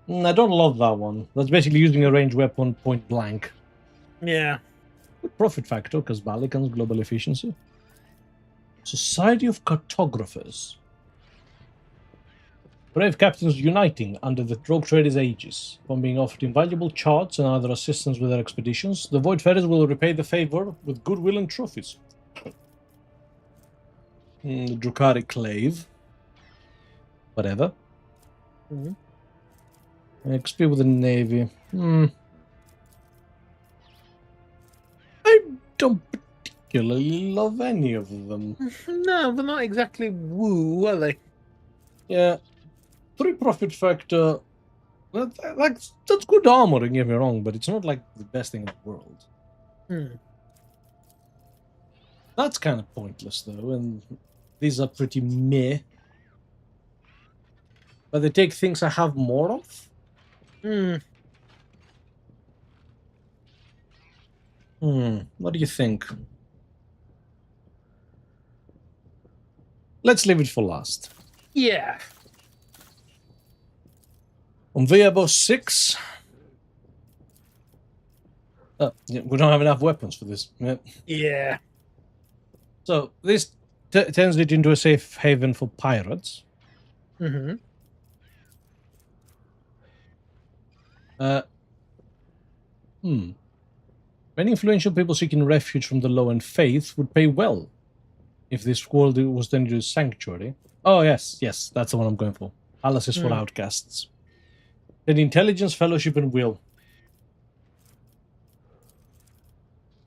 I don't love that one. That's basically using a ranged weapon point blank. Yeah. Good profit factor, because Balicans, global efficiency. Society of Cartographers. Brave captains uniting under the RogueTrader's aegis. Upon being offered invaluable charts and other assistance with their expeditions, the Voidfarers will repay the favor with goodwill and trophies. Drukari Clave. Whatever. XP with the Navy. I don't particularly love any of them. No, they're not exactly woo, are they? Yeah. 3 profit factor. That's good armor, don't get me wrong, but it's not like the best thing in the world. That's kind of pointless, though, and these are pretty meh. But they take things I have more of? What do you think? Let's leave it for last. Yeah. On Viabo 6. Oh, yeah, we don't have enough weapons for this. Yeah. So this turns it into a safe haven for pirates. Many influential people seeking refuge from the low-end faith would pay well if this world was turned into a sanctuary. Oh, yes, that's the one I'm going for. Palaces for outcasts. Then intelligence, fellowship, and will.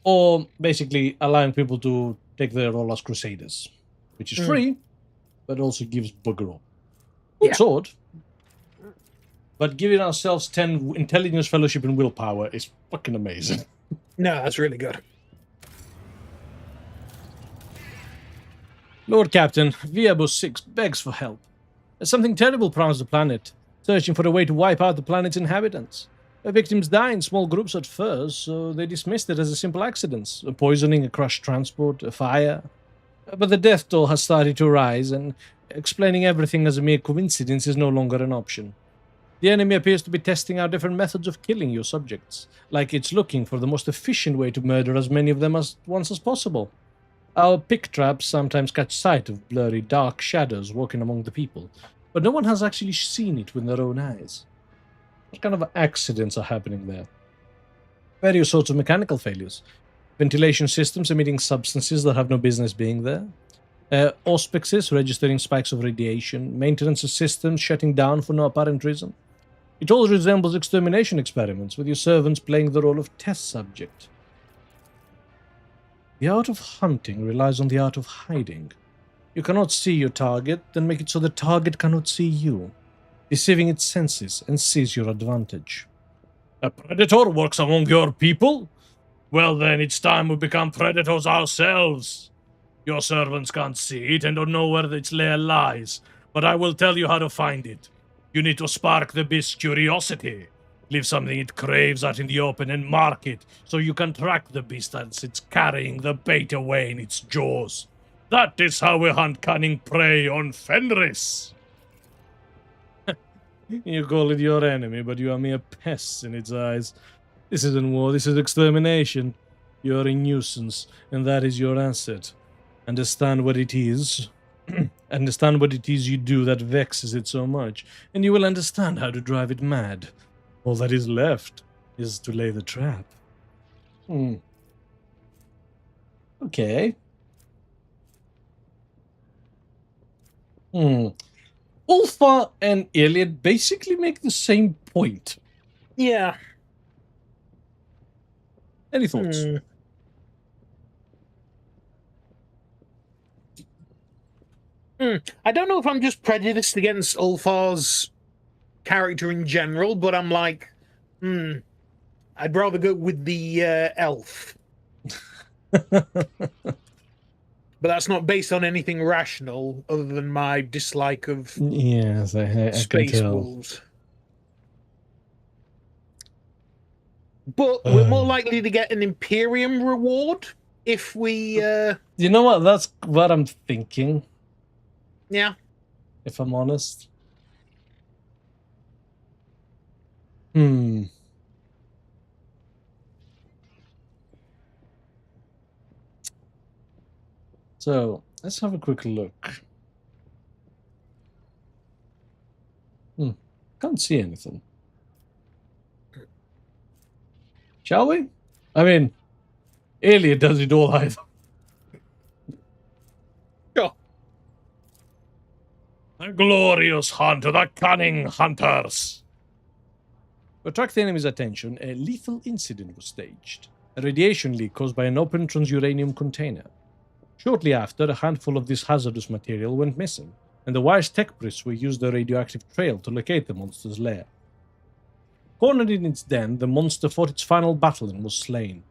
Or basically allowing people to take their role as crusaders, which is free, but also gives bugger all. Good sword. But giving ourselves 10 intelligence, fellowship, and willpower is fucking amazing. No, that's really good. Lord Captain, Viabo 6 begs for help. There's something terrible prowls the planet, searching for a way to wipe out the planet's inhabitants. Their victims die in small groups at first, so they dismissed it as a simple accident. A poisoning, a crushed transport, a fire. But the death toll has started to rise, and explaining everything as a mere coincidence is no longer an option. The enemy appears to be testing out different methods of killing your subjects, like it's looking for the most efficient way to murder as many of them at once as possible. Our pick traps sometimes catch sight of blurry, dark shadows walking among the people, but no one has actually seen it with their own eyes. What kind of accidents are happening there? Various sorts of mechanical failures. Ventilation systems emitting substances that have no business being there. Auspexes registering spikes of radiation. Maintenance systems shutting down for no apparent reason. It all resembles extermination experiments, with your servants playing the role of test subject. The art of hunting relies on the art of hiding. You cannot see your target, then make it so the target cannot see you, deceiving its senses and seize your advantage. A predator works among your people? Well then, it's time we become predators ourselves. Your servants can't see it and don't know where its lair lies, but I will tell you how to find it. You need to spark the beast's curiosity. Leave something it craves out in the open and mark it, so you can track the beast as it's carrying the bait away in its jaws. That is how we hunt cunning prey on Fenris. You call it your enemy, but you are mere pests in its eyes. This isn't war, this is extermination. You are a nuisance, and that is your asset. Understand what it is. Understand what it is you do that vexes it so much, and you will understand how to drive it mad. All that is left is to lay the trap. Okay. Ulfa and Iliad basically make the same point. Yeah. Any thoughts? I don't know if I'm just prejudiced against Ulfar's character in general, but I'm like, I'd rather go with the elf. But that's not based on anything rational other than my dislike of yes, I space can tell. wolves. But we're more likely to get an Imperium reward if we... You know what? That's what I'm thinking. Yeah. If I'm honest. So, let's have a quick look. Can't see anything. Shall we? I mean, Iliad does it all either. Sure. The glorious hunt of the cunning hunters. To attract the enemy's attention, a lethal incident was staged. A radiation leak caused by an open transuranium container. Shortly after, a handful of this hazardous material went missing, and the wire's tech priests were used the radioactive trail to locate the monster's lair. Cornered in its den, the monster fought its final battle and was slain.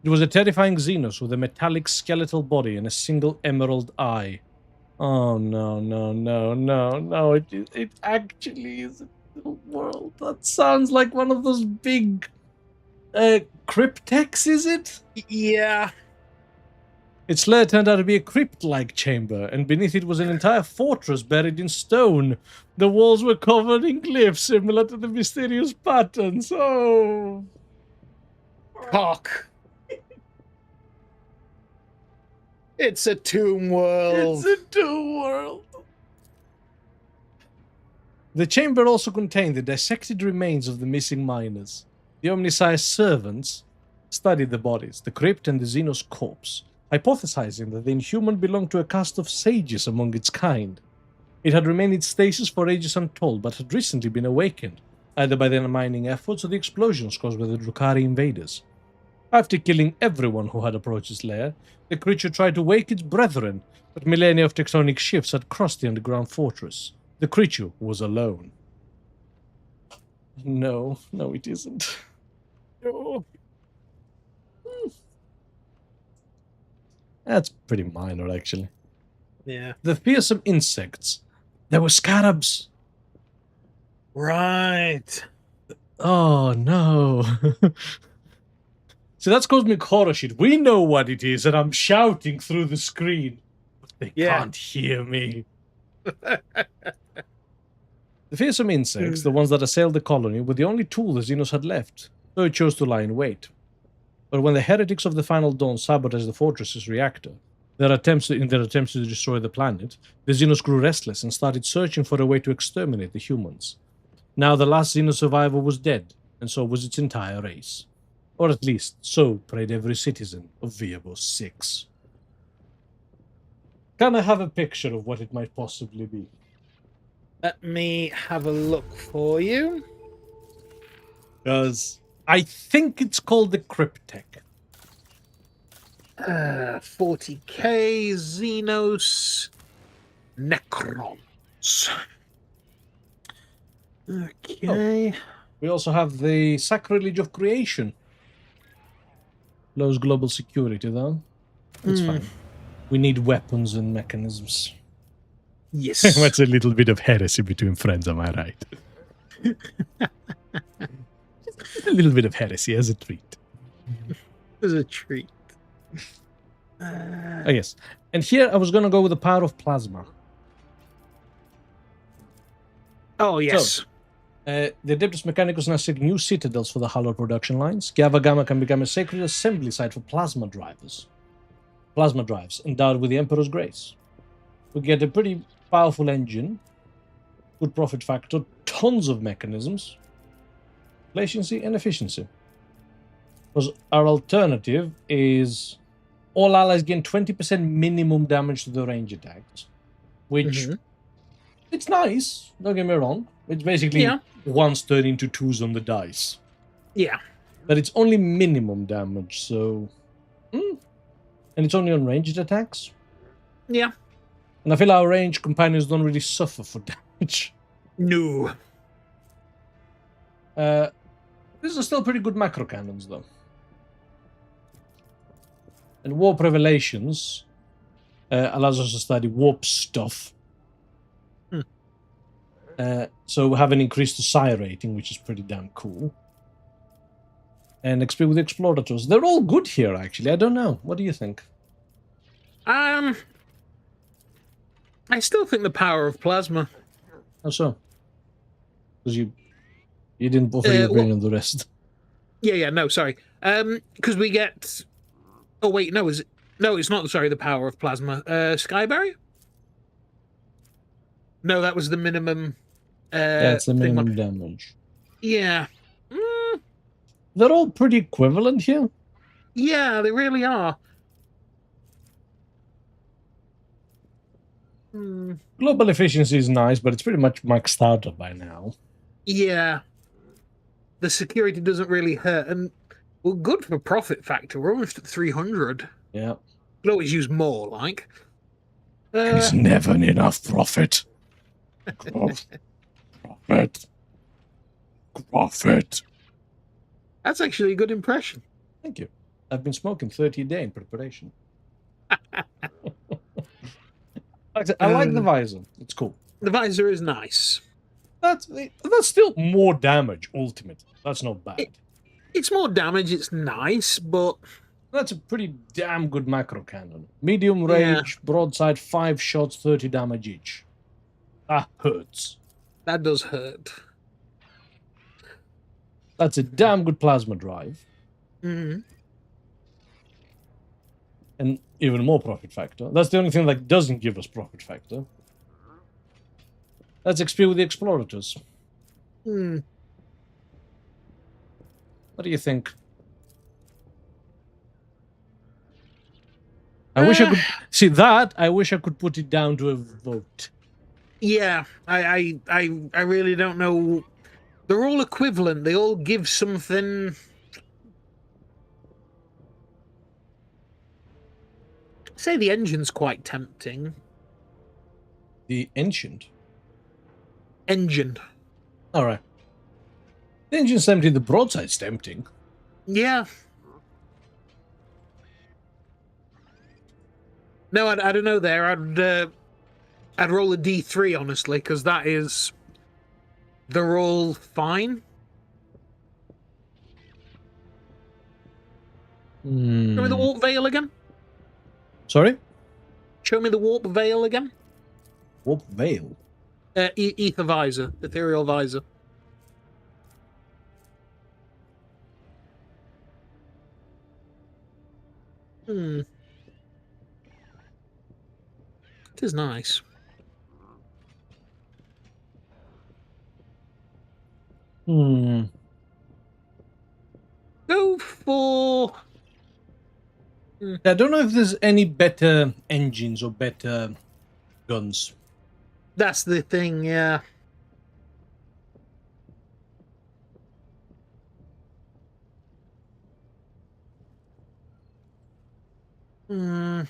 It was a terrifying Xenos with a metallic skeletal body and a single emerald eye. Oh no, no, no, no, no, it actually is a little world. That sounds like one of those big cryptex, is it? Yeah. Its lair turned out to be a crypt-like chamber, and beneath it was an entire fortress buried in stone. The walls were covered in glyphs similar to the mysterious patterns. Oh. Cock. It's a tomb world. It's a tomb world. The chamber also contained the dissected remains of the missing miners. The Omnisci's servants studied the bodies, the crypt and the Xenos corpse, hypothesizing that the Inhuman belonged to a caste of sages among its kind. It had remained in stasis for ages untold, but had recently been awakened, either by the mining efforts or the explosions caused by the Drukhari invaders. After killing everyone who had approached its lair, the creature tried to wake its brethren, but millennia of tectonic shifts had crossed the underground fortress. The creature was alone. No, it isn't. Oh. That's pretty minor, actually. Yeah. The fearsome insects. There were scarabs. Right. Oh, no. So that's cosmic horror shit. We know what it is, and I'm shouting through the screen. But they can't hear me. The fearsome insects, the ones that assailed the colony, were the only tool the Xenos had left, so it chose to lie in wait. But when the heretics of the Final Dawn sabotaged the fortress's reactor, in their attempts to destroy the planet, the Xenos grew restless and started searching for a way to exterminate the humans. Now the last Xenos survivor was dead, and so was its entire race. Or at least, so prayed every citizen of Viabos 6. Can I have a picture of what it might possibly be? Let me have a look for you. Because I think it's called the Cryptech. 40k Xenos Necrons. Okay. We also have the Sacrilege of Creation. Lows global security, though. It's fine. We need weapons and mechanisms. Yes. That's a little bit of heresy between friends, am I right? A little bit of heresy as a treat. As a treat. Oh, yes. And here I was going to go with the power of plasma. Oh, yes. So, the Adeptus Mechanicus now seek new citadels for the Hallor production lines. Gava Gamma can become a sacred assembly site for plasma drives endowed with the Emperor's grace. We get a pretty powerful engine, good profit factor, tons of mechanisms, efficiency and efficiency. Because our alternative is all allies gain 20% minimum damage to the range attacks, which it's nice. Don't get me wrong. It's basically ones turn into twos on the dice. Yeah. But it's only minimum damage, so... and it's only on ranged attacks. Yeah. And I feel our range companions don't really suffer for damage. No. These are still pretty good macro cannons, though. And Warp Revelations allows us to study warp stuff. So we have an increased psi rating, which is pretty damn cool. And XP with Explorators. They're all good here, actually. I don't know. What do you think? I still think the power of plasma. How so? Because you didn't bother your brain on the rest. Yeah, no, sorry. Because we get... Oh, wait, no, is it... No, it's not, sorry, the power of plasma. Skyberry? No, that was the minimum... yeah, it's the minimum damage. Yeah. They're all pretty equivalent here. Yeah, they really are. Global efficiency is nice, but it's pretty much maxed out by now. Yeah. The security doesn't really hurt. And, well, good for profit factor. We're almost at 300. Yeah. Could always use more, like. There's never enough profit. Profit. That's actually a good impression. Thank you. I've been smoking 30 a day in preparation. I like the visor. It's cool. The visor is nice. That's still more damage, ultimately. That's not bad. It's more damage, it's nice, but... That's a pretty damn good macro cannon. Medium range, broadside, 5 shots, 30 damage each. That hurts. That does hurt. That's a damn good plasma drive. Mm-hmm. And even more profit factor. That's the only thing that doesn't give us profit factor. That's XP with the Explorators. What do you think? I wish I could see that. I wish I could put it down to a vote. Yeah, I really don't know. They're all equivalent. They all give something. Say the engine's quite tempting. The ancient engine. All right. The engine's tempting. The broadside's tempting. Yeah. No, I don't know. There, I'd roll a D3 honestly, because that is. They're all fine. Show me the warp veil again. Sorry? Show me the warp veil again. Warp veil? Ether visor. Ethereal visor. It is nice. Go for... I don't know if there's any better engines or better guns. That's the thing, yeah. I'm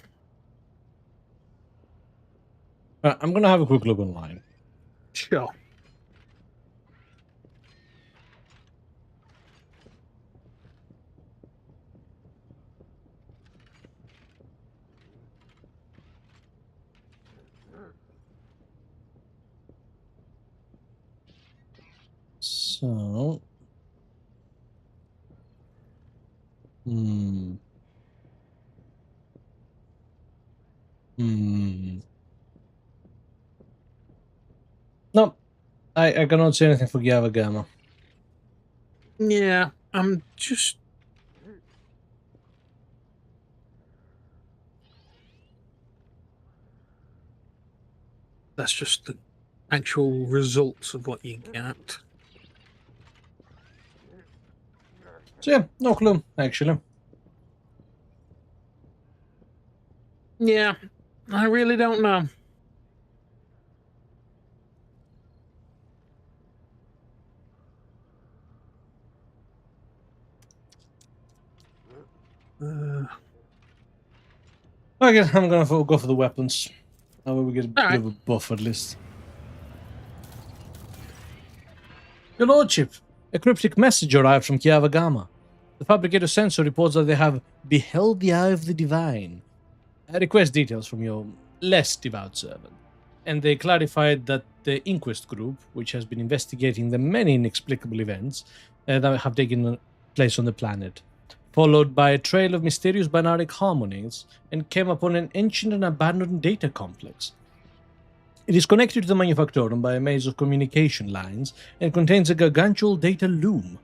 going to have a quick look online. Sure. So... No, I cannot say anything for Gava Gamma. Yeah, I'm just... That's just the actual results of what you get. So yeah, no clue, actually. Yeah, I really don't know. Okay, I'm gonna go for the weapons. That way we get a bit right. of a buff at least. Your Lordship, a cryptic message arrived from Kiavagama. The Fabricator Sensor reports that they have beheld the eye of the divine. I request details from your less devout servant. And they clarified that the Inquest group, which has been investigating the many inexplicable events that have taken place on the planet, followed by a trail of mysterious binaric harmonies, and came upon an ancient and abandoned data complex. It is connected to the Manufactorum by a maze of communication lines and contains a gargantuan data loom.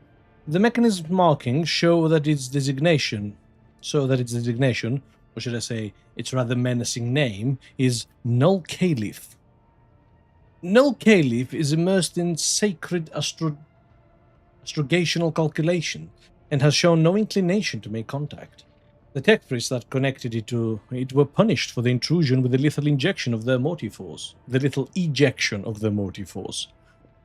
The mechanism markings show that its designation, or should I say, its rather menacing name, is Null Caliph. Null Caliph is immersed in sacred astrogational calculation and has shown no inclination to make contact. The tech priests that connected it to it were punished for the intrusion with the lethal injection of their mortiforce. The lethal ejection of their mortiforce.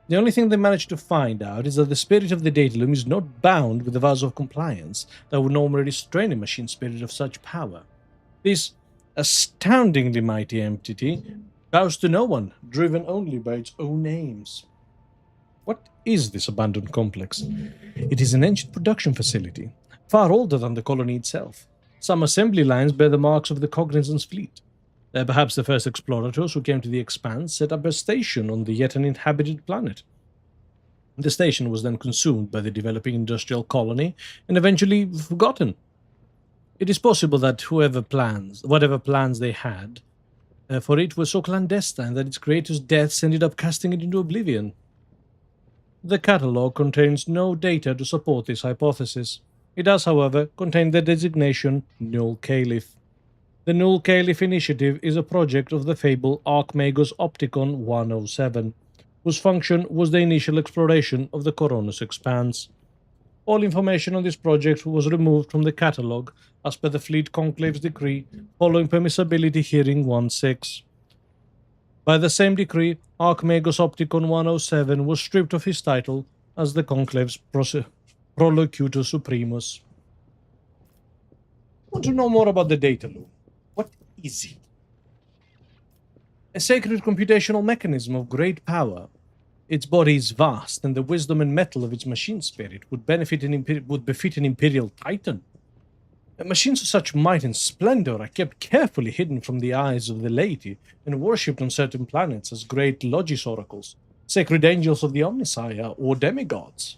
The only thing they managed to find out is that the spirit of the Datalum is not bound with the vows of compliance that would normally restrain a machine spirit of such power. This astoundingly mighty entity bows to no one, driven only by its own aims. What is this abandoned complex? It is an ancient production facility, far older than the colony itself. Some assembly lines bear the marks of the Cognizance fleet. Perhaps the first explorators who came to the Expanse set up a station on the yet uninhabited planet. The station was then consumed by the developing industrial colony and eventually forgotten. It is possible that whatever plans they had for it were so clandestine that its creator's deaths ended up casting it into oblivion. The catalogue contains no data to support this hypothesis. It does, however, contain the designation Null Caliph. The Null Caliph Initiative is a project of the fabled Archmagos Opticon 107, whose function was the initial exploration of the Koronus expanse. All information on this project was removed from the catalogue as per the Fleet Conclave's decree following Permissibility Hearing 1-6. By the same decree, Archmagos Opticon 107 was stripped of his title as the Conclave's Prolocutor Supremus. Want to know more about the data loom? What is it? A sacred computational mechanism of great power. Its body is vast, and the wisdom and mettle of its machine spirit would befit an imperial titan. Machines of such might and splendor are kept carefully hidden from the eyes of the laity and worshipped on certain planets as great Logis oracles, sacred angels of the Omnisire, or demigods.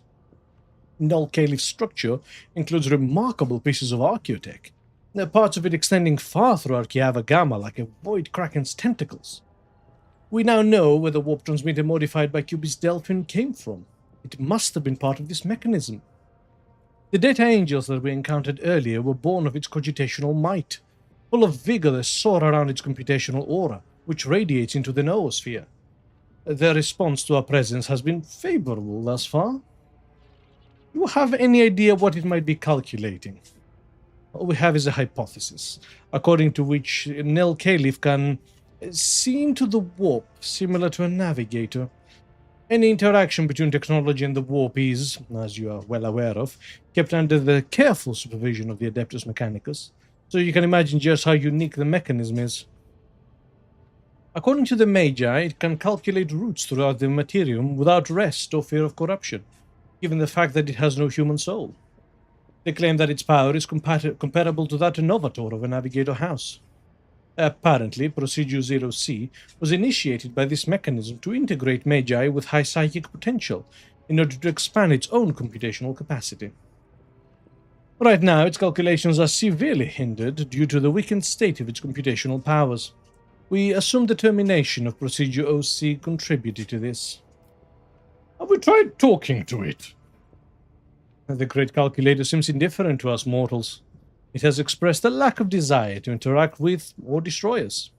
Null Caliph's structure includes remarkable pieces of archaeotech, parts of it extending far through Kiavagama like a void kraken's tentacles. We now know where the warp transmitter modified by Cubis Delphin came from. It must have been part of this mechanism. The data angels that we encountered earlier were born of its cogitational might, full of vigor that soar around its computational aura, which radiates into the noosphere. Their response to our presence has been favorable thus far. Do you have any idea what it might be calculating? All we have is a hypothesis, according to which Null Caliph can seem to the warp similar to a navigator. Any interaction between technology and the warp is, as you are well aware of, kept under the careful supervision of the Adeptus Mechanicus, so you can imagine just how unique the mechanism is. According to the Magi, it can calculate routes throughout the materium without rest or fear of corruption, given the fact that it has no human soul. They claim that its power is comparable to that innovator of a Navigator house. Apparently, Procedure 0C was initiated by this mechanism to integrate Magi with high psychic potential in order to expand its own computational capacity. Right now, its calculations are severely hindered due to the weakened state of its computational powers. We assume the termination of Procedure OC contributed to this. Have we tried talking to it? The great calculator seems indifferent to us mortals. It has expressed a lack of desire to interact with or destroy us.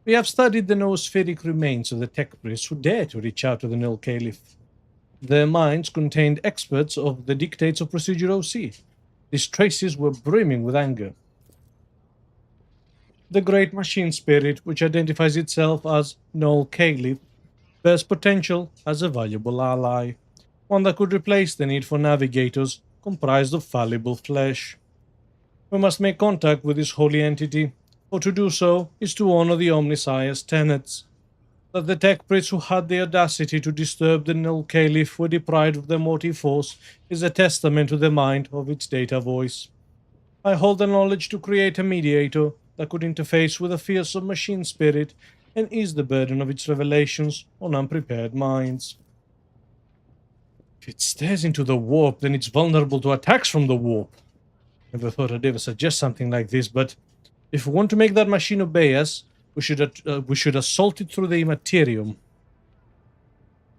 We have studied the noospheric remains of the tech priests who dare to reach out to the Null Caliph. Their minds contained experts of the dictates of Procedure OC. These traces were brimming with anger. The great machine spirit, which identifies itself as Null Caliph, bears potential as a valuable ally, one that could replace the need for navigators comprised of fallible flesh. We must make contact with this holy entity, for to do so is to honor the Omnissiah's tenets. That the tech priests who had the audacity to disturb the Null Caliph were deprived of their motive force is a testament to the mind of its data voice. I hold the knowledge to create a mediator that could interface with a fearsome machine spirit and ease the burden of its revelations on unprepared minds. If it stares into the warp, then it's vulnerable to attacks from the warp. Never thought I'd ever suggest something like this, but if we want to make that machine obey us, we should assault it through the Immaterium.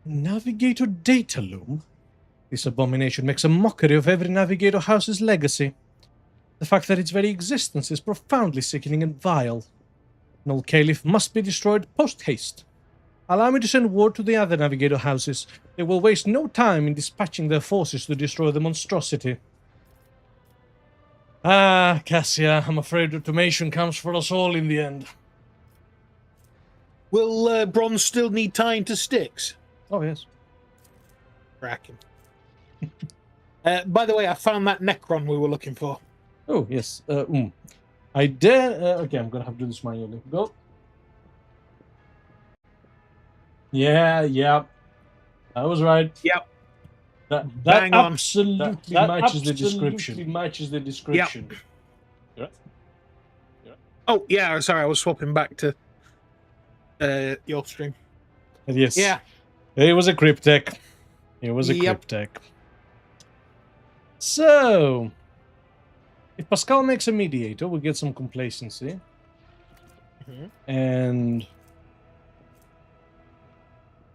Navigator data loom? This abomination makes a mockery of every Navigator house's legacy. The fact that its very existence is profoundly sickening and vile. Null Caliph must be destroyed post-haste. Allow me to send word to the other Navigator houses. They will waste no time in dispatching their forces to destroy the monstrosity. Ah, Cassia, I'm afraid automation comes for us all in the end. Will bronze still need tying to sticks? Oh, yes. Cracking. By the way, I found that Necron we were looking for. Oh, yes. I dare... okay, I'm going to have to do this manually. Go. Yeah. I was right. Yep. That Bang on. absolutely matches the description. Yep. Oh, yeah, sorry, I was swapping back to your stream. Yes. Yeah. It was a cryptech. Cryptech. So, if Pascal makes a mediator, we get some complacency. Mm-hmm. And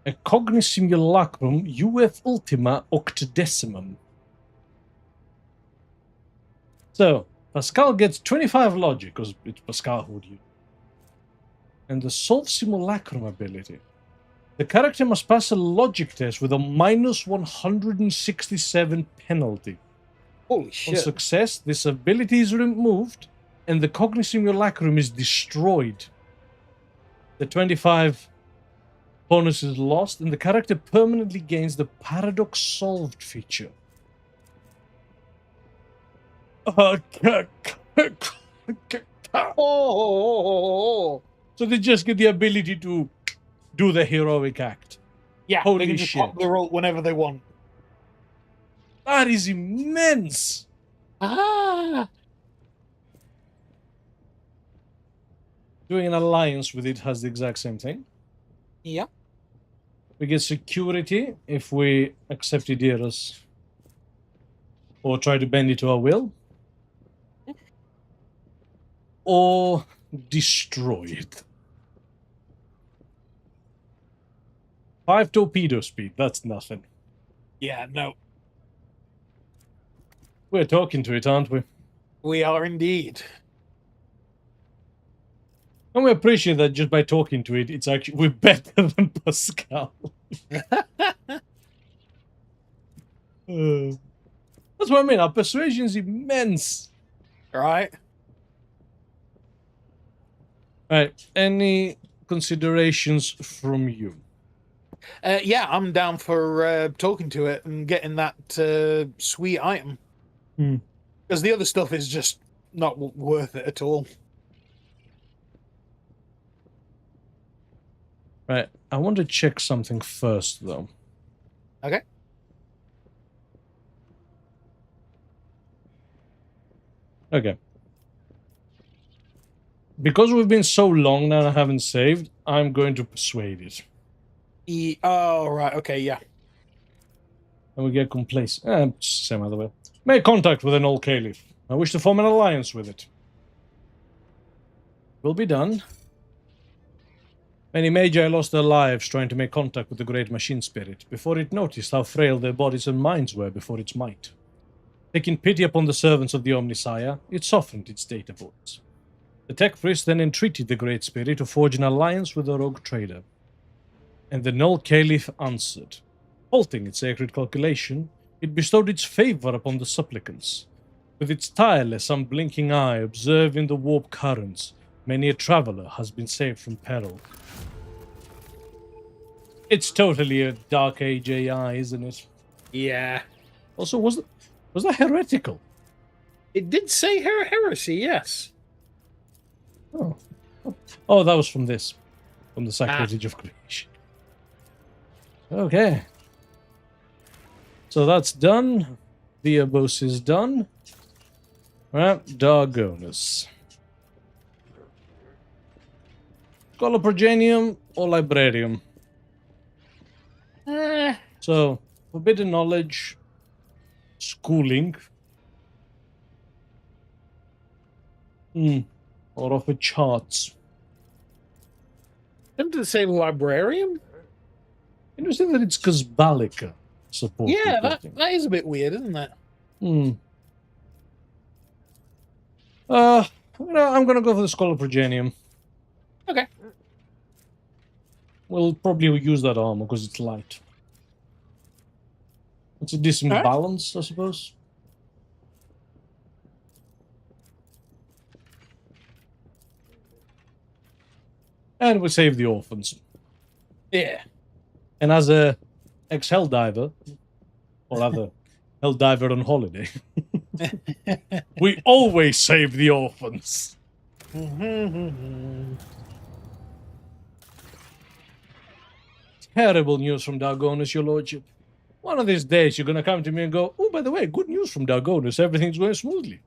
a cognisimulacrum UF ultima octodecimum. So, Pascal gets 25 logic, because it's Pascal who would use. And the solve simulacrum ability. The character must pass a logic test with a minus 167 penalty. Holy shit. On success, this ability is removed, and the cognisimulacrum is destroyed. The 25 bonus is lost, and the character permanently gains the paradox solved feature. Oh. So they just get the ability to do the heroic act. Yeah, Holy they can just shit. pop the roll whenever they want. That is immense! Ah! Doing an alliance with it has the exact same thing. Yeah. We get security if we accept Idira's or try to bend it to our will. Or destroy it. 5 torpedo speed, that's nothing. Yeah, no. We're talking to it, aren't we? We are indeed. And we appreciate that just by talking to it, it's actually we're better than Pascal. That's what I mean. Our persuasion is immense. Right. Right. Any considerations from you? Yeah, I'm down for talking to it and getting that sweet item. Because the other stuff is just not worth it at all. Right. I want to check something first, though. Okay. Okay. Because we've been so long now and I haven't saved, I'm going to persuade it. Oh, right. Okay, yeah. And we get complacent. Same other way. Make contact with an old caliph. I wish to form an alliance with it. Will be done. Many magi lost their lives trying to make contact with the great machine spirit, before it noticed how frail their bodies and minds were before its might. Taking pity upon the servants of the Omnissiah, it softened its data voice. The tech priest then entreated the Great Spirit to forge an alliance with the RogueTrader. And the Null Caliph answered. Halting its sacred calculation, it bestowed its favor upon the supplicants. With its tireless, unblinking eye observing the warp currents, many a traveler has been saved from peril. It's totally a Dark Age AI, isn't it? Yeah. Also, was that heretical? It did say heresy, yes. Oh, that was from this. From the Sacrilege of Creation. Okay. So that's done. The Abos is done. Right, Dargonus. Coloprogenium or Librarium? So, Forbidden Knowledge, Schooling, or offer charts. Tempted to say Librarium? Interesting that it's Cosbalica support. Yeah, that is a bit weird, isn't it? I'm gonna go for the Coloprogenium. Okay. We'll probably use that armor because it's light. It's a decent balance, I suppose. And we save the orphans. Yeah. And as a ex-hell diver, or rather, hell diver on holiday, we always save the orphans. Terrible news from Dargonus, your lordship. One of these days you're going to come to me and go, oh, by the way, good news from Dargonus, everything's going smoothly.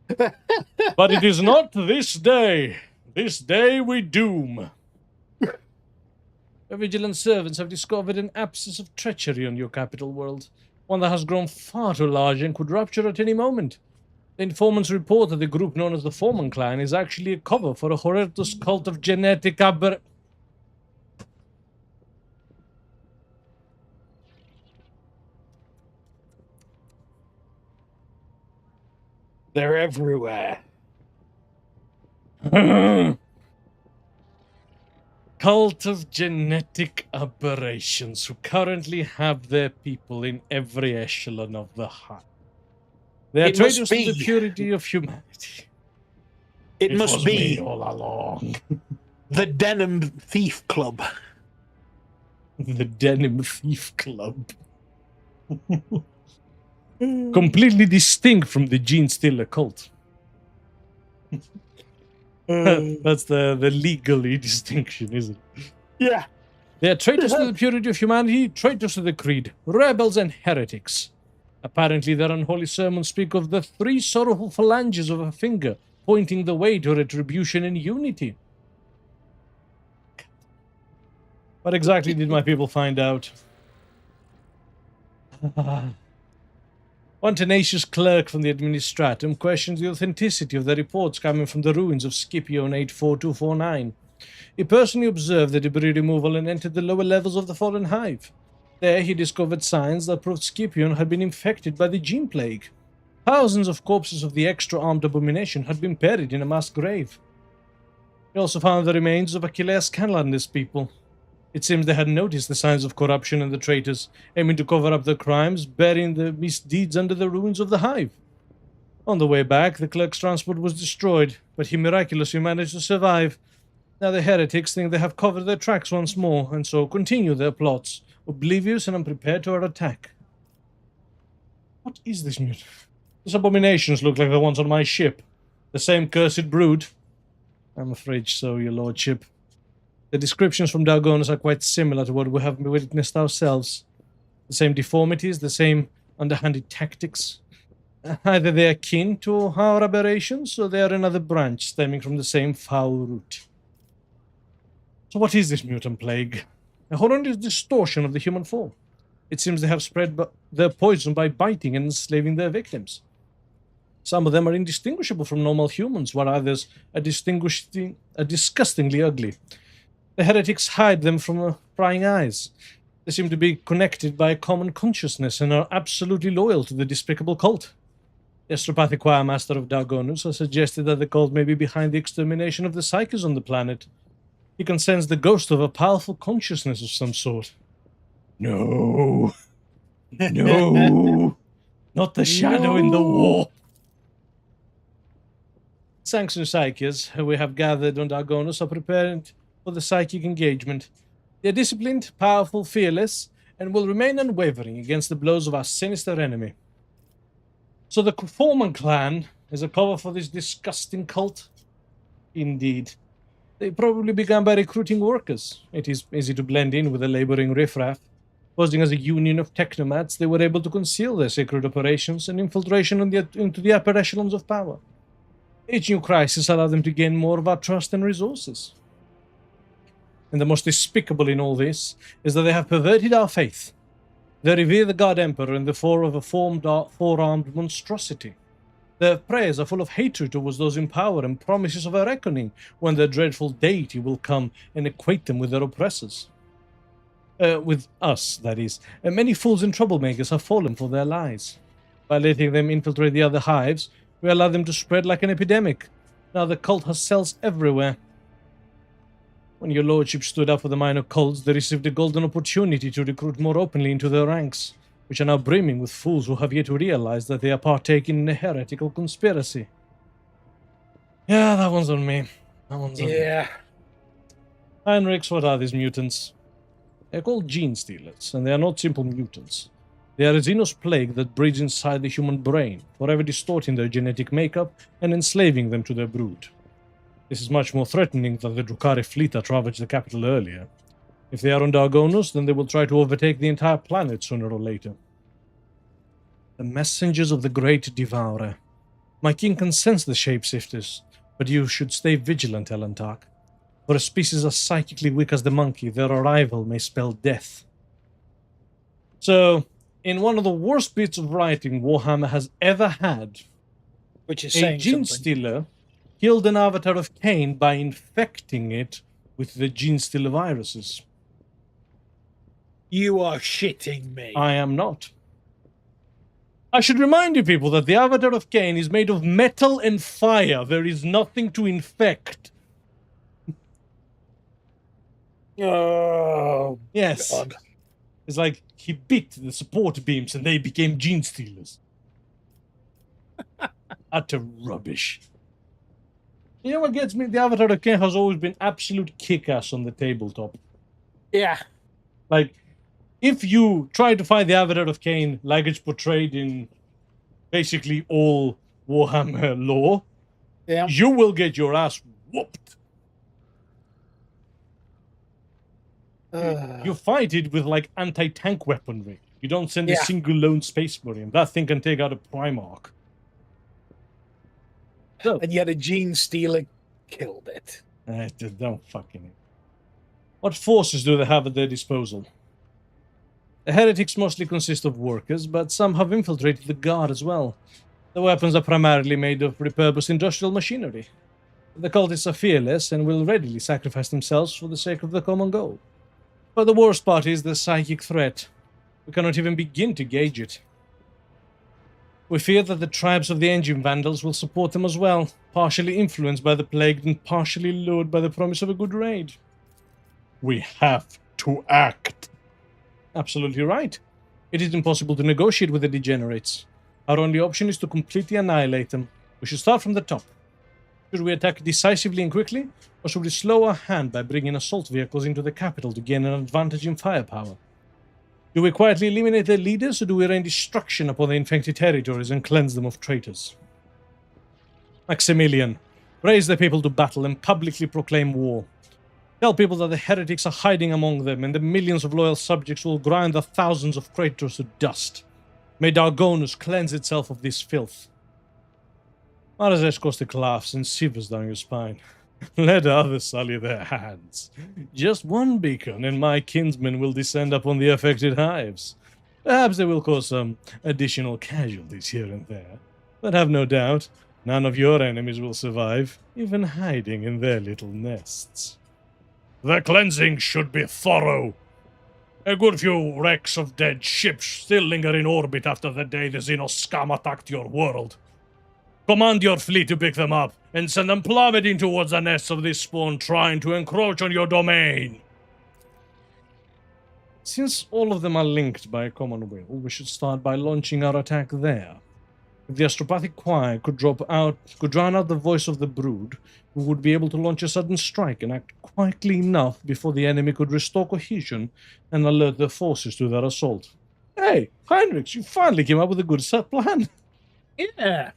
But it is not this day. This day we doom. Your vigilant servants have discovered an abscess of treachery on your capital world, one that has grown far too large and could rupture at any moment. The informants report that the group known as the Foreman Clan is actually a cover for a horrendous cult of genetic They're everywhere. Cult of genetic aberrations who currently have their people in every echelon of the Hive. They are traitors to the purity of humanity. It must be me all along. The Denim Thief Club. The Denim Thief Club. Completely distinct from the Gene Stealer cult. That's the legally distinction, isn't it? Yeah. They are traitors to the purity of humanity, traitors to the creed, rebels and heretics. Apparently their unholy sermons speak of the 3 sorrowful phalanges of a finger, pointing the way to retribution and unity. What exactly did my people find out? One tenacious clerk from the administratum questions the authenticity of the reports coming from the ruins of Scipion 84249. He personally observed the debris removal and entered the lower levels of the fallen hive. There he discovered signs that proved Scipion had been infected by the gene plague. Thousands of corpses of the extra-armed abomination had been buried in a mass grave. He also found the remains of Achilles Canlander's people. It seems they had noticed the signs of corruption in the traitors, aiming to cover up their crimes, burying the misdeeds under the ruins of the hive. On the way back, the clerk's transport was destroyed, but he miraculously managed to survive. Now the heretics think they have covered their tracks once more, and so continue their plots, oblivious and unprepared to our attack. What is this new? These abominations look like the ones on my ship. The same cursed brood? I'm afraid so, your lordship. The descriptions from Dargonus are quite similar to what we have witnessed ourselves. The same deformities, the same underhanded tactics. Either they are kin to our aberrations, or they are another branch stemming from the same foul root. So what is this mutant plague? A horrendous distortion of the human form. It seems they have spread their poison by biting and enslaving their victims. Some of them are indistinguishable from normal humans, while others are disgustingly ugly. The heretics hide them from prying eyes. They seem to be connected by a common consciousness and are absolutely loyal to the despicable cult. The astropathic choir master of Dargonus has suggested that the cult may be behind the extermination of the psyches on the planet. He can sense the ghost of a powerful consciousness of some sort. No. No. Not the shadow in the warp. Sanction Psyches we have gathered on Dargonus are preparing for the psychic engagement. They are disciplined, powerful, fearless, and will remain unwavering against the blows of our sinister enemy. So the Foreman clan is a cover for this disgusting cult? Indeed. They probably began by recruiting workers. It is easy to blend in with the laboring riffraff. Posing as a union of technomats, they were able to conceal their secret operations and infiltration into the upper echelons of power. Each new crisis allowed them to gain more of our trust and resources. And the most despicable in all this is that they have perverted our faith. They revere the God Emperor in the form of a four-armed monstrosity. Their prayers are full of hatred towards those in power and promises of a reckoning when their dreadful deity will come and equate them with their oppressors. With us, that is. And many fools and troublemakers have fallen for their lies. By letting them infiltrate the other hives, we allow them to spread like an epidemic. Now the cult has cells everywhere. When your lordship stood up for the minor cults, they received a golden opportunity to recruit more openly into their ranks, which are now brimming with fools who have yet to realize that they are partaking in a heretical conspiracy. Yeah, that one's on me. That one's on me. Heinrichs, what are these mutants? They're called gene stealers, and they are not simple mutants. They are a xenos plague that breeds inside the human brain, forever distorting their genetic makeup and enslaving them to their brood. This is much more threatening than the Drukhari fleet that ravaged the capital earlier. If they are on Dargonus, then they will try to overtake the entire planet sooner or later. The messengers of the Great Devourer. My king can sense the shapeshifters, but you should stay vigilant, Elantark. For a species as psychically weak as the monkey, their arrival may spell death. So, in one of the worst bits of writing Warhammer has ever had, which is a gene stealer killed an avatar of Cain by infecting it with the gene stealer viruses. You are shitting me. I am not. I should remind you people that the avatar of Cain is made of metal and fire. There is nothing to infect. Oh, yes. God. It's like he bit the support beams and they became gene stealers. Utter rubbish. You know what gets me? The avatar of Cain has always been absolute kick-ass on the tabletop. Yeah. Like, if you try to find the avatar of Cain like it's portrayed in basically all Warhammer lore, you will get your ass whooped. You fight it with, like, anti-tank weaponry. You don't send a single lone space marine. That thing can take out a Primarch. So, and yet a gene stealer killed it. Don't fucking... What forces do they have at their disposal? The heretics mostly consist of workers, but some have infiltrated the guard as well. The weapons are primarily made of repurposed industrial machinery. The cultists are fearless and will readily sacrifice themselves for the sake of the common goal. But the worst part is the psychic threat. We cannot even begin to gauge it. We fear that the tribes of the engine vandals will support them as well, partially influenced by the plague and partially lured by the promise of a good raid. We have to act. Absolutely right. It is impossible to negotiate with the degenerates. Our only option is to completely annihilate them. We should start from the top. Should we attack decisively and quickly, or should we slow our hand by bringing assault vehicles into the capital to gain an advantage in firepower? Do we quietly eliminate their leaders, or do we rain destruction upon the infected territories and cleanse them of traitors? Maximilian, raise the people to battle and publicly proclaim war. Tell people that the heretics are hiding among them, and the millions of loyal subjects will grind the thousands of traitors to dust. May Dargonus cleanse itself of this filth. Marazesh Kostik laughs and shivers down your spine. Let others sully their hands. Just one beacon, and my kinsmen will descend upon the affected hives. Perhaps they will cause some additional casualties here and there, but have no doubt none of your enemies will survive, even hiding in their little nests. The cleansing should be thorough. A good few wrecks of dead ships still linger in orbit after the day the Xenos scum attacked your world. Command your fleet to pick them up and send them plummeting towards the nests of this spawn trying to encroach on your domain. Since all of them are linked by a common will, we should start by launching our attack there. If the astropathic choir could drown out the voice of the brood, we would be able to launch a sudden strike and act quietly enough before the enemy could restore cohesion and alert their forces to their assault. Hey, Heinrich, you finally came up with a good set plan. Yeah.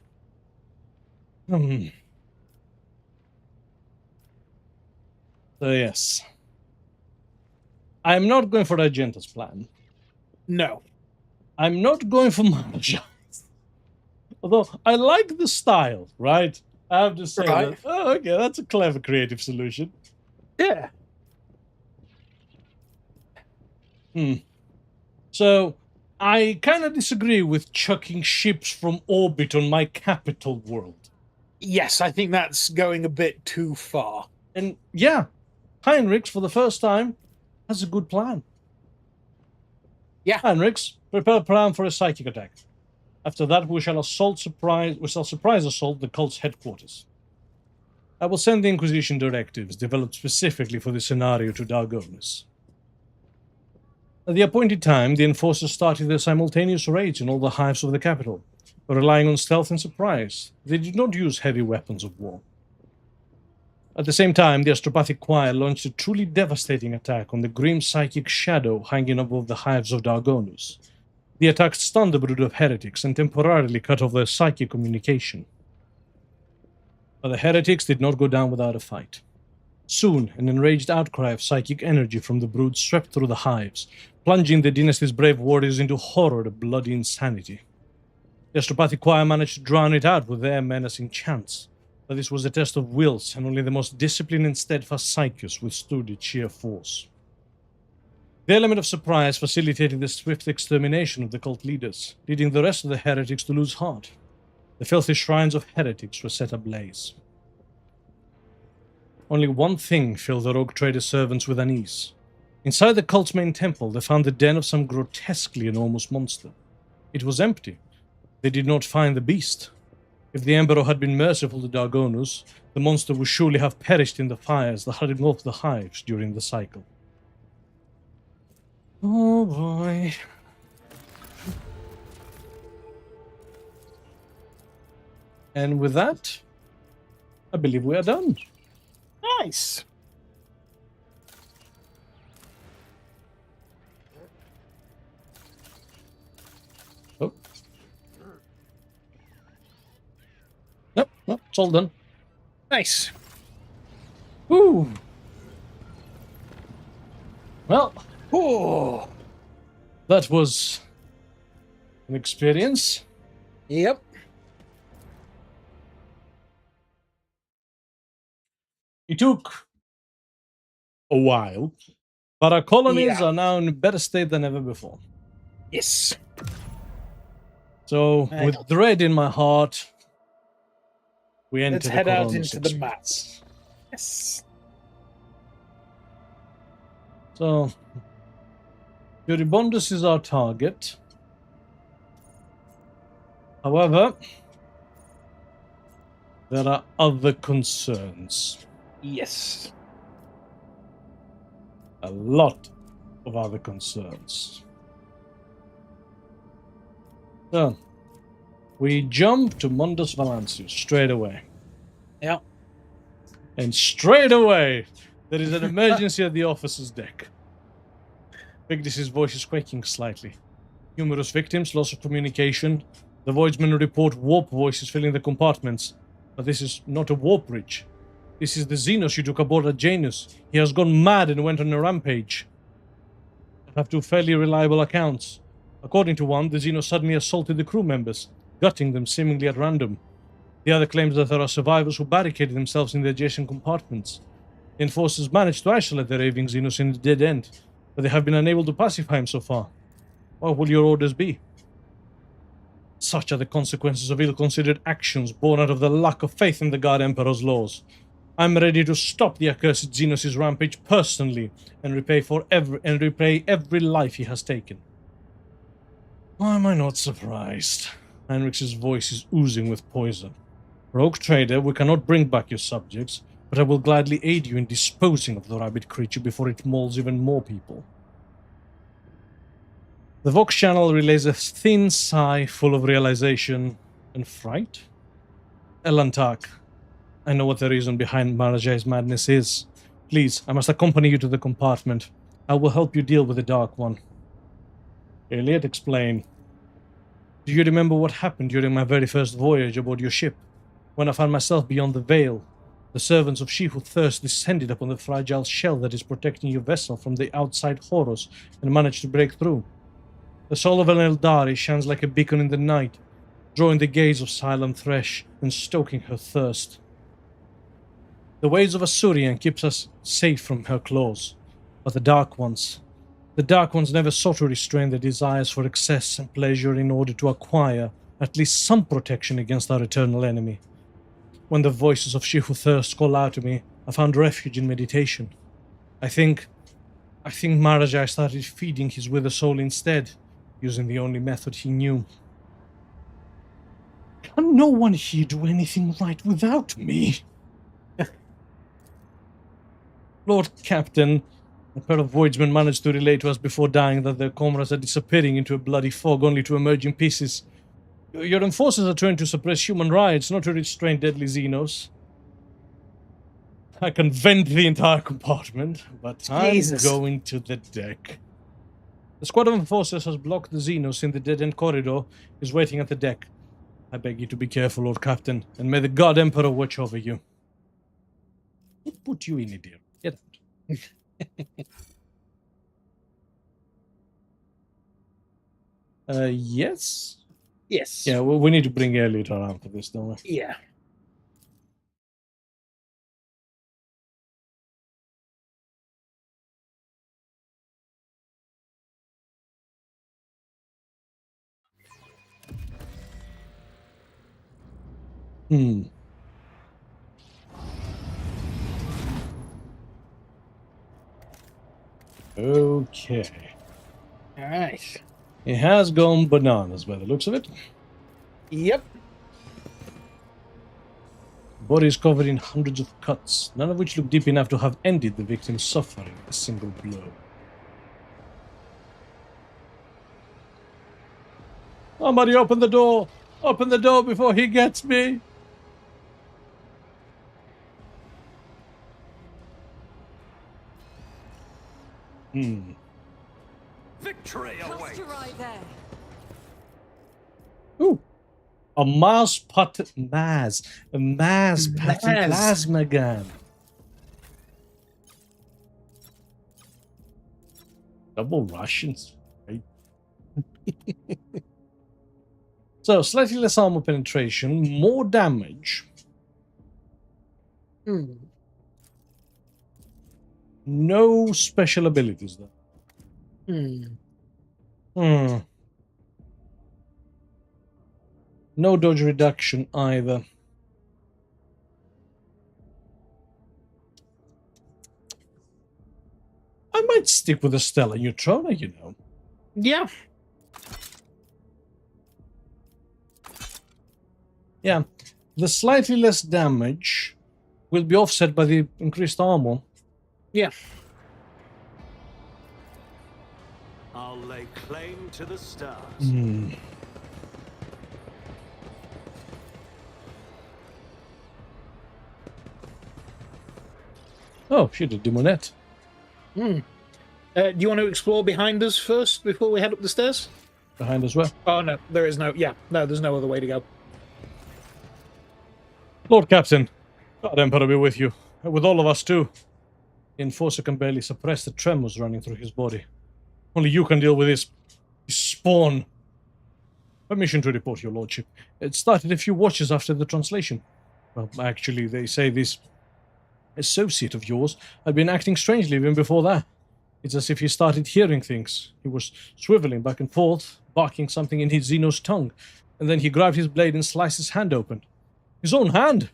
So yes. I'm not going for Argenta's plan. No. I'm not going for Marja. Although I like the style, right? I have to say that. Oh, okay, that's a clever creative solution. Yeah. So I kind of disagree with chucking ships from orbit on my capital world. Yes, I think that's going a bit too far. And yeah, Heinrichs, for the first time, has a good plan. Yeah. Heinrichs, prepare a plan for a psychic attack. After that, we shall surprise assault the cult's headquarters. I will send the Inquisition directives developed specifically for this scenario to Dargonus. At the appointed time, the enforcers started their simultaneous raids in all the hives of the capital, relying on stealth and surprise. They did not use heavy weapons of war. At the same time, the astropathic choir launched a truly devastating attack on the grim psychic shadow hanging above the hives of Dargonus. The attack stunned the brood of heretics and temporarily cut off their psychic communication. But the heretics did not go down without a fight. Soon, an enraged outcry of psychic energy from the brood swept through the hives, plunging the dynasty's brave warriors into horror and bloody insanity. The astropathic choir managed to drown it out with their menacing chants, but this was a test of wills, and only the most disciplined and steadfast psychics withstood its sheer force. The element of surprise facilitated the swift extermination of the cult leaders, leading the rest of the heretics to lose heart. The filthy shrines of heretics were set ablaze. Only one thing filled the RogueTrader servants with unease. Inside the cult's main temple, they found the den of some grotesquely enormous monster. It was empty. They did not find the beast. If the Emperor had been merciful to Dargonus, the monster would surely have perished in the fires that had engulfed the hives during the cycle. Oh boy. And with that, I believe we are done. Nice. Oh. Nope, it's all done. Nice. Woo! Well, Oh. that was an experience. Yep. It took a while, but our colonies Yeah. are now in a better state than ever before. Yes. So, Right. with dread in my heart, we enter Let's the head out Koronus into the experience. mats. Yes. So, Furibondus is our target. However, there are other concerns. Yes. A lot of other concerns. So, we jump to Mundus Valancius straight away. Yeah. And straight away, there is an emergency at the officer's deck. Vigdis's voice is quaking slightly. Numerous victims, loss of communication. The Voidsmen report warp voices filling the compartments. But this is not a warp bridge. This is the Xenos you took aboard at Janus. He has gone mad and went on a rampage. I have two fairly reliable accounts. According to one, the Xenos suddenly assaulted the crew members, gutting them seemingly at random. The other claims that there are survivors who barricaded themselves in the adjacent compartments. The enforcers managed to isolate the raving Xenos in the dead end, but they have been unable to pacify him so far. What will your orders be? Such are the consequences of ill-considered actions born out of the lack of faith in the God Emperor's laws. I'm ready to stop the accursed Xenos' rampage personally and repay every life he has taken. Why am I not surprised? Heinrich's voice is oozing with poison. RogueTrader, we cannot bring back your subjects, but I will gladly aid you in disposing of the rabid creature before it mauls even more people. The Vox channel relays a thin sigh full of realization and fright. Elantak, I know what the reason behind Marajai's madness is. Please, I must accompany you to the compartment. I will help you deal with the Dark One. Elliot, explain. Do you remember what happened during my very first voyage aboard your ship? When I found myself beyond the veil, the servants of She Who Thirsts descended upon the fragile shell that is protecting your vessel from the outside horrors and managed to break through. The soul of an Eldari shines like a beacon in the night, drawing the gaze of Silent Thresh and stoking her thirst. The ways of Asurian keeps us safe from her claws, but the Dark Ones never sought to restrain their desires for excess and pleasure in order to acquire at least some protection against our eternal enemy. When the voices of She Who Thirsts call out to me, I found refuge in meditation. I think Marajai started feeding his wither soul instead, using the only method he knew. Can no one here do anything right without me? Lord Captain, a pair of voidsmen managed to relay to us before dying that their comrades are disappearing into a bloody fog only to emerge in pieces. Your enforcers are trained to suppress human riots, not to restrain deadly Xenos. I can vent the entire compartment, but Jesus. I'm going to the deck. The squad of enforcers has blocked the Xenos in the dead-end corridor, is waiting at the deck. I beg you to be careful, Lord Captain, and may the God Emperor watch over you. Who put you in it, dear? Get out. Yes? Yes. Yeah, we need to bring Elliot around for this, don't we? Yeah. Okay. All right. It has gone bananas by the looks of it. Yep. Body is covered in hundreds of cuts, none of which look deep enough to have ended the victim's suffering a single blow. Somebody open the door! Open the door before he gets me! Victory awaits! Right there. Ooh! A Mars pattern plasma gun. Double Russians, right? So, slightly less armor penetration, more damage. No special abilities, though. No dodge reduction either. I might stick with the Stellar Neutrona, you know. Yeah. Yeah. The slightly less damage will be offset by the increased armor. Yeah. I'll lay claim to the stars. Oh, she did Demonette. Do you want to explore behind us first before we head up the stairs? Behind us where? Oh, no. There is no... Yeah. No, there's no other way to go. Lord Captain, God Emperor be with you. With all of us, too. The Enforcer can barely suppress the tremors running through his body. Only you can deal with his spawn. Permission to report, your lordship. It started a few watches after the translation. Well, actually, they say this associate of yours had been acting strangely even before that. It's as if he started hearing things. He was swiveling back and forth, barking something in his Xenos tongue, and then he grabbed his blade and sliced his hand open. His own hand!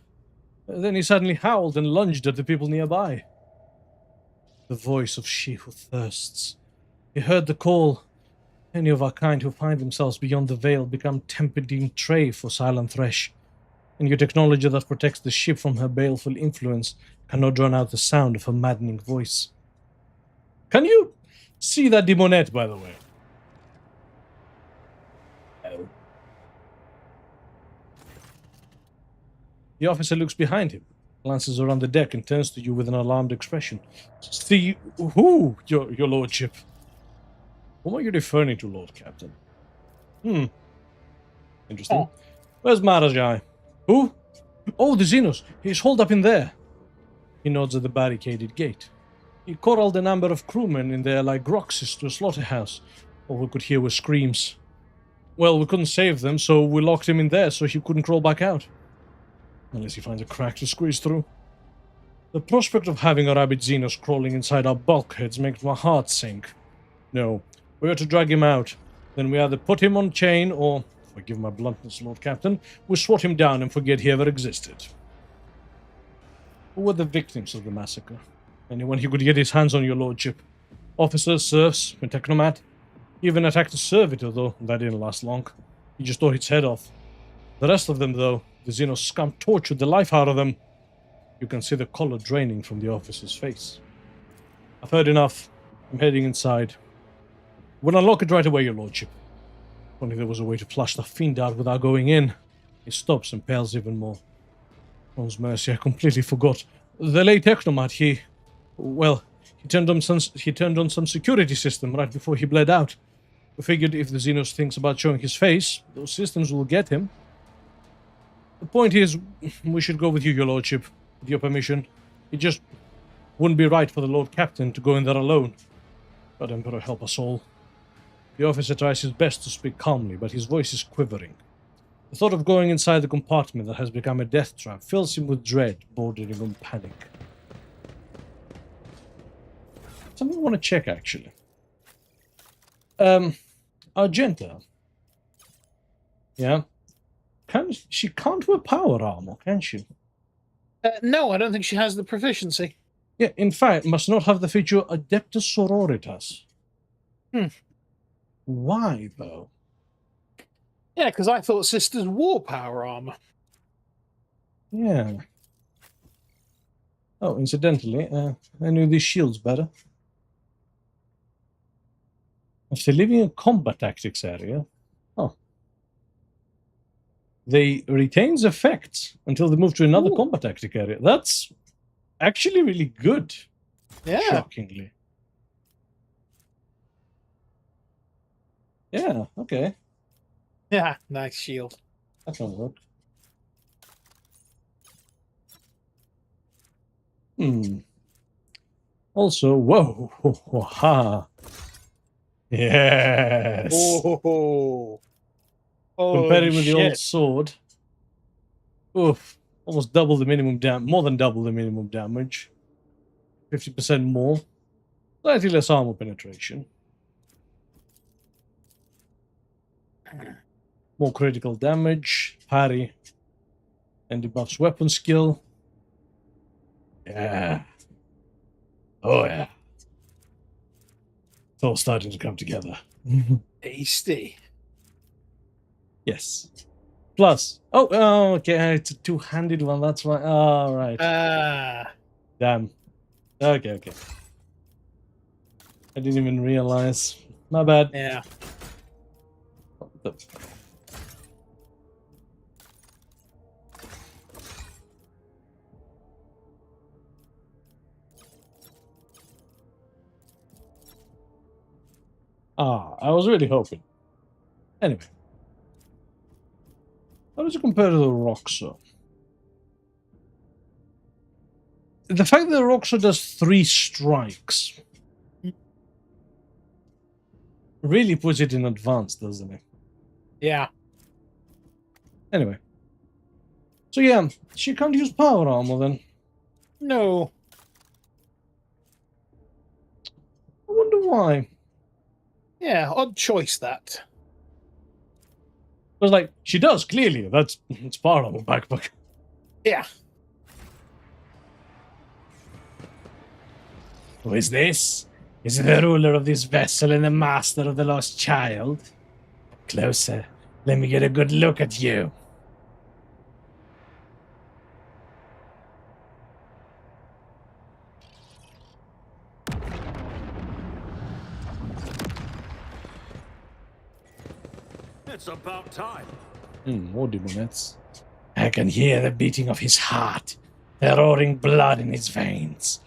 Then he suddenly howled and lunged at the people nearby. The voice of She Who Thirsts. He heard the call. Any of our kind who find themselves beyond the veil become tempting prey for Silent Thresh. and your technology that protects the ship from her baleful influence cannot drown out the sound of her maddening voice. Can you see that demonette, by the way? No. The officer looks behind him, glances around the deck, and turns to you with an alarmed expression. See who, your lordship? Whom are you referring to, Lord Captain? Interesting. Oh. Where's Marajai? Who? Oh, the Xenos. He's holed up in there. He nods at the barricaded gate. He corralled a number of crewmen in there like Groxes to a slaughterhouse. All we could hear were screams. Well, we couldn't save them, so we locked him in there so he couldn't crawl back out. Unless he finds a crack to squeeze through. The prospect of having a rabid Xenos crawling inside our bulkheads makes my heart sink. No, we ought to drag him out. Then we either put him on chain or, forgive my bluntness, Lord Captain, we swat him down and forget he ever existed. Who were the victims of the massacre? Anyone who could get his hands on, your lordship. Officers, serfs, a technomat. He even attacked a servitor, though that didn't last long. He just tore its head off. The rest of them, though, the Xenos scum tortured the life out of them. You can see the color draining from the officer's face. I've heard enough. I'm heading inside. We'll unlock it right away, your lordship. If only there was a way to flush the fiend out without going in. He stops and pales even more. God's mercy, I completely forgot. The late technomat, he turned on some security system right before he bled out. We figured if the Xenos thinks about showing his face, those systems will get him. The point is, we should go with you, your lordship, with your permission. It just wouldn't be right for the Lord Captain to go in there alone. God Emperor help us all. The officer tries his best to speak calmly, but his voice is quivering. The thought of going inside the compartment that has become a death trap fills him with dread, bordering on panic. Something I want to check, actually. Argenta. Yeah? She can't wear power armor, can she? No, I don't think she has the proficiency. Yeah, in fact, must not have the feature Adeptus Sororitas. Why, though? Yeah, because I thought sisters wore power armor. Yeah. Oh, incidentally, I knew these shields better. After leaving a combat tactics area, they retains effects until they move to another combat tactic area. That's actually really good. Yeah. Shockingly. Yeah, okay. Yeah, nice shield. That can work. Also, whoa. Ha. Yes. Oh. Comparing with the old sword. Oof. Almost double the minimum damage. More than double the minimum damage. 50% more. Slightly less armor penetration. More critical damage. Parry. And debuffs weapon skill. Yeah. Oh, yeah. It's all starting to come together. Tasty. Yes. Plus. Oh, okay. It's a two-handed one. That's why. Oh, right. Damn. Okay. I didn't even realize. My bad. Yeah. I was really hoping. Anyway. How does it compare to the Roxo? The fact that the Roxo does 3 strikes really puts it in advance, doesn't it? Yeah. Anyway. So yeah, she can't use power armor then. No. I wonder why. Yeah, odd choice that. Because, like, she does, clearly. It's part of her backpack. Yeah. Who is this? Is it the ruler of this vessel and the master of the lost child? Closer. Let me get a good look at you. It's about time. More demonettes. I can hear the beating of his heart, the roaring blood in his veins,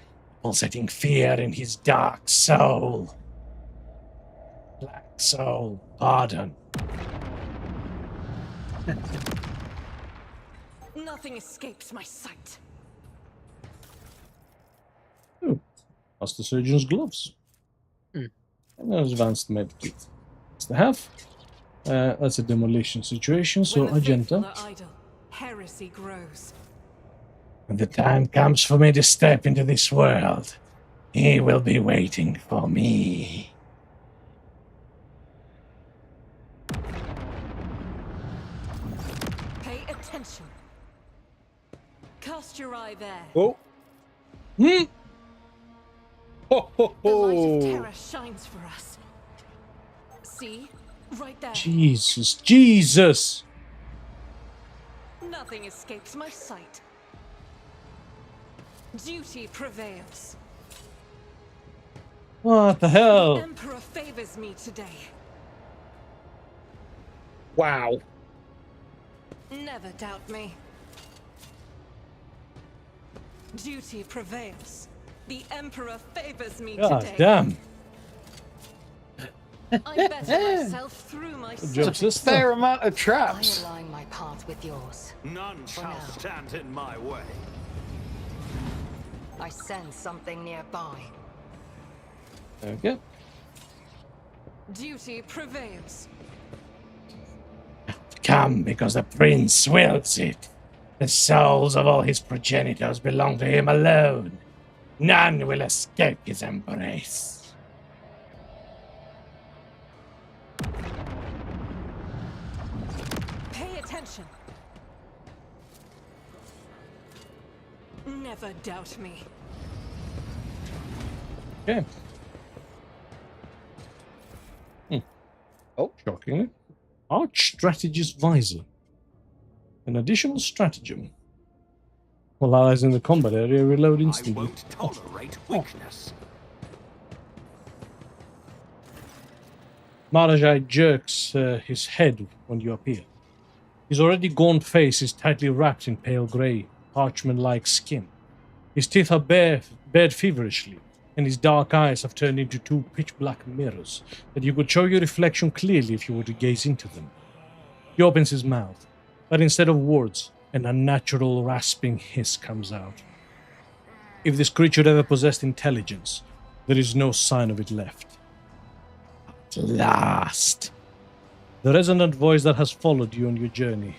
pulsating fear in his dark soul. Black soul, pardon. Nothing escapes my sight. Oh, that's the surgeon's gloves. And an advanced medkit. What's the half? That's a demolition situation, so When the faithful Agenta. are idle, heresy grows. When the time comes for me to step into this world, he will be waiting for me. Pay attention. Cast your eye there. Oh. Hmm. Ho, ho, The light of ho. terror shines for us. See? Right there. Jesus, Jesus! Nothing escapes my sight. Duty prevails. What the The hell? Emperor favors me today. Wow. Never doubt me. Duty prevails. The Emperor favors me God today. damn. I better myself through my Good job, sight. sister. Fair amount of I traps. align my path with yours. None shall now. stand in my way. I sense something nearby. Okay. Duty prevails. Come, because the prince wills it. The souls of all his progenitors belong to him alone. None will escape his embrace. Pay attention. Never doubt me. Okay. Oh. Shockingly. Arch Strategist Visor. An additional stratagem. While allies in the combat area reload I instantly. won't tolerate weakness. Marajai jerks his head when you appear. His already gaunt face is tightly wrapped in pale grey, parchment-like skin. His teeth are bared feverishly, and his dark eyes have turned into two pitch-black mirrors that you could show your reflection clearly if you were to gaze into them. He opens his mouth, but instead of words, an unnatural rasping hiss comes out. If this creature ever possessed intelligence, there is no sign of it left. At last. The resonant voice that has followed you on your journey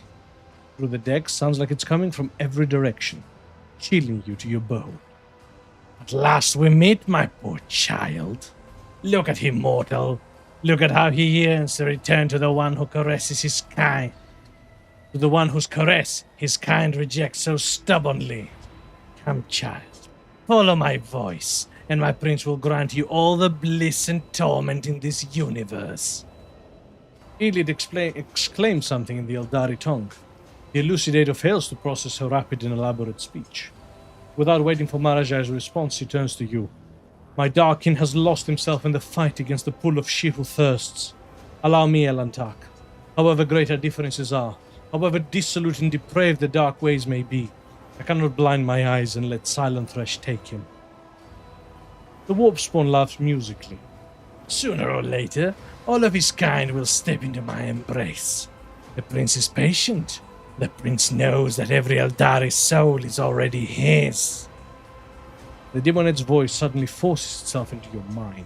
through the decks sounds like it's coming from every direction, chilling you to your bone. At last we meet, my poor child. Look at him, mortal. Look at how he yearns to return to the one who caresses his kind. To the one whose caress his kind rejects so stubbornly. Come, child, follow my voice, and my prince will grant you all the bliss and torment in this universe. Elid exclaims something in the Eldari tongue. The elucidator fails to process her rapid and elaborate speech. Without waiting for Marajai's response, he turns to you. My Darkin has lost himself in the fight against the pool of she who thirsts. Allow me, Elantak. However great our differences are, however dissolute and depraved the dark ways may be, I cannot blind my eyes and let Silent Thresh take him. The warp spawn laughs musically. Sooner or later, all of his kind will step into my embrace. The prince is patient. The prince knows that every Eldari soul is already his. The demonet's voice suddenly forces itself into your mind.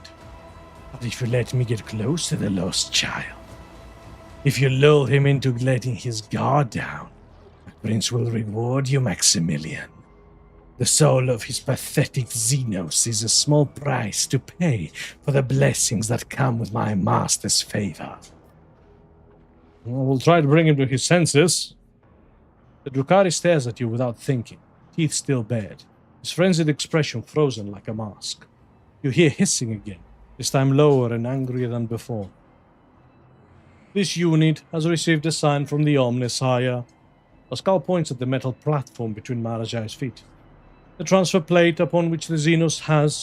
But if you let me get close to the lost child, if you lull him into letting his guard down, the prince will reward you, Maximilian. The soul of his pathetic Xenos is a small price to pay for the blessings that come with my master's favor. We'll try to bring him to his senses. The Drukhari stares at you without thinking, teeth still bared, his frenzied expression frozen like a mask. You hear hissing again, this time lower and angrier than before. This unit has received a sign from the Omnisire. Pascal points at the metal platform between Marajai's feet. The transfer plate upon which the Xenos has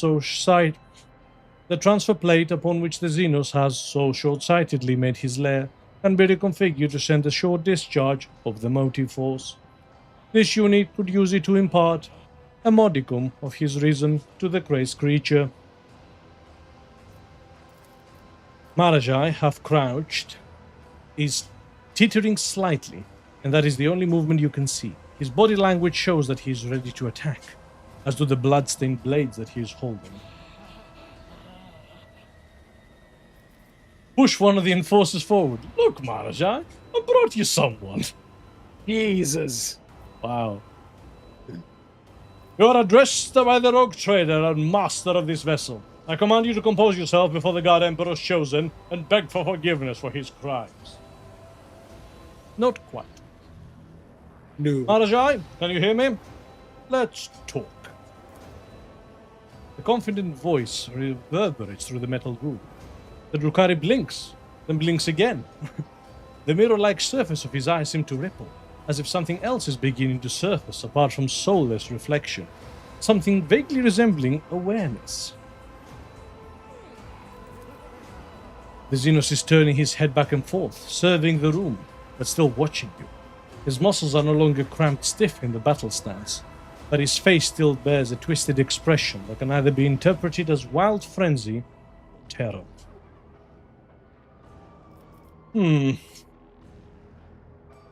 so short-sightedly made his lair can be reconfigured to send a short discharge of the motive force. This unit could use it to impart a modicum of his reason to the crazed creature. Marajai, half crouched, is teetering slightly, and that is the only movement you can see. His body language shows that he is ready to attack, as do the blood-stained blades that he is holding. Push one of the enforcers forward. Look, Marajai, I brought you someone. Jesus. Wow. You are addressed by the RogueTrader and master of this vessel. I command you to compose yourself before the God Emperor's chosen and beg for forgiveness for his crimes. Not quite. No. Marajai, can you hear me? Let's talk. The confident voice reverberates through the metal room. The Drukhari blinks, then blinks again. The mirror-like surface of his eyes seems to ripple, as if something else is beginning to surface apart from soulless reflection. Something vaguely resembling awareness. The Xenos is turning his head back and forth, surveying the room, but still watching you. His muscles are no longer cramped stiff in the battle stance, but his face still bears a twisted expression that can either be interpreted as wild frenzy or terror.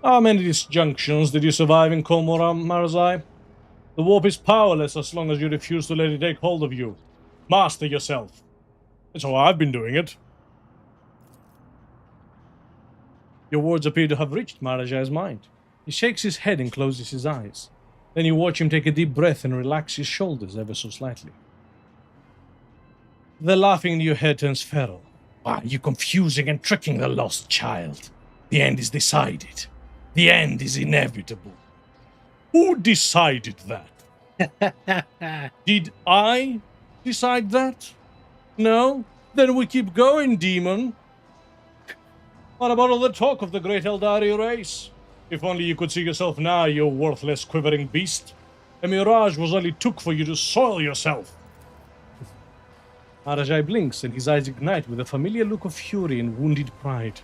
How many disjunctions did you survive in Komora, Marajai? The warp is powerless as long as you refuse to let it take hold of you. Master yourself. That's how I've been doing it. Your words appear to have reached Marajai's mind. He shakes his head and closes his eyes. Then you watch him take a deep breath and relax his shoulders ever so slightly. The laughing in your head turns feral. Why are you confusing and tricking the lost child? The end is decided. The end is inevitable. Who decided that? Did I decide that? No? Then we keep going, demon. What about all the talk of the great Eldari race? If only you could see yourself now, you worthless quivering beast. A mirage was all it took for you to soil yourself. Marajai blinks and his eyes ignite with a familiar look of fury and wounded pride.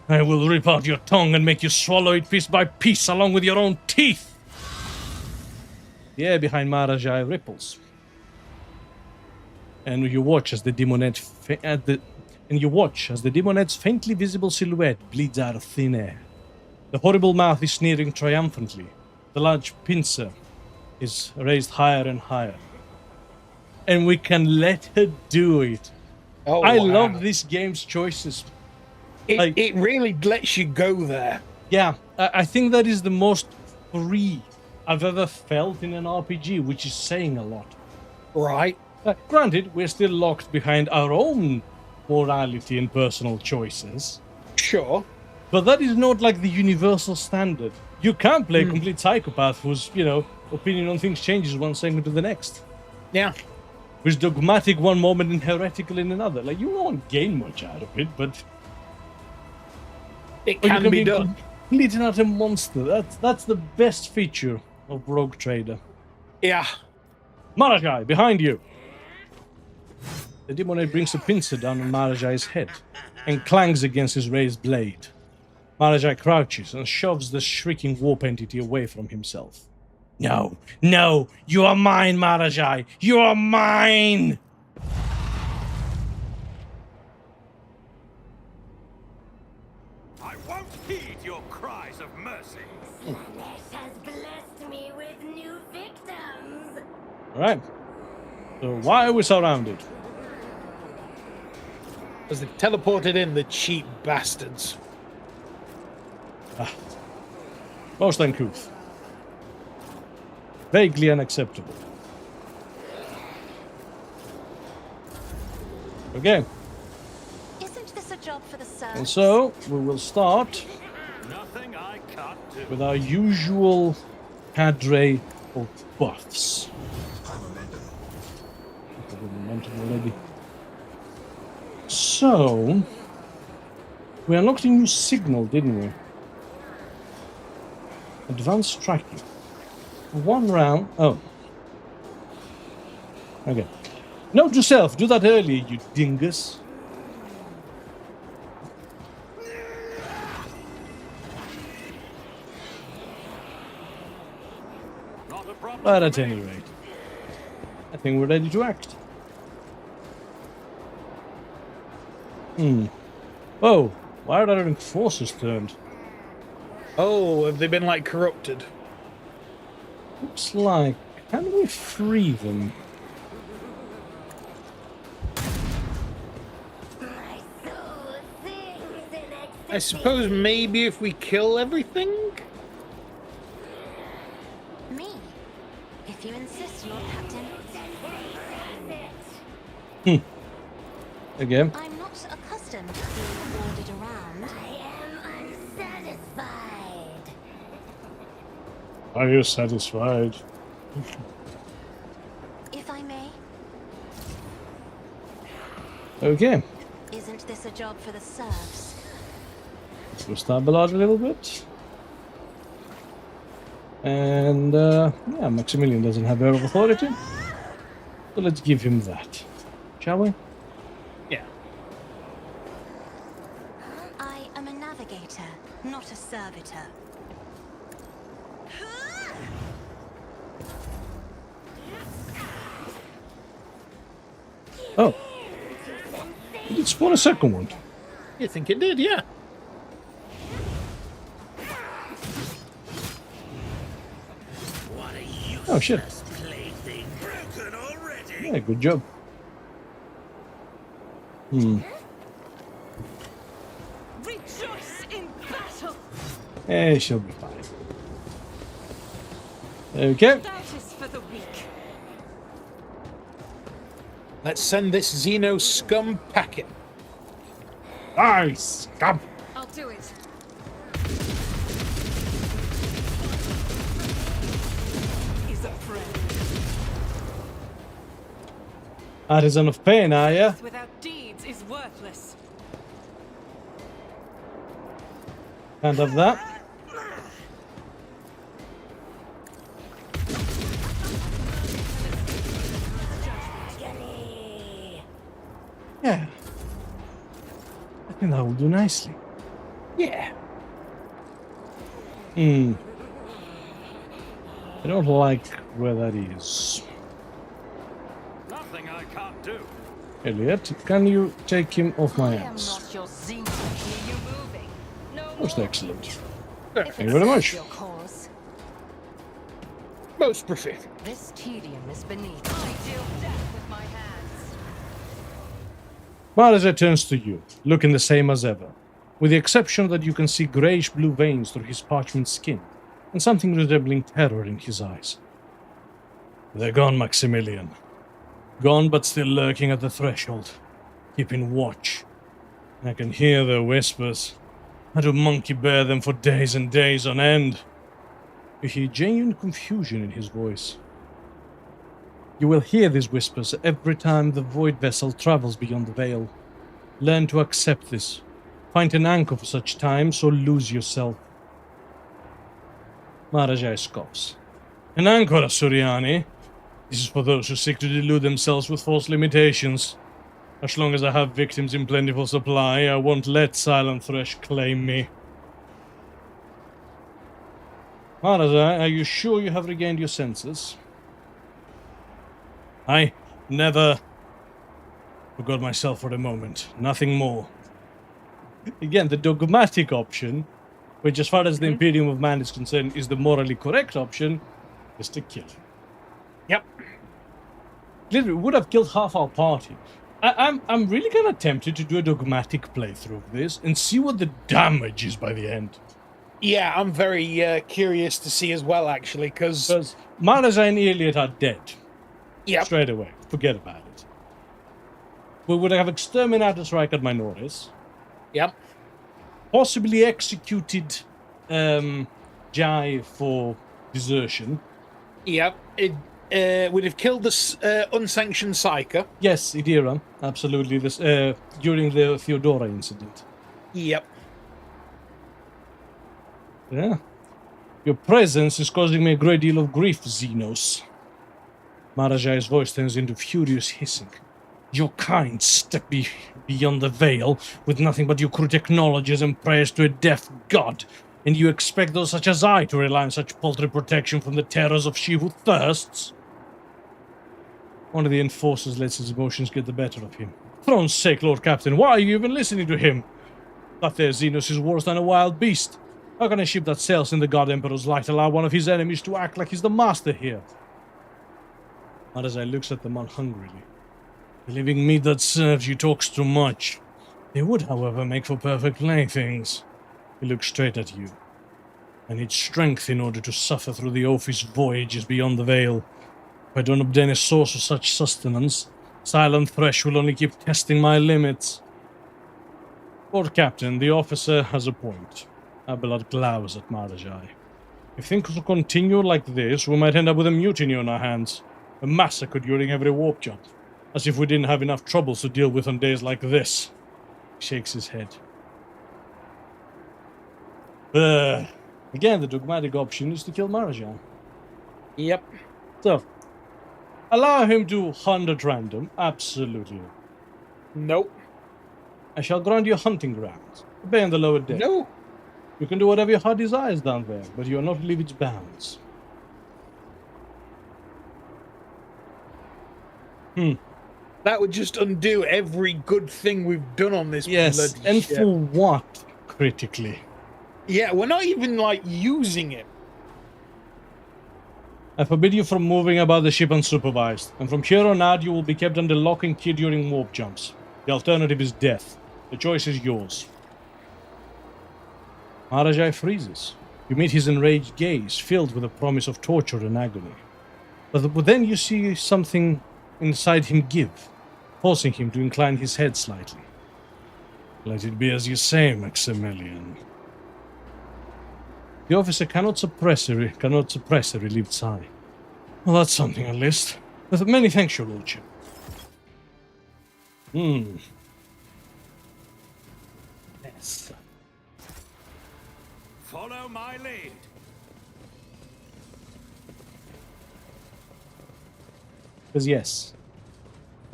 I will rip out your tongue and make you swallow it piece by piece along with your own teeth. The air behind Marajai ripples. And you watch as the demonette's faintly visible silhouette bleeds out of thin air. The horrible mouth is sneering triumphantly. The large pincer is raised higher and higher. And we can let her do it. Oh, I wow. love this game's choices. It really lets you go there. Yeah, I think that is the most free I've ever felt in an RPG, which is saying a lot. Right. Granted, we're still locked behind our own morality and personal choices. Sure. But that is not like the universal standard. You can't play a complete psychopath whose, opinion on things changes one second to the next. Yeah. Who's dogmatic one moment and heretical in another. Like, you won't gain much out of it, but... It can be done. Complete and utter monster. That's the best feature of RogueTrader. Yeah. Marajai, behind you! The demonette brings a pincer down on Marajai's head and clangs against his raised blade. Marajai crouches and shoves the shrieking warp entity away from himself. No, no, you are mine, Marajai! You are mine! I won't heed your cries of mercy. Slanesh has blessed me with new victims. Alright. So why are we surrounded? Because they teleported in, the cheap bastards. Most uncouth. Vaguely unacceptable. Okay. Isn't this a job for the serfs? And so, we will start Nothing I can't do. with our usual cadre of buffs. Momentum already. So, we unlocked a new signal, didn't we? Advanced tracking. One round. Oh. Okay. Note to self, do that earlier, you dingus. Not a problem. But for at me. any rate, I think we're ready to act. Oh, why are our enforcers turned? Oh, have they been like corrupted? Looks like. Can we free them? I suppose maybe if we kill everything? Me? If you insist, Lord Captain. Again. I'm not accustomed to being ordered around. I am unsatisfied. Are you satisfied? If I may, Okay. isn't this a job for the serfs? We'll stabilize a little bit. And, yeah, Maximilian doesn't have air of authority. So let's give him that. Shall we? Yeah. I am a navigator, not a servitor. Oh. We did spawn a second one. You think it did, yeah. Oh, shit. Yeah, good job. Rejoice in battle. Eh, she'll be fine. Okay. That is for the weak. Let's send this Xeno scum packing. Nice. Come. I'll do it. Is a friend. Artisan of pain, are ya? Without deeds is worthless. Can't have that. Yeah. I think that will do nicely. Yeah. I don't like where that is. Nothing I can't do. Elliot, can you take him off my I am hands? not your Xeno. Hear you moving. No Most more. excellent. If Thank it you very much. serves your cause, Most prophetic. this tedium is beneath. I deal death with my hands. Marazé turns to you, looking the same as ever, with the exception that you can see greyish-blue veins through his parchment skin, and something resembling terror in his eyes. They're gone, Maximilian. Gone, but still lurking at the threshold, keeping watch. I can hear their whispers. I do monkey bear them for days and days on end. You hear genuine confusion in his voice. You will hear these whispers every time the void vessel travels beyond the veil. Learn to accept this. Find an anchor for such times, or lose yourself. Marajai scoffs. An anchor, Suriani. This is for those who seek to delude themselves with false limitations. As long as I have victims in plentiful supply, I won't let Silent Thresh claim me. Marajai, are you sure you have regained your senses? I never forgot myself for a moment. Nothing more. Again, the dogmatic option, which as far as the Imperium of Man is concerned is the morally correct option, is to kill. Yep. Literally, would have killed half our party. I'm really kind of tempted to do a dogmatic playthrough of this and see what the damage is by the end. Yeah, I'm very curious to see as well, actually, because... Because Marajai and Iliad are dead. Yep. Straight away. Forget about it. We would have exterminated Strike at Minoris. Yep. Possibly executed Jai for desertion. Yep. It would have killed this unsanctioned psyker. Yes, Idira. Absolutely. This during the Theodora incident. Yep. Yeah. Your presence is causing me a great deal of grief, Xenos. Marajai's voice turns into furious hissing. Your kind step beyond the veil with nothing but your crude acknowledges and prayers to a deaf god. And you expect those such as I to rely on such paltry protection from the terrors of she who thirsts? One of the enforcers lets his emotions get the better of him. Throne's sake, Lord Captain, why are you even listening to him? That there Xenos is worse than a wild beast. How can a ship that sails in the God Emperor's light allow one of his enemies to act like he's the master here? Marazai looks at the man hungrily. The living meat that serves you talks too much. They would, however, make for perfect playthings. He looks straight at you. I need strength in order to suffer through the Ophis voyages beyond the Veil. If I don't obtain a source of such sustenance, Silent Thresh will only keep testing my limits. Lord Captain, the officer has a point. Abelard glowers at Marajai. If things will continue like this, we might end up with a mutiny on our hands. A massacre during every warp jump. As if we didn't have enough troubles to deal with on days like this. He shakes his head. Again, the dogmatic option is to kill Marajai. Yep. So, allow him to hunt at random. Absolutely. Nope. I shall grant you hunting grounds. Obey on the lower deck. No. You can do whatever your heart desires down there, but you are not to leave its bounds. That would just undo every good thing we've done on this. Yes, bloody and ship. for what, critically? Yeah, we're not even, like, using it. I forbid you from moving about the ship unsupervised, and from here on out you will be kept under lock and key during warp jumps. The alternative is death. The choice is yours. Marajai freezes. You meet his enraged gaze, filled with a promise of torture and agony. But then you see something inside him give, forcing him to incline his head slightly. Let it be as you say, Maximilian. The officer cannot suppress a relieved sigh. Well, that's something at least. With many thanks, your lordship. Yes. Follow my lead. Because yes,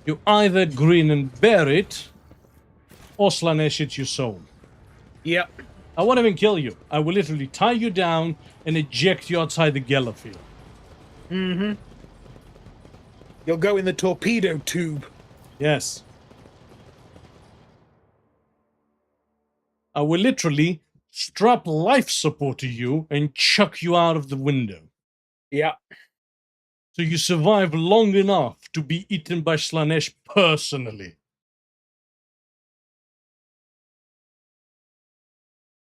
you either grin and bear it, or Slanesh it your soul. Yep. I won't even kill you. I will literally tie you down and eject you outside the Geller field. Mm-hmm. You'll go in the torpedo tube. Yes. I will literally strap life support to you and chuck you out of the window. Yeah. So you survive long enough to be eaten by Slanesh personally.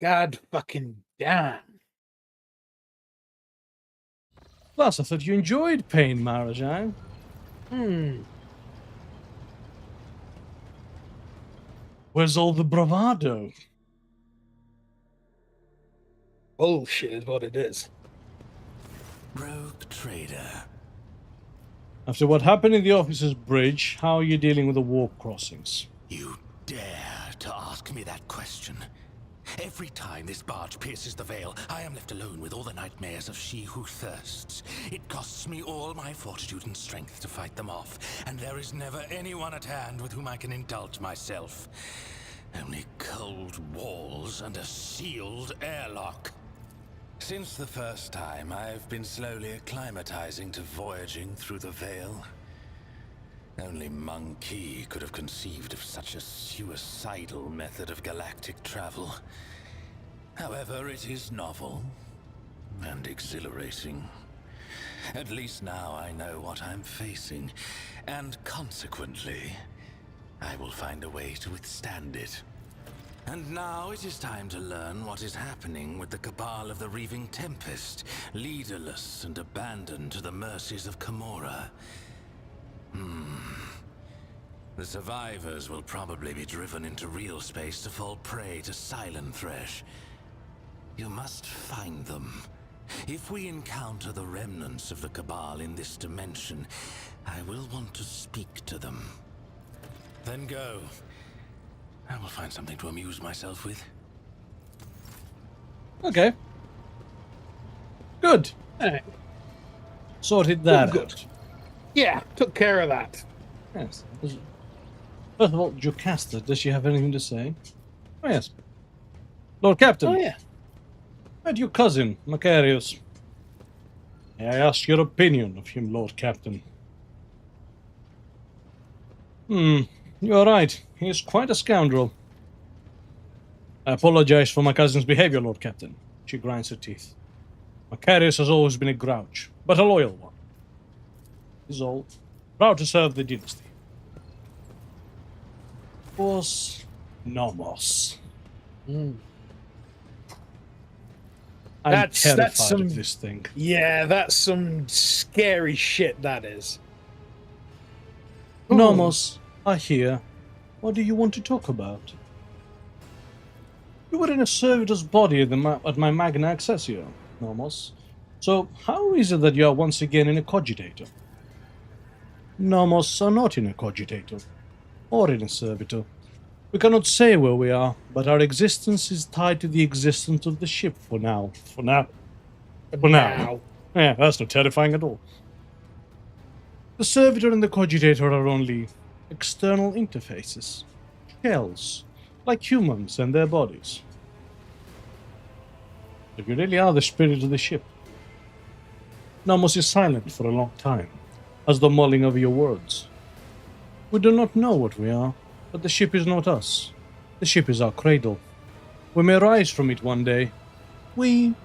God fucking damn. Plus, I thought you enjoyed pain, Marajai. Where's all the bravado? Bullshit is what it is. RogueTrader. After what happened in the officer's bridge, how are you dealing with the warp crossings? You dare to ask me that question? Every time this barge pierces the veil, I am left alone with all the nightmares of she who thirsts. It costs me all my fortitude and strength to fight them off, and there is never anyone at hand with whom I can indulge myself. Only cold walls and a sealed airlock. Since the first time, I've been slowly acclimatizing to voyaging through the veil. Only Monkey could have conceived of such a suicidal method of galactic travel. However, it is novel and exhilarating. At least now I know what I'm facing, and consequently, I will find a way to withstand it. And now it is time to learn what is happening with the Cabal of the Reaving Tempest, leaderless and abandoned to the mercies of Kamora. The survivors will probably be driven into real space to fall prey to Silent Thresh. You must find them. If we encounter the remnants of the Cabal in this dimension, I will want to speak to them. Then go. I will find something to amuse myself with. Okay. Good. Alright. Sorted that Good. out. Yeah, took care of that. Yes. First of all, Jocasta, does she have anything to say? Oh, yes. Lord Captain. Oh, yeah. Met your cousin, Macarius. May I ask your opinion of him, Lord Captain? You're right. He is quite a scoundrel. I apologize for my cousin's behavior, Lord Captain. She grinds her teeth. Macarius has always been a grouch, but a loyal one. He's all proud to serve the dynasty. Of course, Nomos. I'm terrified of this thing. Yeah, that's some scary shit, that is. Nomos, I hear. What do you want to talk about? You were in a servitor's body at my Magna Accessio, Nomos. So, how is it that you are once again in a cogitator? Nomos are not in a cogitator, or in a servitor. We cannot say where we are, but our existence is tied to the existence of the ship for now. For now. Yeah, that's not terrifying at all. The servitor and the cogitator are only external interfaces. Shells. Like humans and their bodies. But you really are the spirit of the ship. Nomos is silent for a long time, as though mulling over your words. We do not know what we are, but the ship is not us. The ship is our cradle. We may rise from it one day. We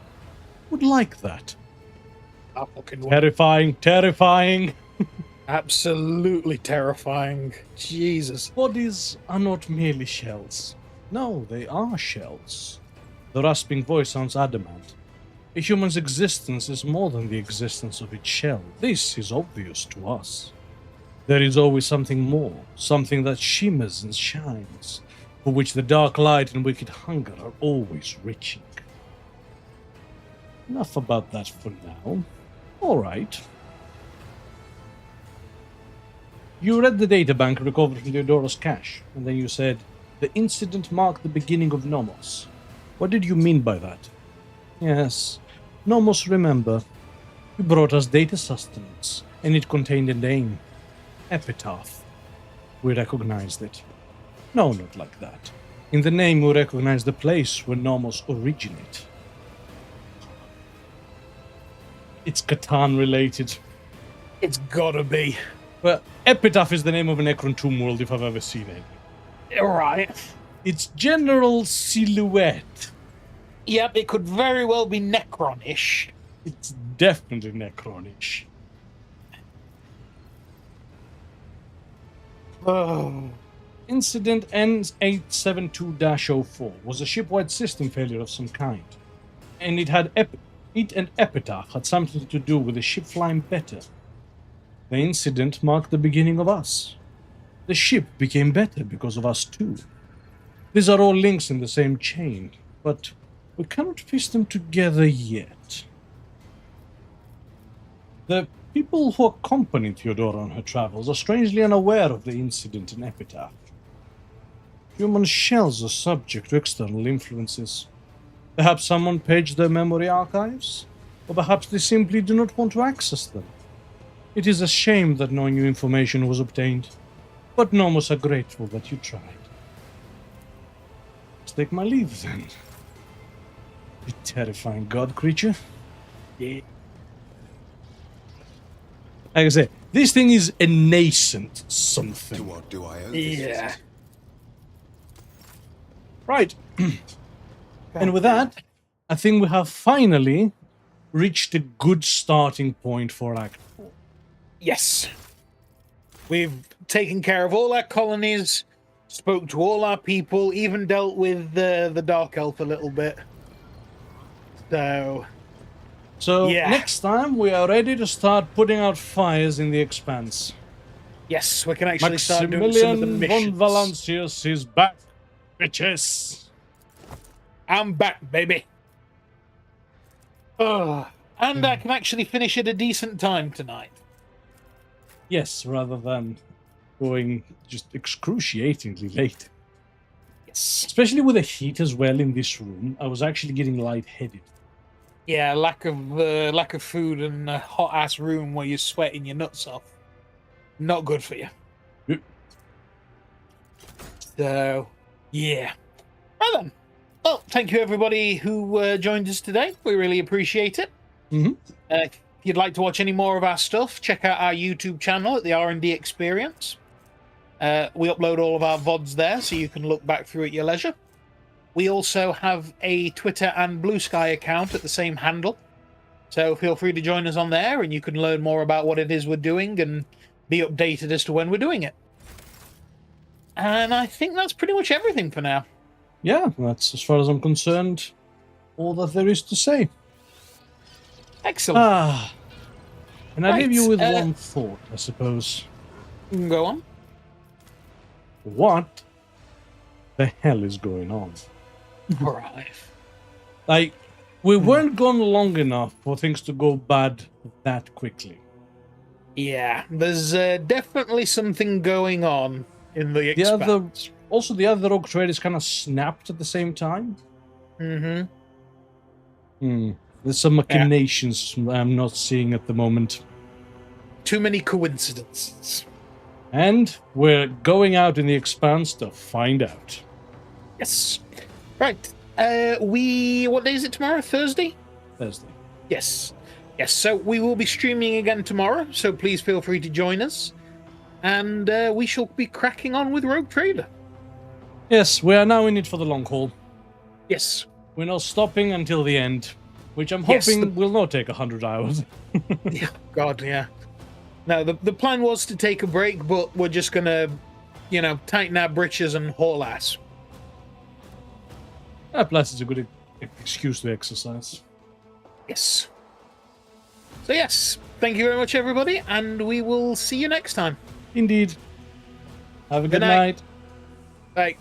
would like that. Terrifying, terrifying. Absolutely terrifying. Jesus. Bodies are not merely shells. No, they are shells. The rasping voice sounds adamant. A human's existence is more than the existence of its shell. This is obvious to us. There is always something more, something that shimmers and shines, for which the dark light and wicked hunger are always reaching. Enough about that for now. All right. You read the databank recovered from Theodora's cache, and then you said, the incident marked the beginning of Nomos. What did you mean by that? Yes, Nomos, remember. You brought us data sustenance, and it contained a name. Epitaph. We recognized it. No, not like that. In the name we recognize the place where Nomos originate. It's Catan related. It's gotta be. Well, Epitaph is the name of an Necron tomb world if I've ever seen it. Right. It's general silhouette. Yep, it could very well be Necron-ish. It's definitely Necron-ish. Oh. Incident N872-04 was a shipwide system failure of some kind, and it and Epitaph had something to do with the ship flying better. The incident marked the beginning of us. The ship became better because of us too. These are all links in the same chain, but we cannot piece them together yet. The people who accompanied Theodora on her travels are strangely unaware of the incident in Epitaph. Human shells are subject to external influences. Perhaps someone paged their memory archives, or perhaps they simply do not want to access them. It is a shame that no new information was obtained, but Nomos are grateful that you tried. Let's take my leave then. You terrifying god creature. Yeah. Like I say, this thing is a nascent something. To what do I owe this? Yeah. Right. And with that, I think we have finally reached a good starting point for Act 4. Yes. We've taken care of all our colonies, spoke to all our people, even dealt with the Dark Elf a little bit. So yeah. Next time we are ready to start putting out fires in the expanse. Yes, we can actually start doing some of the Maximilian missions. von Valancius is back, bitches. I'm back, baby. And I can actually finish at a decent time tonight. Yes, rather than going just excruciatingly late. Yes. Especially with the heat as well in this room, I was actually getting lightheaded. Yeah, lack of food and a hot ass room where you're sweating your nuts off. Not good for you. Yep. So, yeah. Right then. Well, thank you everybody who joined us today. We really appreciate it. Mm-hmm. If you'd like to watch any more of our stuff, check out our YouTube channel at the R&D Experience. We upload all of our VODs there, so you can look back through at your leisure. We also have a Twitter and Blue Sky account at the same handle. So feel free to join us on there, and you can learn more about what it is we're doing and be updated as to when we're doing it. And I think that's pretty much everything for now. Yeah, that's, as far as I'm concerned, all that there is to say. Excellent. And I leave you with one thought, I suppose. Go on. What the hell is going on? Right. Like, we weren't gone long enough for things to go bad that quickly. Yeah, there's definitely something going on in the expanse. The other RogueTraders kind of snapped at the same time. Mm-hmm. There's some machinations I'm not seeing at the moment. Too many coincidences. And we're going out in the expanse to find out. Yes. Right. What day is it tomorrow? Thursday? Thursday. Yes. Yes, so we will be streaming again tomorrow, so please feel free to join us. And we shall be cracking on with RogueTrader. Yes, we are now in it for the long haul. Yes. We're not stopping until the end, which I'm hoping will not take 100 hours. Yeah, God, yeah. No, the plan was to take a break, but we're just going to, tighten our britches and haul ass. Plus, it's a good excuse to exercise. Yes. So yes, thank you very much, everybody, and we will see you next time. Indeed. Have a good night. Bye.